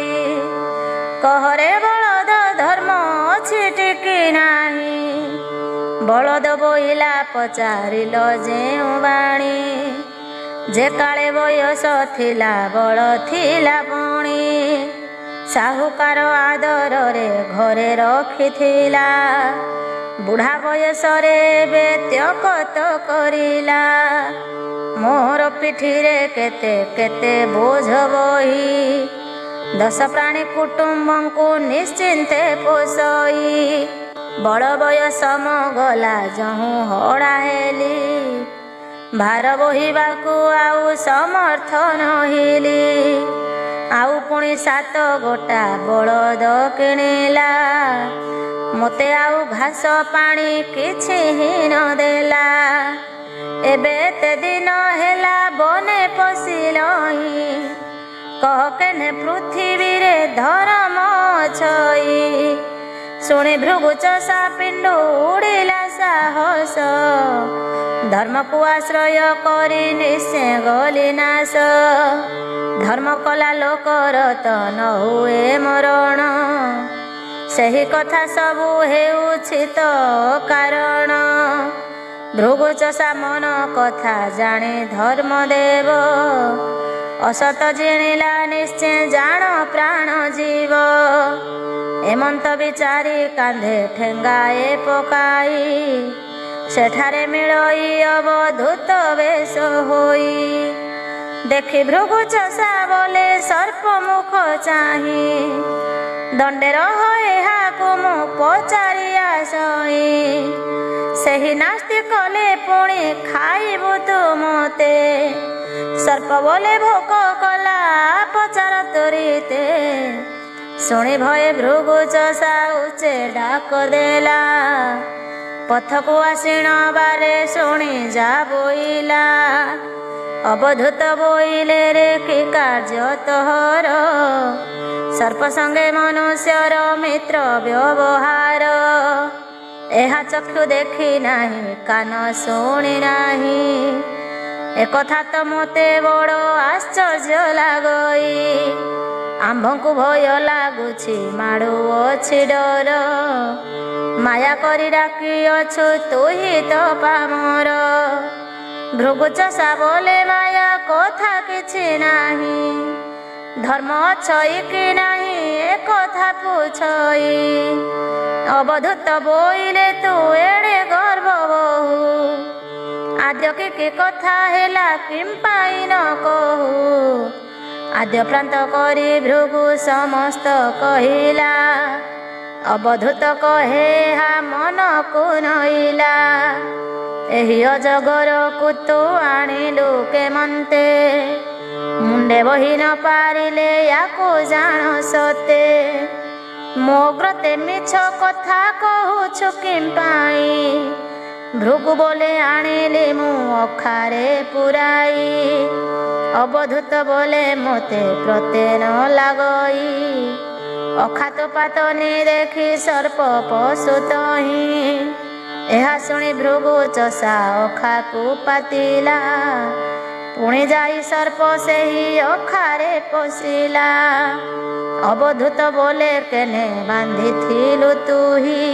କହରେ ବଳଦ ଧର୍ମ ଅଛି ଟିକି ନାହିଁ। ବଳଦ ବୋଇଲା ପଚାରିଲ ଯେଉଁ ବାଣୀ, ଯେ କାଳେ ବୟସ ଥିଲା ବଳ ଥିଲା ପୁଣି। ସାହୁକାର ଆଦରରେ ଘରେ ରଖିଥିଲା, ବୁଢ଼ା ବୟସରେ ବେତ୍ୟକତ କରିଲା। ମୋର ପିଠିରେ କେତେ କେତେ ବୋଝ ବହି, 10 ପ୍ରାଣୀ କୁଟୁମ୍ବଙ୍କୁ ନିଶ୍ଚିନ୍ତେ ପୋଷଇ। ବଳ ବୟସ ମୋ ଗଲା ଯହୁଁ ହଡ଼ା ହେଲି, ଭାର ବୋହିବାକୁ ଆଉ ସମର୍ଥ ନହିଲି। ଆଉ ପୁଣି 7 ଗୋଟା ବଳଦ କିଣିଲା, ମୋତେ ଆଉ ଘାସ ପାଣି କିଛି ହିଁ ନ ଦେଲା। ଏବେ ଏତେ ଦିନ ହେଲା ବନେ ପଶିଲହିଁ, କହ କେନେ ପୃଥିବୀରେ ଧର୍ମ ଅଛଇ। ଶୁଣି ଭୃଗୁ ଚଷା ପିଣ୍ଡୁ ଉଡ଼ିଲା ସାହସ, ଧର୍ମକୁ ଆଶ୍ରୟ କରି ନିଶ୍ଚେ ଗଲି ନାଶ। ଧର୍ମ କଲା ଲୋକର ତ ନ ହୁଏ ମରଣ, ସେହି କଥା ସବୁ ହେଉଛି ତ କାରଣ। ଭୃଗୁ ଚଷା ମନ କଥା ଜାଣି ଧର୍ମ ଦେବ, ଅସତ ଜିଣିଲା ନିଶ୍ଚେ ଜାଣ ପ୍ରାଣ ଜୀବ। ଏମନ୍ତ ବିଚାରି କାନ୍ଧେ ଠେଙ୍ଗାଏ ପକାଇ, ସେଠାରେ ମିଳଇ ଅବଧୂତ ବେଶ ହୋଇ। ଦେଖି ଭୃଗୁ ଚଷା ବୋଲେ ସର୍ପ ମୁଖ ଚାହିଁ, ଦଣ୍ଡେ ରହ ଏହାକୁ ମୁଁ ପଚାରି ଆସଇ। ସେହି ନାସ୍ତି କଲେ ପୁଣି ଖାଇବୁ ତୁ ମୋତେ, ସର୍ପ ବୋଲେ ଭୋକ କଲା ପଚାର ତୋରିତେ। ଶୁଣି ଭଏ ଭୃଗୁ ଚଷା ଉଚ୍ଚେ ଡାକ ଦେଲା, ପଥକୁ ଆସିଣ ବାରେ ଶୁଣି ଯା ବୋଇଲା। ଅବଧୂତ ବୋଇଲେ ରେ କି କାର୍ଯ୍ୟ ତୋହର, ସର୍ପ ସଙ୍ଗେ ମନୁଷ୍ୟର ମିତ୍ର ବ୍ୟବହାର। ଏହା ଚକ୍ଷୁ ଦେଖି ନାହିଁ କାନ ଶୁଣି ନାହିଁ, ଏକଥା ତ ମୋତେ ବଡ଼ ଆଶ୍ଚର୍ଯ୍ୟ ଲାଗଇ। ଆମ୍ଭଙ୍କୁ ଭୟ ଲାଗୁଛି ମାଡ଼ୁଅଛି ଡର, ମାୟା କରି ଡାକିଅଛୁ ତୁ ହିଁ ତ ପାମର। ଭୃଗୁ ଚଷା ବୋଲେ ମାୟା କଥା କିଛି ନାହିଁ, ଧର୍ମ ଅଛଇ କି ନାହିଁ ଏ କଥା ପୁଛଇ। ଅବଧୂତ ବୋଇଲେ ତୁ ଏଡ଼େ ଗର୍ବ ବହୁ, ଆଦ୍ୟ କି କଥା ହେଲା କିମ୍ପାଇଁ ନ କହୁ। ଆଦ୍ୟ ପ୍ରାନ୍ତ କରି ଭୃଗୁ ସମସ୍ତ କହିଲା, ଅବଧୂତ କହେ ଏହା ମନକୁ ନଇଲା। ଏହି ଅଜଗରକୁ ତୁ ଆଣିଲୁ କେମନ୍ତେ, ମୁଣ୍ଡେ ବହି ନ ପାରିଲେ ୟାକୁ ଜାଣ ସତେ। ମୋ ଗ୍ରତେ ମିଛ କଥା କହୁଛୁ କିମ୍ପାଇଁ, ଭୃଗୁ ବୋଲେ ଆଣିଲି ମୁଁ ଅଖାରେ ପୁରାଇ। ଅବଧୂତ ବୋଲେ ମୋତେ ପ୍ରତେ ନ ଲାଗଇ, ଅଖା ତ ପାତନି ଦେଖି ସର୍ପ ପଶୁ ତହିଁ। ଏହା ଶୁଣି ଭୃଗୁ ଚଷା ଅଖାକୁ ପାତିଲା, ପୁଣି ଯାଇ ସର୍ପ ସେହି ଅଖାରେ ପଶିଲା। ଅବଧୂତ ବୋଲେ କେନେ ବାନ୍ଧିଥିଲୁ ତୁହି,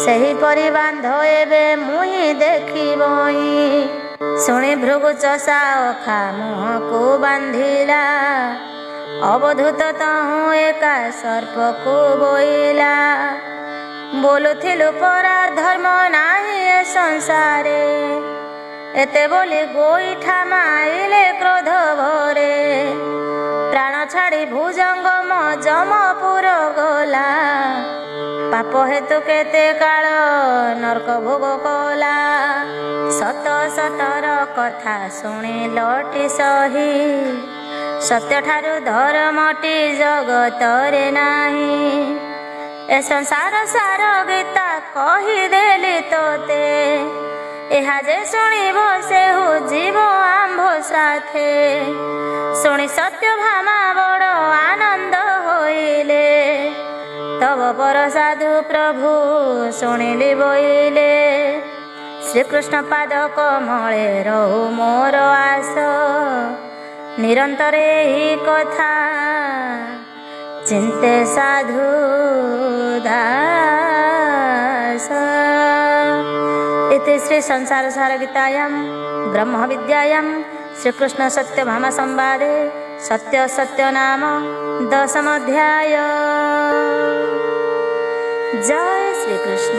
ସେହିପରି ବାନ୍ଧ ଏବେ ମୁହିଁ ଦେଖିବଇ। ଶୁଣି ଭୃଗୁ ଚଷା ଅଖା ମୁହଁକୁ ବାନ୍ଧିଲା, ଅବଧୂତ ତହୁଁ ଏକା ସର୍ପକୁ ବୋଇଲା। ବୋଲୁଥିଲୁ ପରା ଧର୍ମ ନାହିଁ ଏ ସଂସାରେ, ଏତେ ବୋଲି ଗୋଇଠା ମାଇଲେ କ୍ରୋଧ ଭରେ। ପ୍ରାଣ ଛାଡ଼ି ଭୁଜଙ୍ଗମ ଯମପୁର ଗଲା, ପାପ ହେତୁ କେତେ କାଳ ନର୍କ ଭୋଗ କଲା। ସତ ସତର କଥା ଶୁଣି ଲଟି ସହି, ସତ୍ୟଠାରୁ ଧର୍ମଟି ଜଗତରେ ନାହିଁ। ଏ ସଂସାର ସାର ଗୀତା କହିଦେଲି ତୋତେ, ଏହା ଯେ ଶୁଣିବ ସେହୁ ଯିବ ଆମ୍ଭ ସାଥେ। ଶୁଣି ସତ୍ୟଭାମା ବଡ଼ ଆନନ୍ଦ ହୋଇଲେ, ତବ ପର ସାଧୁ ପ୍ରଭୁ ଶୁଣିଲି ବୋଇଲେ। ଶ୍ରୀକୃଷ୍ଣ ପାଦ କମଳେ ରହୁ ମୋର ଆସ, निरंतरे ही कथा चिंते साधु दास। इति श्री संसार सार गीतायां ब्रह्म विद्यायां श्रीकृष्ण सत्यभामा संवादे सत्य सत्य नाम 10 अध्याय। जय श्री कृष्ण।